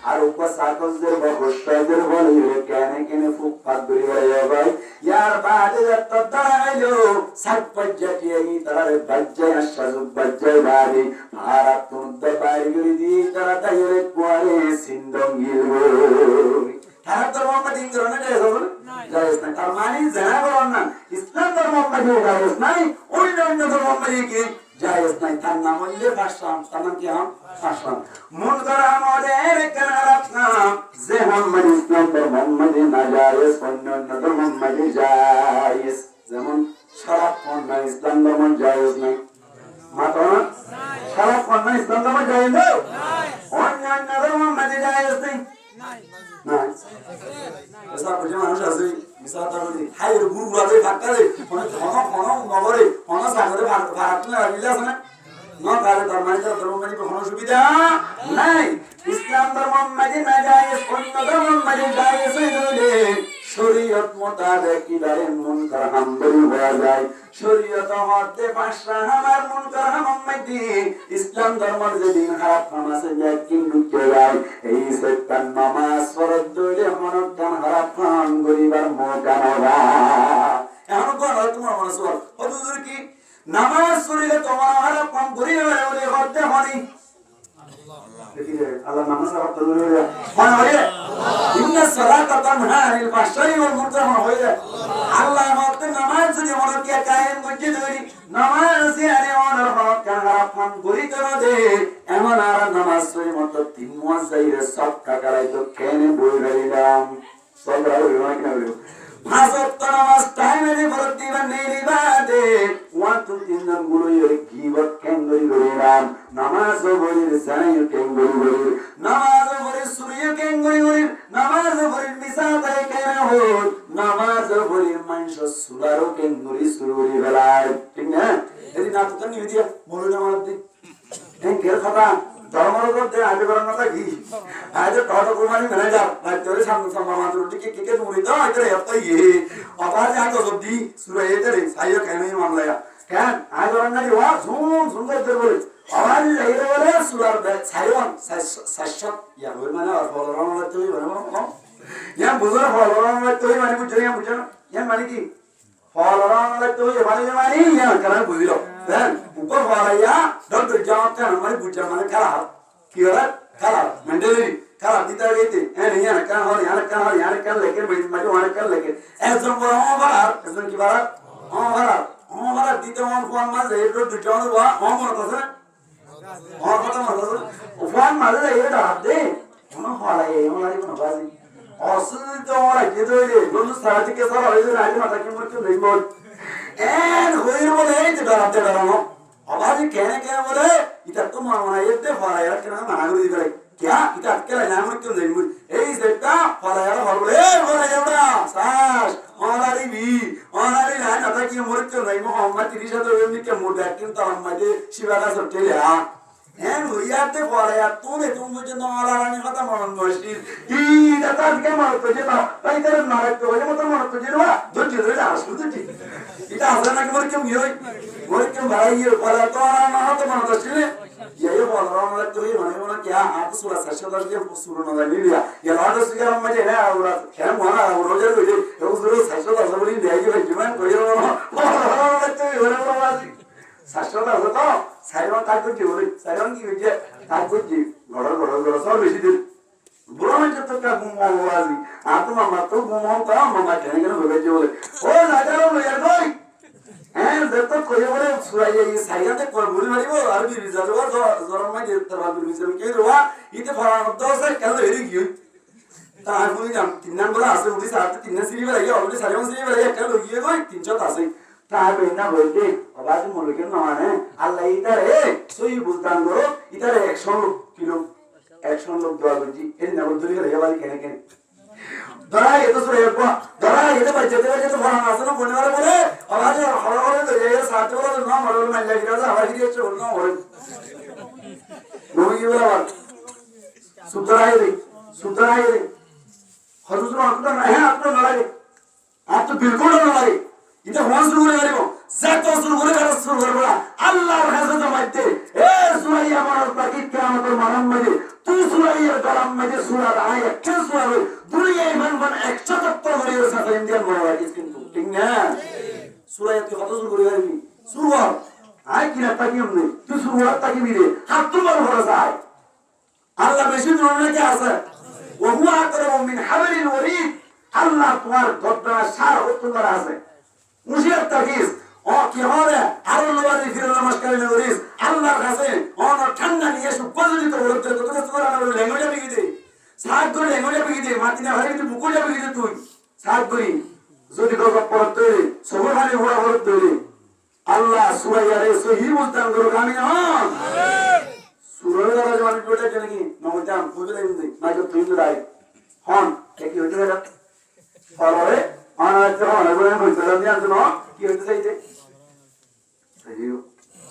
আর উব্বা সাকরদের বা খুশাদের বলে কেন কেন ফুক ফাক ধরে গেল ভাই ইয়ার বাদে যত দাঁড়াইলো সাত পজ্জাটি এই তারে বাজ্জায় আশাজুক বাজ্জায় বাড়ি আর তুনতে বাড়ি গলি দি তারা তাইরে কোয়ারে সিন্দম গিলবো তারা ধর্ম মধ্যে ইন্দ্রনে জায়েজ নাই তার মানে জানা বলেন না ইসলাম ধর্ম মধ্যে জায়েজ নাই অন্য অন্য ধর্ম মধ্যে কি জায়েজ নাই তার নাম হইলে ফাশাম তার নাম কি হাম ফাশাম মন করা আমাদের কারাত নাম যে হাম মানে ইসলাম ধর্ম মধ্যে না জায়েজ অন্য অন্য ধর্ম মধ্যে জায়েজ যেমন শরাব না ইসলাম ধর্ম জায়েজ নাই মাত্র না শরাব না ইসলাম ধর্ম জায়েজ নাই অন্য অন্য ধর্ম মধ্যে জায়েজ নাই নাই এসা বুঝে মানুষ আছে মিসাতা বলি হাইর গুরুগুলাতে ফাটালে মানে ঘন নগরে ঘন সাগরে ভারত না মিলে আছে না না কারে তার মানে ধর্ম মানে কোনো সুবিধা নাই ইসলাম ধর্ম মানে না যায় অন্য ধর্ম মানে যায় সেগুলো শরীয়ত মোতাবেক ইদারে মুনকার হাম বলি হয়ে যায় শরীয়ত হতে পাঁচটা আমার মুনকার হাম মাইতি ইসলাম ধর্মের যে দিন খারাপ কাম আছে যে কিন্তু কে যায় এই সত্যান নামাজ ফরজ দইলে মনত কাম খারাপ কাম করিবার মৌকা না এখন কোন তোমার মনে সর হুজুর কি নামাজ পড়লে তোমার খারাপ কাম করিবে বলে করতে হনি আল্লাহ নামাজ পড়া তো হইছে মানে হইছে ইন্না সালাতা তানহা আনিল ফাহশাই ওয়াল মুনকার হইছে আল্লাহ আমাদের নামাজ যদি মনকে কায়েম করতে দেই নামাজ আনে ওনার হক খারাপ কাম করি তো দে এমন আর নামাজ পড়ি মত তিন মাস যাইরে সব কাকারাই তো কেনে বই রইলাম সব রাউরি না কেন ভাষাত নামাজ টাইমে বলতে দিবেন নিবাদে ওয়ান টু তিন নাম গুলো এর গিবত কেন্দ্রই রইলাম নামাজ বলির জানাই কেন্দ্রই নামাজ বলির সূর্য কেন্দ্রই নামাজ বলির মিসাতাই কেন হল নামাজ বলির মানুষ সুলারো কেন্দ্রই সুরুরি বেলায় ঠিক না এই না তো নিয়ে দিয়া বলো নামাজ দি এই কে কথা ধর্মের মধ্যে আগে করানোটা কি আজ কত কুরবানি মেনে যাও তোর সামনে সামনে মাত্র টিকে কে তুমি তো আইতে এতই আবার যা তো সবদি সুরে এতে সাইয়া কেন মামলা কেন আজ করানো কি ওয়া সুন্দর করে বলে আবার এই বলে সুরার সাইয়ন সাশত ইয়া বল মানে আর ফলরানো তুই বলে ইয়া বুঝরা ফলরানো তুই মানে বুঝে ইয়া বুঝে ইয়া মানে কি ফলরানো তুই মানে ইয়া কারণ বুঝলো দেন উপর ফলাইয়া ডক্টর জামাতে মানে বুঝা মানে খারাপ কি হলো খারাপ মেন্টালি খারাপ দিতে গেতে ইয়া কান হল ইয়া কান লেকে মানে ওয়ান কান লেকে একজন বড় ওভার একজন কি বাড়া ওভার দিতে ওয়ান ফোন মাঝে এর ডক্টর জামাতে ওয়া ওভার কথা और पता मत वो फोन मारे ये डाल दे उन्होंने हॉला ये हमारी को नवाजी औसत तो और ये तो ये दोनों साथ के साथ और ये राजी माता की मुझे नहीं बोल एन कोई बोले ये डराते डरानो आवाज कहने क्या बोले इतना तो मारना ये तो हॉला यार क्या मना कर दिया क्या इतना अकेला नाम क्यों नहीं बोल ए सेटा हॉला यार बोले हॉला यार सास অনারি বি অনারি নাই না থাকি মরতে নাই মোহাম্মদ 30,000 এমনি কে মোটা কিন্তু আমাদের শিবাকা সটেলে হ্যাঁ হইয়াতে পড়ে আর তুমি পর্যন্ত অনারানি কথা মরণ বসিস ইটা তো আজকে মরতে যে না তাই তার নারায়ণ হয়ে মতো মরতে যে না ধৈর্য ধরে আসু ধৈর্য এটা আসলে নাকি মোর কেউ ইয়ে মোর কেউ ভাই ইয়ে পড়া তো না হতো মনে করছিলে ये बोल रहा हूँ तो ये मने मने क्या आप सूरज सच्चा के सूरज ना नहीं लिया ये लाड से क्या मजे है और क्या माना और रोजे रोजे तो सूरज सच्चा तो सब नहीं देगी भाई जीवन कोई ना तो ये वाला बाजी सच्चा तो साइरों ताक को जोड़ी साइरों की वजह ताक को जी गड़ा सब बेची दे बुरा में जब तक का घूमा हुआ जी आप तो मामा तो घूमा का मामा कहने के ना बेचे बोले ओ राजा लो यार कोई হ্যাঁ দেখো কই বলে সুরাই এই সাইয়াতে কোন ভুল মারিবো আর বি রিজা জোর জোর মাই যে তার বাদ বিচে কে রোয়া ইতে ফরান দোসে কেন এরি গিয়ে তা আর কোন জাম তিন নাম্বার আছে উনি সাথে তিন না সিরি বেলা অলরেডি সারি সিরি বেলা কেন গিয়ে কই 300 আছে তা বেনা বলতে আবার মলকে না মানে আল্লাহ ইতারে সই বুঝদান করো ইতারে 100 কিলো 100 লোক দোয়া করছি এই না বদলি করে বাড়ি কেন কেন ধরা এত সুরে ধরা এতে বাচ্চাদের কাছে তো ফরান আছে না কোনে বলে আবার হড়হড় তো এই সাথে বলে না মরল না লাগি রাজা আবার কি হচ্ছে বল না হল নবী বলা সুতরাই রে হযরত আকবর না হ্যাঁ আপনি না লাগে आप तो बिल्कुल ना লাগে এটা হন শুরু করে গারিব যত শুরু করে গাছ শুরু করব আল্লাহর কাছে জমাইতে এ সুরাই আমার বাকি কিয়ামতের মানন মাঝে তুই সুরাইয়ের গলাম মাঝে সূরা আয় একটা সূরা দুনিয়া ইমান বান 170 করে সাথে ইন্ডিয়ান বড় রাখিস কিন্তু ঠিক না সূরা তুই কত শুরু করে গারিবি শুরু আয় কি না তাকি এমনি তুই শুরু আর তাকি বিরে হাত তোমার ভরসা যায় আল্লাহ বেশি দূর নাকি আছে ওয়া হুয়া আকরামু মিন হাবলিল ওয়ারিদ আল্লাহ তোমার গদ্দা সার উত্তর আছে মুশিয়াত তাকিস ও কি হবে আরো নবারি ফিরে নমস্কার নরিস আল্লাহর কাছে অন ঠান্ডা নিয়ে সুপজলি তো বলতে তো তোরা না বলে ল্যাঙ্গুয়েজ বিগি দে সাত করে ল্যাঙ্গুয়েজ বিগি দে মাটিনা হরে কিন্তু বুকুলা বিগি দে তুই সাত করি যদি তো পড়তে সবখানে ওরা পড়তে আল্লাহ সুরাইয়ারে সহি মুস্তান করো আমি না সুরাইয়ারে মানে কোটা কেন কি নমতাম বুঝলে না মাইক তুই তো রাই হন কি হইতে গেল ফলরে আনাতে হন বলে বলতে জানি না কি হইতে চাইছে সহিও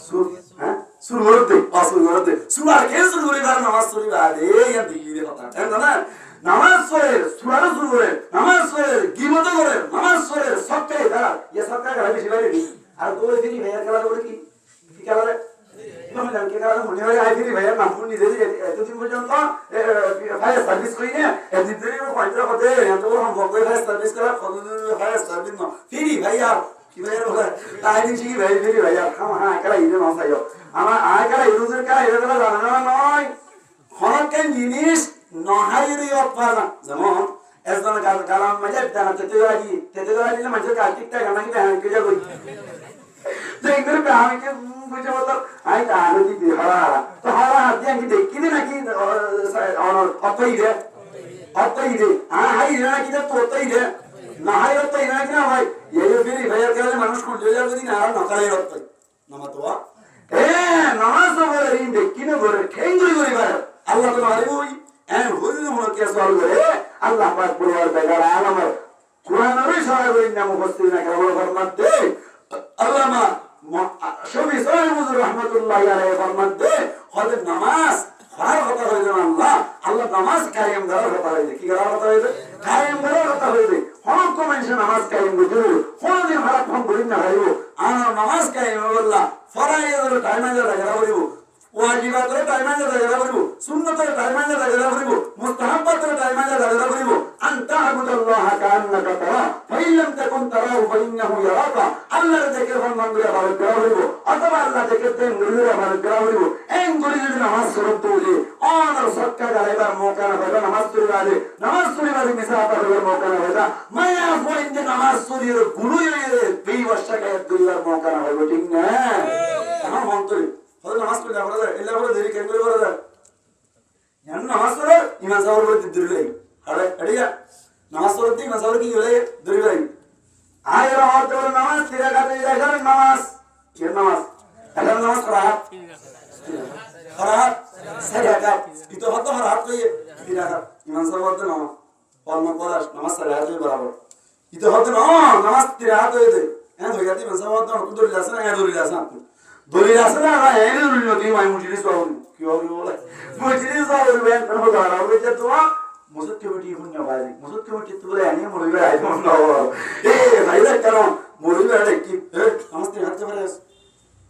সুর হ্যাঁ সুর করতে সুরার কে সুর করে আর নামাজ পড়ি বাদে ইয়া দিগিরে কথা তাই না নামাজ পড়ে সুরার সুর করে নামাজ পড়ে গীবত করে নামাজ পড়ে সবকে দাঁড়া ইয়া সবকা গালি বেশি বাইরে আর তো ফিরি ভাইয়া খেলা করে কি খেলা রে তুমি জান কে খেলা মনে হয় আই ফিরি ভাইয়া নাম শুনি দে এতদিন পর্যন্ত ফায়ার সার্ভিস করি না এদিন ধরে কয়টা কথা এত বড় সম্ভব করে ফায়ার সার্ভিস করা কত ফায়ার সার্ভিস না ফিরি ভাইয়া কি ভাইয়া বলে তাই দিন কি ভাই ফিরি ভাইয়া খাম হ্যাঁ খেলা ইনে না চাইও আমার আয় খেলা ইরুজের খেলা এটা খেলা জানা না নয় হনকেন জিনিস নহাইরি অপানা যেমন এজন গালাম মাঝে দানা তেতে গাড়ি মাঝে কার্তিকটা গানা কি হ্যাঁ কে যাবই দেখবে আমি কি বুঝে বলতো আই আলো দি হারা তো হারা হাতে আমি দেখি নাকি অনর অতই দে হাই রে নাকি তো অতই দে না হাই অতই নাকি না ভাই এই ফিরি ভাইয়ের কাছে মানুষ খুঁজে যাবে দিন আর নকালে অতই নামাতোয়া নামাজ পড়ে এই দেখি না করে ঠেঙ্গুরি করি ভাই আল্লাহ তো মারিবই এন হুজুর মনে কে সওয়াল করে আল্লাহ পাক পরিবার বেগার আলমের কুরআনের সহায় করি না মুফাসসির না কেবল ফরমাতে আল্লামা শফি সাহেব রাহমাতুল্লাহি আলাইহি ফরমাতে হযরত নামাজ খার কথা হইছে আল্লাহ নামাজ কায়েম করার কথা হইছে কি করার কথা হইছে কায়েম করার কথা হইছে হন তো মানুষ নামাজ কায়েম করবে কোন দিন খারাপ ফোন করি না হইব আর নামাজ কায়েম আল্লাহ ফরাইদের টাইমে লাগা হইব ওয়াজিবাতের টাইমে লাগা হইব সুন্নতের টাইমে লাগা হইব মুস্তাহাব্বাতের টাইমে লাগা হইব আনতা আবুদাল্লাহ কান্নাকা তারা ফাইলাম তাকুন তারাহু ফাইন্নাহু ইয়ারাকা আল্লাহর জিকির ফরমান করে ভালো করা হইব অথবা আল্লাহ জিকিরতে মুরিদরা ভালো করা হইব এই মুরিদ নামাজ পড়তে হইলে অনর সক্কা গায়বার মৌকা না পাবে নামাজ পড়িবারে মিসাফা হইবার মৌকা না পাবে মায়া পড়িতে নামাজ পড়ির গুরুয়ে বেইবশা গায়ত করিবার মৌকা না হইব ঠিক না আমার মন্তরে হযরত নামাজ পড়লে আমরা এলা বলে দেরি কেন করে বলা যায় জান নামাজ পড়ে ইমাম সাহেবের বলে দিলাই আরে আড়িয়া নামাজ পড়তে ইমাম সাহেব কি বলে দিলাই আয় রাত করে নামাজ তিরা কাটে যায় নামাজ কি নামাজ এখন নামাজ খরাত সাইয়াকা ইতো হতো খরাত কই তিরা কাট ইমাম সাহেব বলতে নামাজ পড়া নামাজ সাইয়াকা বরাবর ইতো হতো না নামাজ তিরা হাত হয়ে দে হ্যাঁ হইয়া দিবেন সব হতো না দলিল আছে না হ্যাঁ দলিল আছে না দলিল আছে না হ্যাঁ দলিল নদী মাই মুজিলিস বাবু কি হবে বলে মুজিলিস বাবু বেন কোন গানা হবে যে তো মুসুদ কমিটি হুন্য ভাই মুসুদ কমিটি তুলে আনি মরিবে আইতো না এ ভাইরা কেন মরিবে আরে কি নামাজ তিরা হাত করে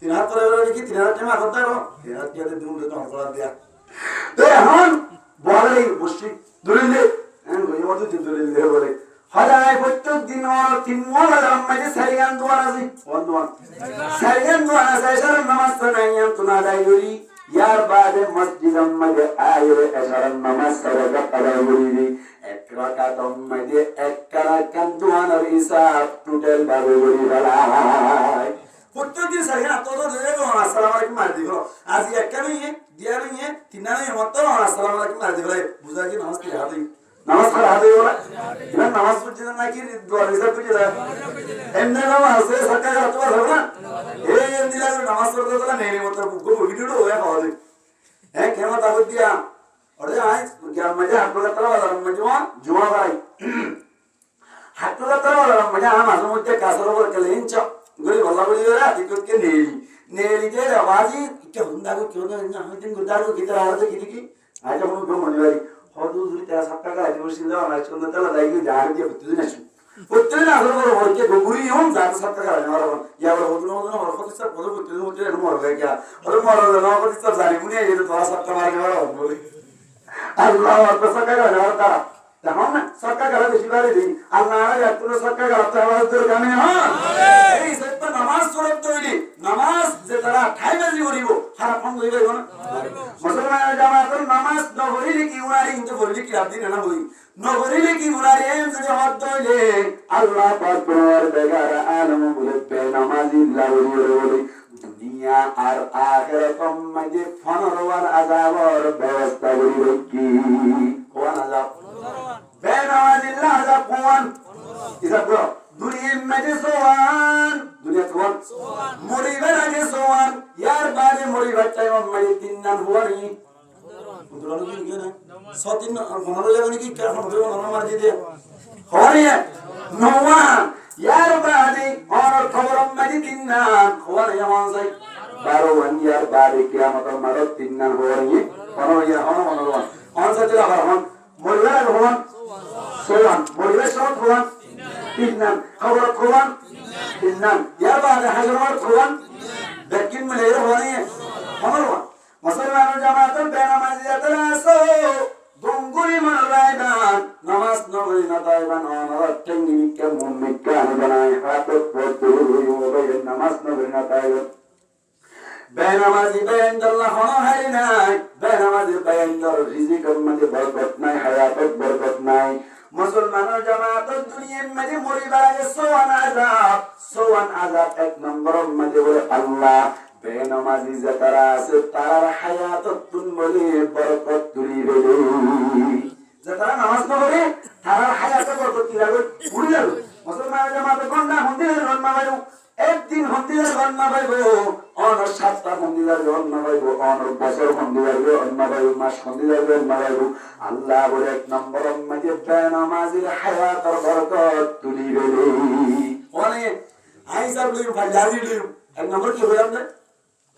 তিরা হাত করে কি তিরা হাত মা করতে রো তিরা হাত দিয়ে দিন তো অপরাধ দিয়া তো এখন বলে বসি দলিল দে হ্যাঁ ওই মতো দলিল দে বলে হদায় প্রত্যেক দিন তিন মোলা মাঝে সারিয়ান দোয়া আছে বন্ধুয়ান সারিয়ান দোয়া আছে এসার নামাজ পড়াইয়ান তুনা দাইরি ইয়ার বাদে মসজিদ মাঝে আয়রে এসার নামাজ সরগত আদাইরি এক রাকাত মাঝে এক রাকাত দোয়ার হিসাব টোটাল ভাবে বলি বালাই প্রত্যেক দিন সারিয়ান তো দেবো আসসালামু আলাইকুম মার দিব আজ একটা নিয়ে দিয়া নিয়ে তিন না নিয়ে মত আসসালামু আলাইকুম মার দিব বুঝা কি নামাজ কি হাতে নামাজ পড়া হাতে ওরা না নামাজ পড়ছে না কি দোয়া হিসাব পড়ছে না এমনি নামাজ আছে সরকার হাতে হবে না এই এমনি লাগে নামাজ পড়তে তো নেই মত বুক ভিডিও হয়ে পাওয়া যায় হ্যাঁ কেমন তাবত দিয়া ওরে আই গ্রাম মধ্যে হাত লাগা তারা মধ্যে জুমা ভাই হাত লাগা তারা মধ্যে মাঝে মধ্যে কাসর ওপর কেলে ইঞ্চ গলি ভালো বলি ওরা টিকটকে নেলি যে আওয়াজি কি হুন্দাগো কেউ না হইদিন গুদারো কি তারা হাতে কি আজ আমরা গো মনে বাড়ি হদুরি তারা সব টাকা আজ বসে দাও না চন্দ্র তালা দাইগে জাহার দিয়ে প্রতিদিন আসু প্রতিদিন আসলে বড় হইকে গগুরি হম যাতে সব টাকা না আর ইয়া বড় হদুন হদুন আর কত সব বড় প্রতিদিন হচ্ছে মর হয়ে গিয়া আর মর না কত সব জানি মুনি এই তো তোরা সব টাকা মারবে বড় বলি আল্লাহ আকবার সব টাকা না তারা দেখো না সব টাকা বেশি বাড়ি দিই আল্লাহ আর তুমি সব টাকা রাখতে আওয়াজ করে গানে হ্যাঁ এই সত্য নামাজ পড়তে তৈরি নামাজ যে তারা ঠাই বাজি করিব খারাপ ফোন হইবে না মুসলমান জামাতের নামাজ নগরীলে কি উনারি কিন্তু বললি কি আপনি না হই নগরীলে কি উনারি এম যদি হদ দইলে আল্লাহ পাক পরওয়ার বেগার আলম বলে বে নামাজি লাউরি বলে দুনিয়া আর আখিরাতম মাঝে ফনরওয়ার আযাবর ব্যবস্থা করি কি কোন আযাব বে নামাজি আযাব কোন ইসা বলো দুনিয়ার মাঝে সোয়ান দুনিয়া সোয়ান মরিবার আগে সোয়ান ইয়ার বাদে মরিবার টাইম মাঝে তিন নাম হুয়ানি দুলানো কি কেন সতিন ফোনরে যাবে কি কেন হবে না মার দিয়ে হরে নোয়ান ইয়ার বাদে আর খবর মাঝে তিন নাম হুয়ানি এমন যাই 12 ইয়ার বাদে কিয়ামতের মাঝে তিন নাম হুয়ানি ফোনরে ইয়া হন মনোরমান অন সাথে রাখুন মরিবার আগে হুয়ান সোয়ান মরিবার সময় হুয়ান তিন নাম খবর হুয়ান তিন নাম ইয়ার বাদে হাজরমার হুয়ান বেকিন মিলে হুয়ানি মনোরমান মুসলমান জামাতের বেনামাজিয়াতের আসো দুঙ্গুরি মারাইবান নামাজ নগরী না তাইবান অনার টেঙ্গিকে মুমিকে আনবানাই হাতে পড়তুই ওবে নামাজ নগরী না তাইবান বেনামাজি বেন্দাল্লাহ হনো হারি নাই বেনামাজি বেন্দার রিজিকের মধ্যে বরকত নাই হায়াতের বরকত নাই মুসলমানের জামাতের দুনিয়ার মধ্যে মরিবার আগে সোয়ান আযাব এক নম্বরের মধ্যে বলে আল্লাহ বেনামাজি যে তারা আছে তার হায়াতত তুমলি বরকত তুলিবে যে তারা নামাজ পড়ে তার হায়াতে বরকত তুলিবে উড়িয়ে মুসলমান জামাতে গন্ডা হন্দির জন্ম পাইবো একদিন হন্দির জন্ম পাইবো অনর 7টা হন্দির জন্ম পাইবো অনর বছর হন্দির জন্ম পাইবো মাস হন্দির জন্ম পাইবো আল্লাহ বলে এক নম্বরের মধ্যে বেনামাজির হায়াতের বরকত তুলিবে ওনে আইসা বলি ফাজারি লিও এক নম্বর কি হইলাম না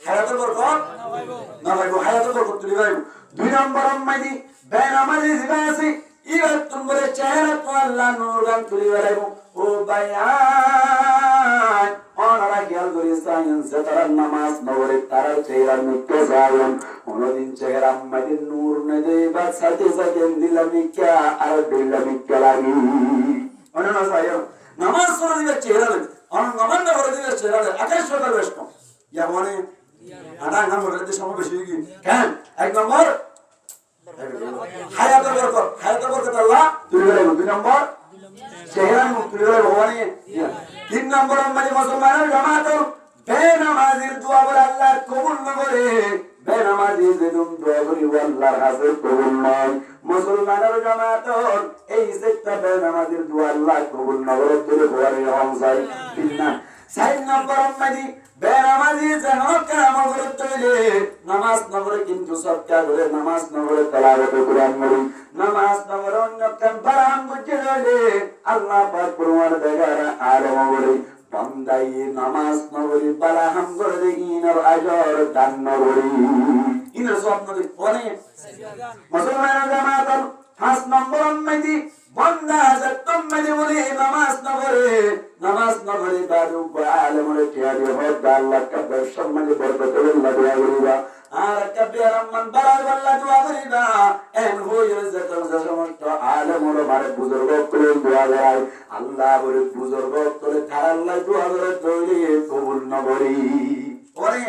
হায়াতের বরকত না ভাইবো হায়াতের বরকত তুলি ভাইবো দুই নম্বর মাইদি বেনামাজি জিবাসি ইবাদ তুমরে চেহারা তো আল্লাহ নূর গান তুলি ভাইবো ও বায়ান ওনারা খেয়াল করি সায়েন্স তারা নামাজ নগরে তারা চেহারা মুক্ত যাওন কোনদিন চেহারা মাইদি নূর না দেবা সাথে সাথে দিলামিকা আর দিলামিকা লাগি ওনারা সায়েন নামাজ পড়ে দিবে চেহারা অন নমান নগরে দিবে চেহারা আকাশ সকাল বেষ্ট ইয়া মানে আটা নাম বলে সময় বেশি কি কেন এক নম্বর হায়াতের বরকত আল্লাহ তুলে দেব দুই নম্বর চেহারা মুখ তুলে দেব ভগবানে তিন নম্বর মানে মুসলমানের জামাত বেনামাজির দোয়া বলে আল্লাহ কবুল না করে বেনামাজি যেদুম দোয়া করি আল্লাহর কাছে কবুল নয় মুসলমানের জামাত এই সেটা বেনামাজির দোয়া আল্লাহ কবুল না করে তুলে ভগবানে হন যায় তিন না 4 নম্বর উম্মতি বেনামাজি জানো কেমন করে চলে নামাজ নগরে কিন্তু সৎকার করে নামাজ নগরে তেলাওয়াত কোরআন করি নামাজ নগরে অন্য কাম বারাম বুঝে রইলে আল্লাহ পাক পরমার দেগারা আলম বলে বান্দাই নামাজ নগরি বারাহাম করে ইনার আজর দান নগরি ইনার স্বপ্ন পরে মুসলমান জামাত 5 নম্বর উম্মতি বান্দা যতম মানে বলে নামাজ নগরে বারু আলমরে টিয়ারি হদ আল্লাহ কা সম্মানে বরকত আল্লাহ দোয়া করিবা আর কবির রহমান বারার আল্লাহ দোয়া করিবা এন হইর যতম সমস্ত আলমরে মারে বুজুর্গ করে দোয়া করে আল্লাহ বলে বুজুর্গ করে তার আল্লাহ দোয়া করে তৈরি কবুল নগরি ওরে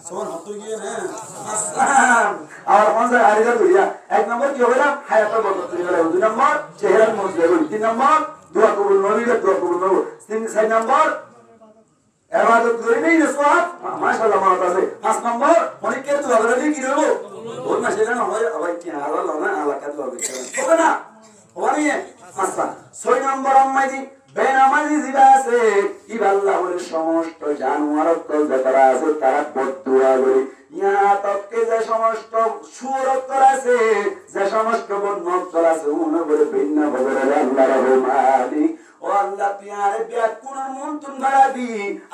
সোন হতো গিয়ে না আসসালাম আর মজা আরিদা দুইয়া এক নম্বর কি হলো হায়াতের বরকত তৈরি করে দুই নম্বর চেহারার মজবুত তিন নম্বর দোয়া কবুল নবীর দোয়া কবুল নবী তিন চার নম্বর ইবাদত করে নেই সওয়াব মাশাআল্লাহ মাওলানা আছে 5 নম্বর অনেকের দোয়া করে কি দেবো ওর না সেটা না হয় আবার কি আল্লাহ না আল্লাহ কা দোয়া করে হবে না ওরে আচ্ছা 6 নম্বর আম্মাজি বেনামাজি জিবা আছে ইবাল্লাহ বলে সমস্ত জানোয়ার কল যারা আছে তারা বদদুয়া করে ইয়া তককে যে সমস্ত সুরত আছে যে সমস্ত বন্নত আছে উনি বলে ভিন্ন বলে আল্লাহ রহমানি ও আল্লাহ পিয়ারে বিয়া কোন মন তুম বাড়াবি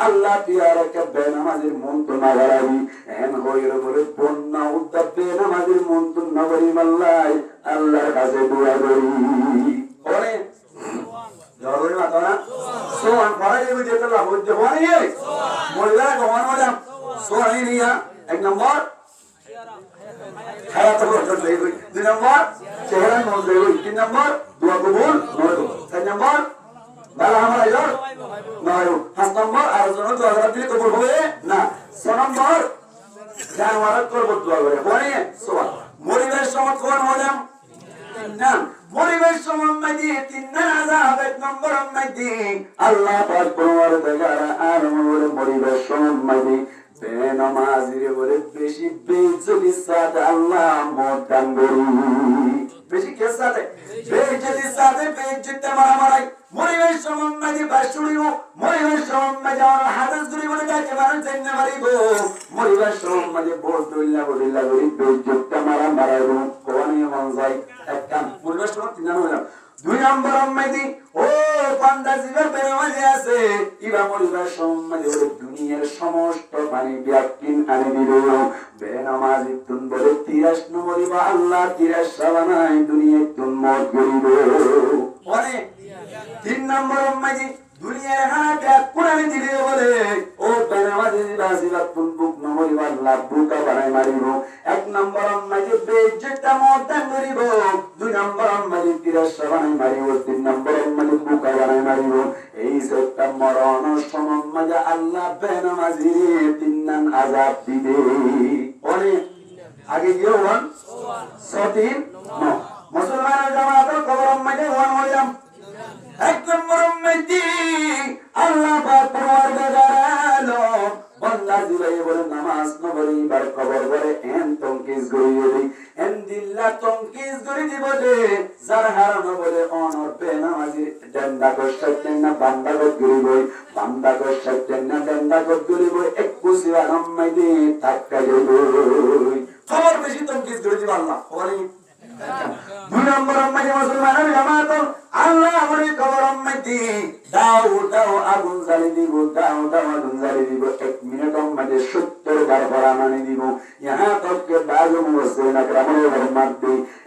আল্লাহ পিয়ারে কে বেনামাজির মন তুম বাড়াবি এন হইর বলে বন্যা উদ্দাব বেনামাজির মন তুম নগরি মাল্লাই আল্লাহর কাছে দোয়া করি ওরে জরুরি মাতা না সোয়ান পড়াই দেবে যেতে লাভ হচ্ছে হওয়ানি মহিলারা গমান হলে সোয়ানি নিয়া এক নম্বর হায়াত বরকত দেবে দুই নম্বর চেহারা নজ দেবে তিন নম্বর দোয়া কবুল নয় 4 নম্বর বালা আমরা ইয়র নয় 5 নম্বর আর জন দোয়া করা দিলে কবুল হবে না 6 নম্বর জানওয়ার করব দোয়া করে হওয়ানি সোয়ান মরিবের সমত কোন হলাম না মরিবের সম্মাদি 3 আযাব 1 নম্বর উম্মতি আল্লাহ পাক পরমার দেগারা আর মরিবের সম্মাদি বেনামাজির বলে বেশি বেইজ্জতি সাথে আল্লাহ মতান গরি বেশি কে সাথে বেইজ্জতি সাথে বেইজ্জতি মারামারি মরিবের সম্মাদি বাসুড়িও মরিবের সম্মাদি আর হাদিস গুলি বলে তাকে মানুষ জান্নাত মারিব মরিবের সম্মাদি বদুল্লাহ বদুল্লাহ গরি বেইজ্জতি মারামারি কোনি মন যায় একটা মরিবের সম্মাদি তিন নম্বর হলো 2 নম্বর উম্মতি ও বান্দা জিবা বেনামাজি আছে ইবা মরিবের সম্মাদি বলে দুনিয়ার সমস্ত পানি ব্যাকিন আনি দিল বেনামাজি তুন বলে 83 নম্বর ইবা আল্লাহ 83 বানাই দুনিয়ায় তুন মত করিব ওরে 3 নম্বর উম্মতি দুনিয়ার হাতে কুরআন দিলে বলে ও বেনামাজি জিবা তুন বুক নম্বর ইবা আল্লাহ বুকা বানাই মারিব 1 নম্বর উম্মতি বেজ্জতা মতান করিব 2 নম্বর উম্মতি 83 বানাই মারিব 3 নম্বর উম্মতি বুকা বানাই মারিব এই সত্য মরণ সমম্মাজা আল্লাহ বেনামাজি তিননান আযাব দিবে ওরে আগে গিয়ে ওয়ান সতিন মুসলমান জামাতের কবর উম্মতি ওয়ান হইলাম 1 নম্বর উম্মতি আল্লাহ পাক পরওয়ারদিগার বান্দা দিলাই বলে নামাজ নগরি বার কবর বলে এন তংকিস গরিয়ে দি এন দিল্লা তংকিস গরি দিব দে যার হারাম বলে অনর বেনামাজি ডন্ডা করছেন না বান্দা গরিবই বান্দা করছেন না ডন্ডা গরিবই 21 বার আম্মাইদি টাকা গরিবই খবর বেশি তংকিস গরি দিব আল্লাহ ওরে 2 নম্বর উম্মতি মুসলমানের জামাত আল্লাহ আমারে খবর উম্মতি দাও আগুন জ্বালি দিব দাও আগুন জ্বালি দিব 1 মিনিট উম্মতি 70 বার পরামানি দিব ইহা তক কে বাজু মুসলিম আকরামের রহমত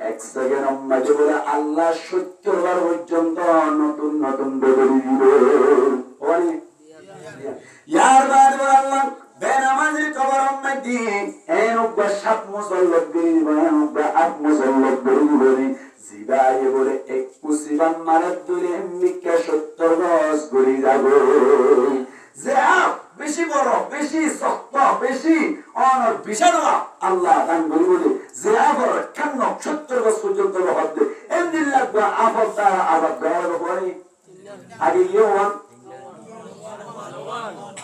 1 সেকেন্ড উম্মতি বলে আল্লাহ 70 বার পর্যন্ত নতুন নতুন বদলি দিব ওরে ইয়ার বাদ আল্লাহ বেনামাজির কবর উম্মতি এন উব্বা 7 মুসল্লাত দিব এন উব্বা 8 মুসল্লাত দিব জিবাই বলে 21 বার মারাত ধরে মিকা 70 গজ গড়ি যাব যে বেশি বড় বেশি শক্ত বেশি অনর বিশাল আল্লাহ দান করি বলে যে আবার কেন 70 গজ পর্যন্ত হবে এমদিন লাগবে আফতা আবার গায়ের উপরে আগে গিয়ে ওয়ান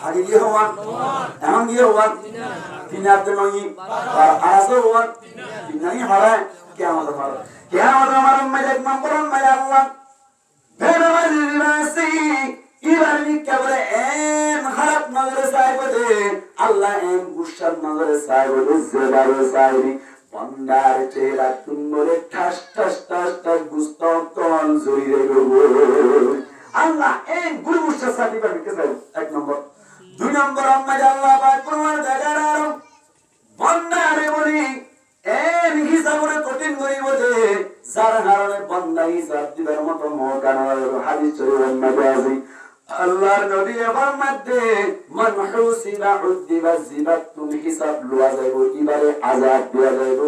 আগে গিয়ে ওয়ান এমন গিয়ে ওয়ান তিনাতে নই আর আসার ওয়ান তিনাই হারায় কিয়ামত হারায় কিয়ামত আমার উম্মত নম্বর উম্মত আল্লাহ বেনামাজি দিবাসি ইবারনি কেবল আল্লাহ এম গুসার নজরে চাই বলে জেবারে চাইনি বন্দার চেহারা তুমরে ঠাস ঠাস ঠাস ঠাস গুস্তক তল জড়িয়ে গো আল্লাহ এম গুরু গুসার সার্টিফিকেট দিতে চাই এক নম্বর। দুই নম্বর আম্মা আল্লাহ পাক প্রমাণ দেখার আর বন্দারে বলি এম হিসাবে কঠিন গরিব যে যার কারণে বন্দা হিসাব দিবার মতো মৌকা নয় হাদিস শরীফের মধ্যে আছে আল্লাহর নবী ফরমাতে মান হুসিবা উযিবা জিবাতুন হিসাব লওয়া যাইব ইবারে আযাব দেয়া যাইব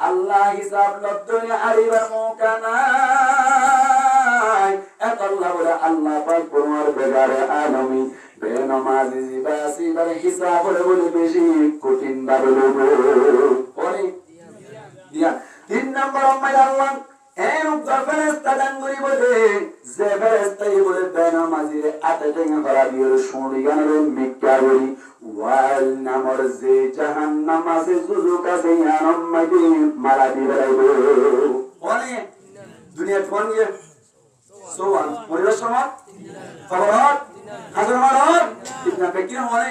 আল্লাহ হিসাব লদ্দনে আরিবার মৌকা নাই এত আল্লাহ বলে আল্লাহ পাক পরমার বেগারে আলমী বেনামাজি জিবাসিবার হিসাব বলে বেশি কঠিন ভাবে পরে দিয়া। তিন নম্বর আল্লাহ এর ফেরেশতা দান করিব যে ফেরেশতাই বলে বেনামাজিরে আতেটেঙ্গা করা দিয়ে শুনি গানে মিক্কা করি ওয়াল নামর যে জাহান্নাম আছে সুজুক আছে ইয়ানম মাদি মারা দিবাইব ওনে দুনিয়া কোন গিয়ে সোয়ান মরিবার সময় খবর হাজার মারার ইবনে বেকির মনে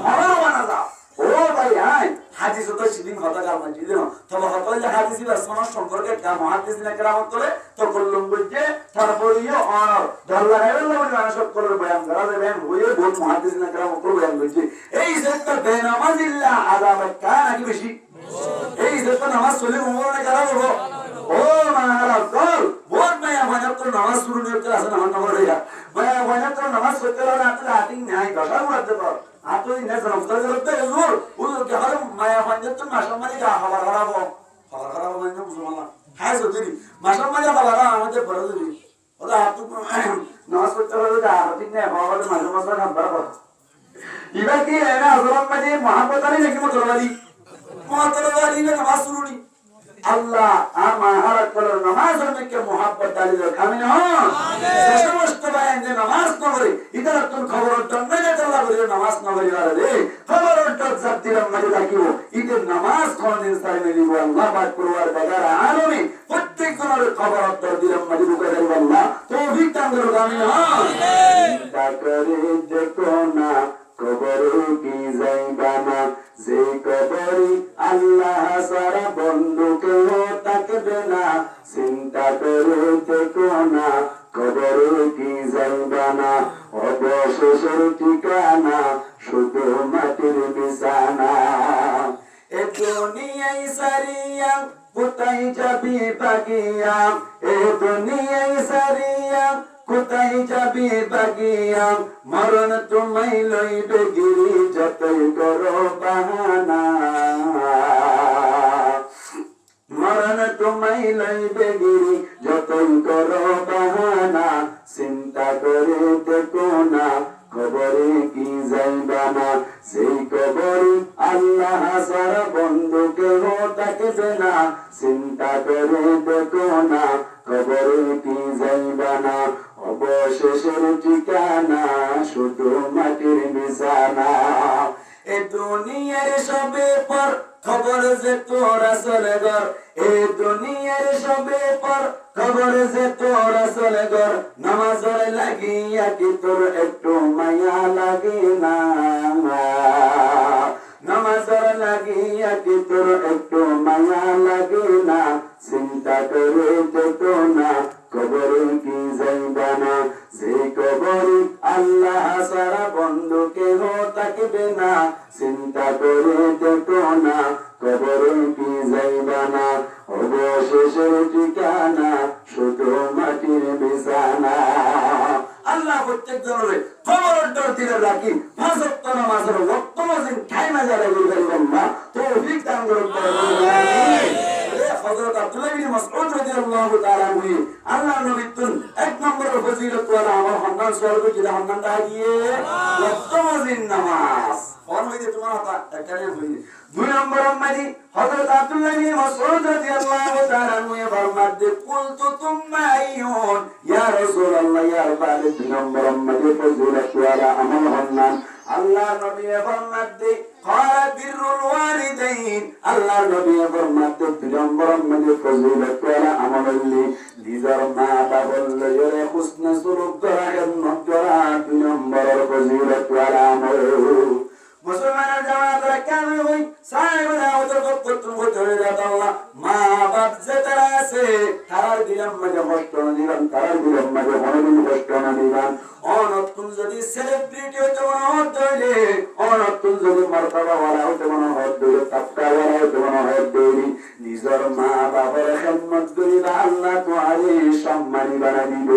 মরার বানাদা ও ভাই আই হাদিস তো সিদিন কথা কার মানে দিল তবে হতলে হাদিস বা সনদ সম্পর্কে কা মুহাদ্দিস না কেরামত করে তো কলম বুঝে তারপরেও আর দল্লা হেল্লা মানে সব করে বয়ান করা যাবে হয়ে বহুত মুহাদ্দিস না কেরামত করে বয়ান বুঝে এই সেটা বেনামাজিল্লা আযাব কান কি বেশি এই সেটা নামাজ চলে ওমর না করা হলো ও মানারা কল বহুত মায়া মানে তো নামাজ শুরু নিয়ে করে আসে নামাজ নগর হইয়া মায়া মানে তো নামাজ পড়তে হলে আপনি হাতিং নাই দশা মুরাদ কর আতই না জনফতার করতে হুজুর হুজুর কে হল মায়া মানে তো মাশামালি গা খবর খারাপ মানে মুসলমান হ্যাঁ যদি মাশামালি খবর আমাদের বড় দিবি ওটা আপনি নামাজ পড়তে হলে গা হাতিং না বাবা মাঝে মাঝে খাবার কর ইবা কি এরা হযরত মানে মোহাম্মদ আলী নাকি মোহাম্মদ আলী নামাজ শুরু নি আল্লাহ আমার হারাত করার নামাজ অনেককে মোহাব্বত দালিল কামিন হন সে সমস্ত বায়ান যে নামাজ না করে ইদার তুন খবর জন্মে না চলা করে নামাজ না করে রে খবর টক জাত দিলাম মানে থাকিব ঈদের নামাজ কোনদিন সারি নিব আল্লাহ পাক করবার দাগার আলমী প্রত্যেক জনের খবর টক দিলাম মানে বুকে দেব আল্লাহ তৌফিক দান করো কামিন হন তাকরে দেখো না কবর কি যাইবানা যে কবরি আল্লাহ সারা বন্ধু কেউ থাকবে না চিন্তা করে দেখো না কবর কি যাইবানা অবশেষের ঠিকানা শুধু মাটির বিছানা এ দুনিয়ায় সারিয়া কোথায় যাবি বাগিয়া এ দুনিয়ায় সারিয়া কোথায় যাবি বাগিয়া মরণ তোমায় লইবে গিরি যতই করো বাহানা মরণ তোমায় লইবে গিরি যতই করো বাহানা চিন্তা করে দেখো না কবরে কি যাইবানা সেই কবরে আল্লাহ সারা বন্ধু কেহ থাকবে না চিন্তা করে দেখো না কবরে কি যাইবানা অবশেষের ঠিকানা শুধু মাটির বিছানা এ দুনিয়ার সবে পর খবর যে তোর আসলে ঘর এ দুনিয়ার সবে পর খবর যে তোর আসলে ঘর নামাজের লাগিয়া কি তোর একটু মায়া লাগে না নামাজের লাগিয়া কি তোর একটু মায়া লাগে না চিন্তা করে দেখো না কবরে কি যাইবানা যে কবরে আল্লাহ সারা বন্ধু কেহ থাকবে না চিন্তা করে দেখো না কবরে কি যাইবানা অবশেষের ঠিকানা শুধু মাটির বিছানা আল্লাহ প্রত্যেক জনের খবর দিলে রাখি পাঁচ ওয়াক্ত নামাজের ওয়াক্ত মাঝে টাইমে যারা করবেন না তৌফিক দান করুন হযরত আব্দুল্লাহ ইবনে মাসউদ রাদিয়াল্লাহু তাআলা আনহু আল্লাহর নবী তুন এক নম্বরের ফজিলত ওয়ালা আমার হান্নান সরবে কি হান্নান দাঁড়িয়ে ওয়াক্তমাজিন নামাজ কোন হইছে তোমার হাতে একটাই হইছে দুই নম্বর মানে হযরত আব্দুল্লাহ ইবনে মাসউদ রাদিয়াল্লাহু তাআলা আনহু ফরমাতে কুলতু তুম্মা আইয়ুন ইয়া রাসূলুল্লাহ ইয়া রাব্বাল দুই নম্বর মানে ফজিলত ওয়ালা আমার হান্নান আল্লাহ নবী ফরমাতে قال بر الوالدين الله নবী ফরমাতে দুই নম্বর মানে ফজিলত ওয়ালা আমালি নিজের মা বাবার লয়ে হুসনে সুলুক করা খেদমত করা দুই নম্বর ফজিলত ওয়ালা আমল মুসলমানের জামাতের কেন হই সাহেবরা ওদের কত কত হয়ে যায় আল্লাহ মা বাপ যে তারা আছে তারার দিলাম মাঝে কষ্ট না দিলাম তারার দিলাম মাঝে মনোদিন কষ্ট না দিলাম অনতুন যদি সেলিব্রিটি হইতে মনে হত হইলে অনতুন যদি মর্তবা ওয়ালা হইতে মনে হত হইলে তাপকা ওয়ালা হইতে মনে হত হইলে নিজের মা বাবার খেদমত করিবা আল্লাহ তোমারে সম্মানী বানাই দিব।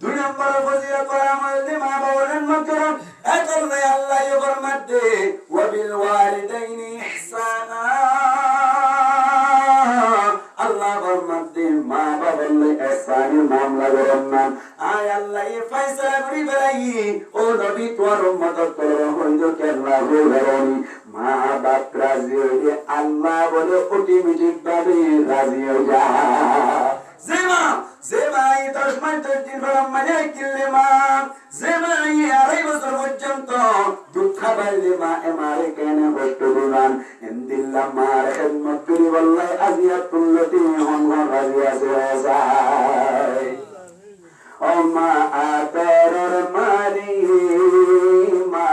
2 নম্বর ফজিলত করে আমাদের মা বাবার খেদমত করুন এতল নাই আল্লাহ ইবর মধ্যে ওয়া বিল ওয়ালিদাইনি ইহসানা আল্লাহ বর মধ্যে মা বাবার লাই ইহসানের মামলা করুন না আয় আল্লাহ এই ফয়সালা করি বেলাই ও নবী তোমার উম্মত করো হইল কেল্লা হইলানি মা বাপ রাজি হইলে আল্লাহ বলে অটোমেটিক ভাবে রাজি হয়ে যায়। যে মাই 10 মাস 10 দিন পর মানে কিনলে মা যে মাই 2.5 বছর পর্যন্ত দুধ খাবাইলে মা এমারে কেন কষ্ট দিলাম এন্দিল্লা মার খেদমত করি বললাই আজিয়াতুল্লাতি হন রাজি আছে যায় ও মা আতরর মারি মা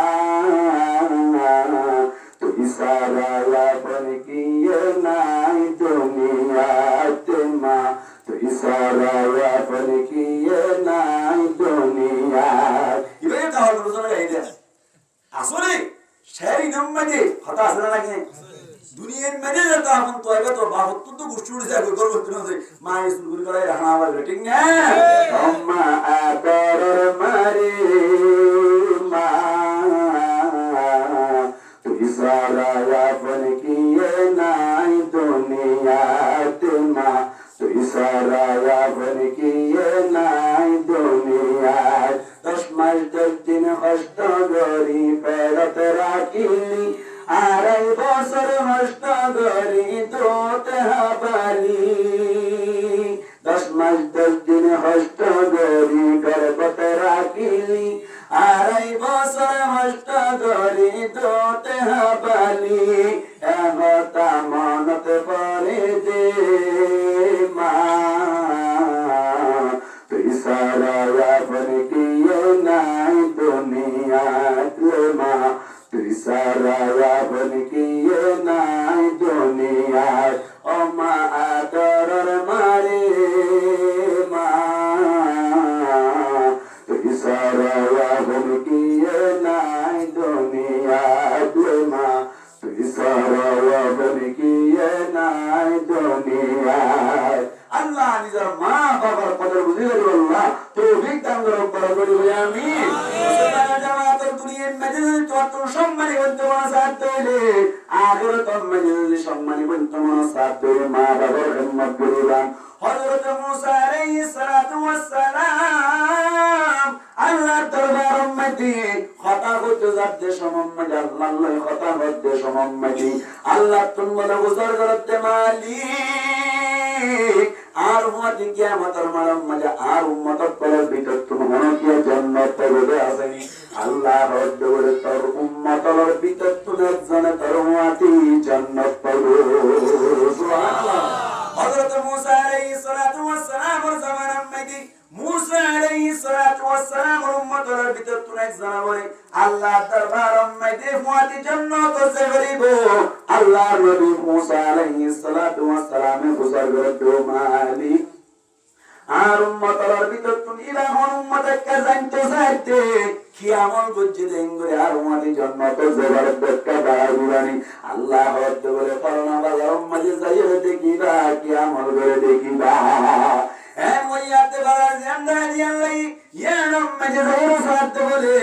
তুই সারা আপন কিয়ে নাই দুনিয়াতে মা তুই সারা আপন কিয়ে নাই দুনিয়াত ইবে তাহলে বুঝলে এই যে আসলে শেরি নম্বরে কথা আসলে লাগে দুনিয়ার মেনে যেতে এখন তো এবার তো বাহত তো গুষ্টি উঠে যায় গল করতে না মা স্কুল করে করে রাখা আবার ঠিক না আম্মা আদর মারে মা তুই সারা আপন কিয়ে নাই দুনিয়াতে মা তুই সারা আপন কিয়ে নাই দুনিয়াত 10 মাস 10 দিন কষ্ট করি পেড়ত রাখিলি 2.5 বছর কষ্ট করি তোতে হাবালি 10 মাস 10 দিন কষ্ট করি গর্ভত রাখিলি 2.5 বছর কষ্ট করি তোতে হাবালি এমতা মনত পড়ে দে মা তুই সারা আপন কিয়ে নাই দুনিয়াত মা তুই সারা আপন কিয়ে নাই দুনিয়াত ও মা আদরের মারে মা তুই সারা আপন কিয়ে নাই দুনিয়াত মা তুই সারা আপন কিয়ে নাই দুনিয়াত আল্লাহ নিজের মা বাবার কদর বুঝি করি আল্লাহ তৌফিক দান করো বড় করি আমিন। মুসলমান জামাতের দুনিয়ার মধ্যে যত সম্মানী বলতে মনে সাথ হইলে আখিরাতের মধ্যে যদি সম্মানী বলতে মনে সাথ হইলে মা বাবার খেদমত করিলাম। হযরত মুসা আলাইহিস সালাতু ওয়াস সালাম আল্লাহ দরবারের মধ্যে কথা হতে যাচ্ছে সম্মানী আল্লাহ কথা হতে সম্মানী আল্লাহ তুমি গুজার করতে মালিক আর উম্মত কিয়ামতের মাঝে আর উম্মতের পরের ভিতর তুমি মনে কি জান্নাত পাবে আসেনি আল্লাহ রব্ব বলে তোর উম্মতের ভিতর তুমি একজনে তোর উম্মতি জান্নাত পাবে সুবহানাল্লাহ। হযরত মুসা আলাইহিস সালাতু ওয়াস সালাম এর জামানার মধ্যে মুসা আলাইহিস সালাতু ওয়াস সালাম এর উম্মতের ভিতর তুমি একজনে বলে আল্লাহ দরবারের মধ্যে উম্মতি জান্নাত যাইব আল্লাহ নবী মুসা আলাইহিস সালাতু ওয়াস সালাম গুজার করতে মালিক আর উম্মতের ভিতর তুমি ইলাহর উম্মতকে জানতে চাইতে কি আমল করছে দেন করে আর উম্মতি জান্নাত যাবার দেখা বাড়াইবানি আল্লাহ হদ বলে করোনা বাজার উম্মতি যাইয়ে দেখিবা কি আমল করে দেখিবা হ্যাঁ ওইয়াতে বাড়া জানদা দিয়ালাই ইয়া উম্মতি যাইয়ে সাথ বলে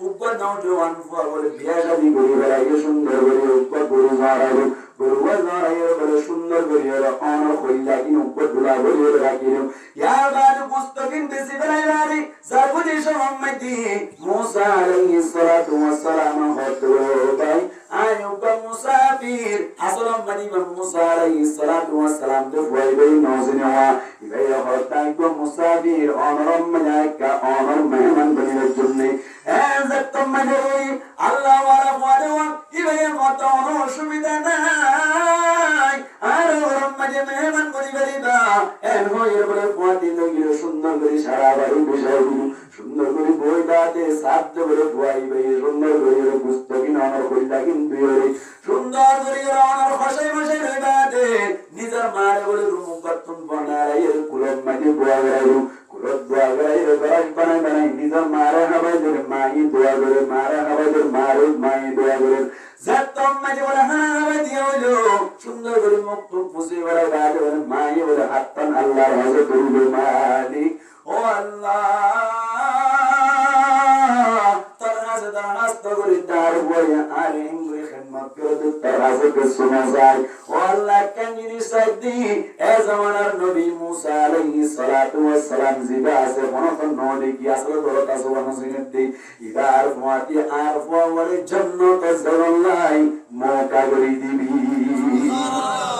উপর নাও জওয়ান ফুয়া বলে বিয়া শাদী করে বেড়াই সুন্দর করে উপর গরু মারালো গরু মারাইয়ে বলে সুন্দর করে অন কইলা কি উপর দুলা বলে রাখিলো ইয়া বাদ মুস্তাকিম বেশি বেড়াই বাড়ি সাবুদি সম্মতি মুসা আলাইহিস সালাতু ওয়াস সালাম হত ভাই আইয়ুব মুসাফির আসলাম মানি মুসা আলাইহিস সালাতু ওয়াস সালাম তো ভাই নজনেওয়া ইবাই হত আইয়ুব মুসাফির অনরম মালাইকা অনর মেহমান বনির জন্য এজত মাগরি আল্লাহ ওয়ালা ওয়ালা ইবাই মত অসুবিধা নাই আর ওরম মাঝে মেহমান বনি বলিবা এন হইর বলে পোয়াতি লগিয়ে সুন্দর করে সারা বাড়ি বিষয়গুলো সুন্দর করে বই দাঁত বাদে সাধ্য করে বুয়াই ভাই সুন্দর করে পুস্তকি নর কইলা কিন্তু সুন্দর করে অনর খসাই মশাই বাদে নিজের মারে বলে রুম বাতুন বানাই কুলম মাঝে বুয়া গেল কুলত বুয়া গেল গরাজ বানাই নিজের মারে হাবাই ধরে মাই দোয়া করে মারে হাবাই ধরে মারে মাই দোয়া করে জাতম মাঝে বলে হাবাই দিয়া হইলো সুন্দর করে মুখ টুক পুষে বলে বাদে বলে মাই বলে হাতটান আল্লাহর হযরত রুল মালিক ও আল্লাহ তোর কাছে দরখাস্ত করি তার বয়ে আরে ইংরে খেদমত করে দে তোর কাছে শোনা যায় ও আল্লাহ কেন জিনিস চাইতি এ জামানার নবী মুসা আলাইহিস সালাতু ওয়াস সালাম জিবা আছে কোন নদী কি আসলে দরত আছে ওয়ানসিনে দি ইদার ফাতি আর ফাওয়ারে জান্নাত জাল্লাই মওকা করে দিবি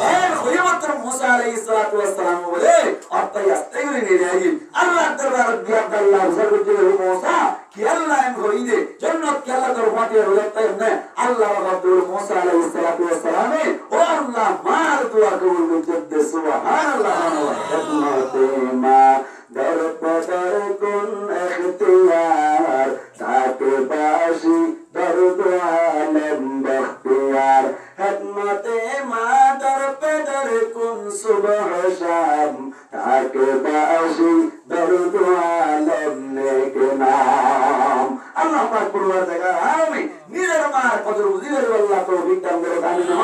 এ খলিমাত মুসা আলাইহিস সালাতু ওয়াস সালাম বলে আত্তাই আস্তে করে নিয়ে আই আল্লাহর দরবারে দি আব্দুল্লাহ সরবতে মুসা কি আল্লাহ এম কইদে জান্নাত কি আল্লাহ তোর ফাতি হলতে না আল্লাহ রাব্বুল মুসা আলাইহিস সালাতু ওয়াস সালাম ও আল্লাহ মার দোয়া কবুল করতে সুবহানাল্লাহ রহমতে মা দর পদর কোন ইখতিয়ার তাকে বাসি দর দোয়ালম বখতিয়ার রহমতে মা দর পদর কোন সুবহ শাম তাকে বাসি দর দোয়ালম নেক নাম আল্লাহ পাক পরওয়ারদিগার আলামিন নিজের মার কদর বুঝিবার আল্লাহ তৌফিক দান করে দানি না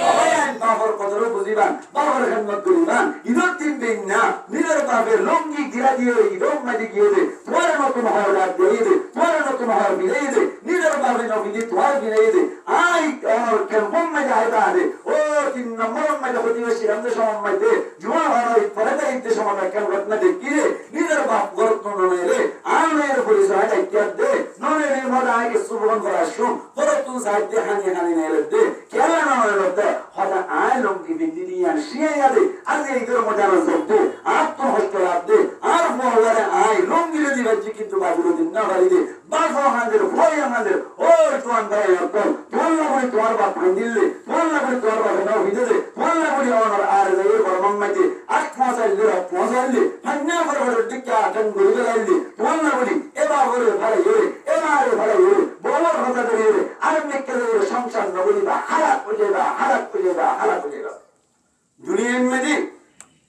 আবায়ান বাবার কদর বুঝিবান বাবার খিদমত করিবান ইদর তিন দিন না নিজের বাপের লঙ্গি গিরা দিয়ে ইদর মাঝে গিয়ে দে তোমার নতুন হওয়ার রাত দিয়ে দে তোমার নতুন হওয়ার বিলাই দে নিজের বাপের নবী দি তোমার বিলাই দে আই আর কেমন মাঝে আইতা দে ও তিন নম্বর মাঝে প্রতিবেশী রামদে সময় মাঝে জুমা হয় পরেতে ইতে সময় কেন ঘটনা দেখি রে নিজের বাপ গরত ননে রে আনের পরিচয় আইতা দে ননে রে মজা আইকে সুবহান করা শুন পরতুন সাইতে হানি হানি নেলে দে কেলা না হলো দে হদা আই লঙ্গি বিদিনিয়া শিয়া দে আজকে ইদর মজা না সবতে আত্ম হস্তলাপ দে আর মোহরে আই লঙ্গি রে দিবাজি কিন্তু বাগুলো দিন না বাড়ি দে বাফা হাঁদের ভয় আমাদের ও তোয়ান ভাই অর্থন তোল্লা করে তোমার বাপ ভাঙিলে তোল্লা করে তোমার বাপ নাও ভিদে দে তোল্লা করে আমার আর রে বরমন মাইতে আট মাসাইলে পৌঁছাইলে হান্না করে বড় টিকা আটন গরিবে লাইলে তোল্লা করে এবা করে ভাড়া ইরে এবারে ভাড়া ইরে বড় কথা করে ইরে আর মেকে করে সংসার নগরী বা হারাক হয়ে যাবে হারাক হয়ে যাবে হারাক হয়ে যাবে দুনিয়ার মধ্যে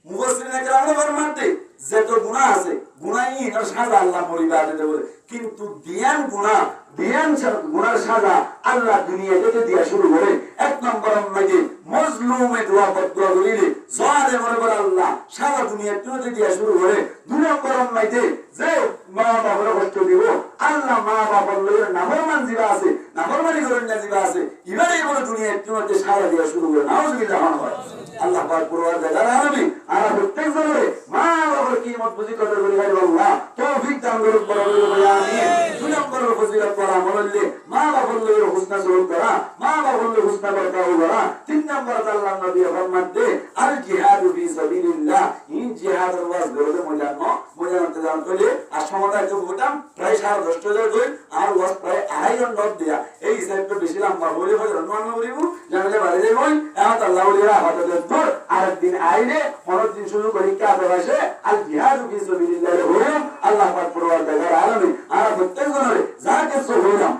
মুফাসসিরিনে কেরাম ফরমাতে যত গুনাহ আছে গুনাহই এর সাজা আল্লাহ পরিবার দিতে বলে কিন্তু দিয়ান গুনাহ দিয়ান গুনার সাজা আল্লাহ দুনিয়াতে দিয়া শুরু করে এক নম্বর মধ্যে মজলুমে দোয়া বদদোয়া করিলে জালেম বলে আল্লাহ সারা দুনিয়াতে দিয়া শুরু করে দুই নম্বর মধ্যে যে মা বাবার কষ্ট দিব আল্লাহ মা বাবার লইয়া নাফরমান জিবা আছে নাফরমানি করেন না জিবা আছে এবারে বলে দুনিয়াতে সারা দিয়া শুরু করে নাউজুবিল্লাহ আল্লাহ পাক পরওয়ারদিগার আলামিন আর প্রত্যেক জনের মা বাবার কিমত বুঝি কদর করি ভাই আল্লাহ তৌফিক দান করুন বড় বড় আমিন দুই নম্বর ফজিলত করা বললে মা বাবার লইয়া হুসনা সলুক করা মা বাবার লইয়া হুসনা বরকাউ করা তিন নম্বর আল্লাহ নবী ফরমাতে আল জিহাদু ফি সাবিলিল্লাহ ইন জিহাদের ওয়াজ গরদে মজানতে জান কইলে আর সমাদায় তো বলতাম প্রায় 10,000 কই আর ওয়াজ প্রায় 2.5 ঘন্টা দিয়া এই হিসাবটা বেশি লম্বা হইলে হয় অনুমান করিব জানলে বাড়ি যাই হই এত আল্লাহ ওলিরা হঠাৎ দূর আরেকদিন আইলে পরদিন শুরু করি কাজ আসে আল জিহাদু ফি সাবিলিল্লাহ হইম আল্লাহ পাক পরওয়ারদিগার আলামিন আর প্রত্যেক জনের যাকে সো হইলাম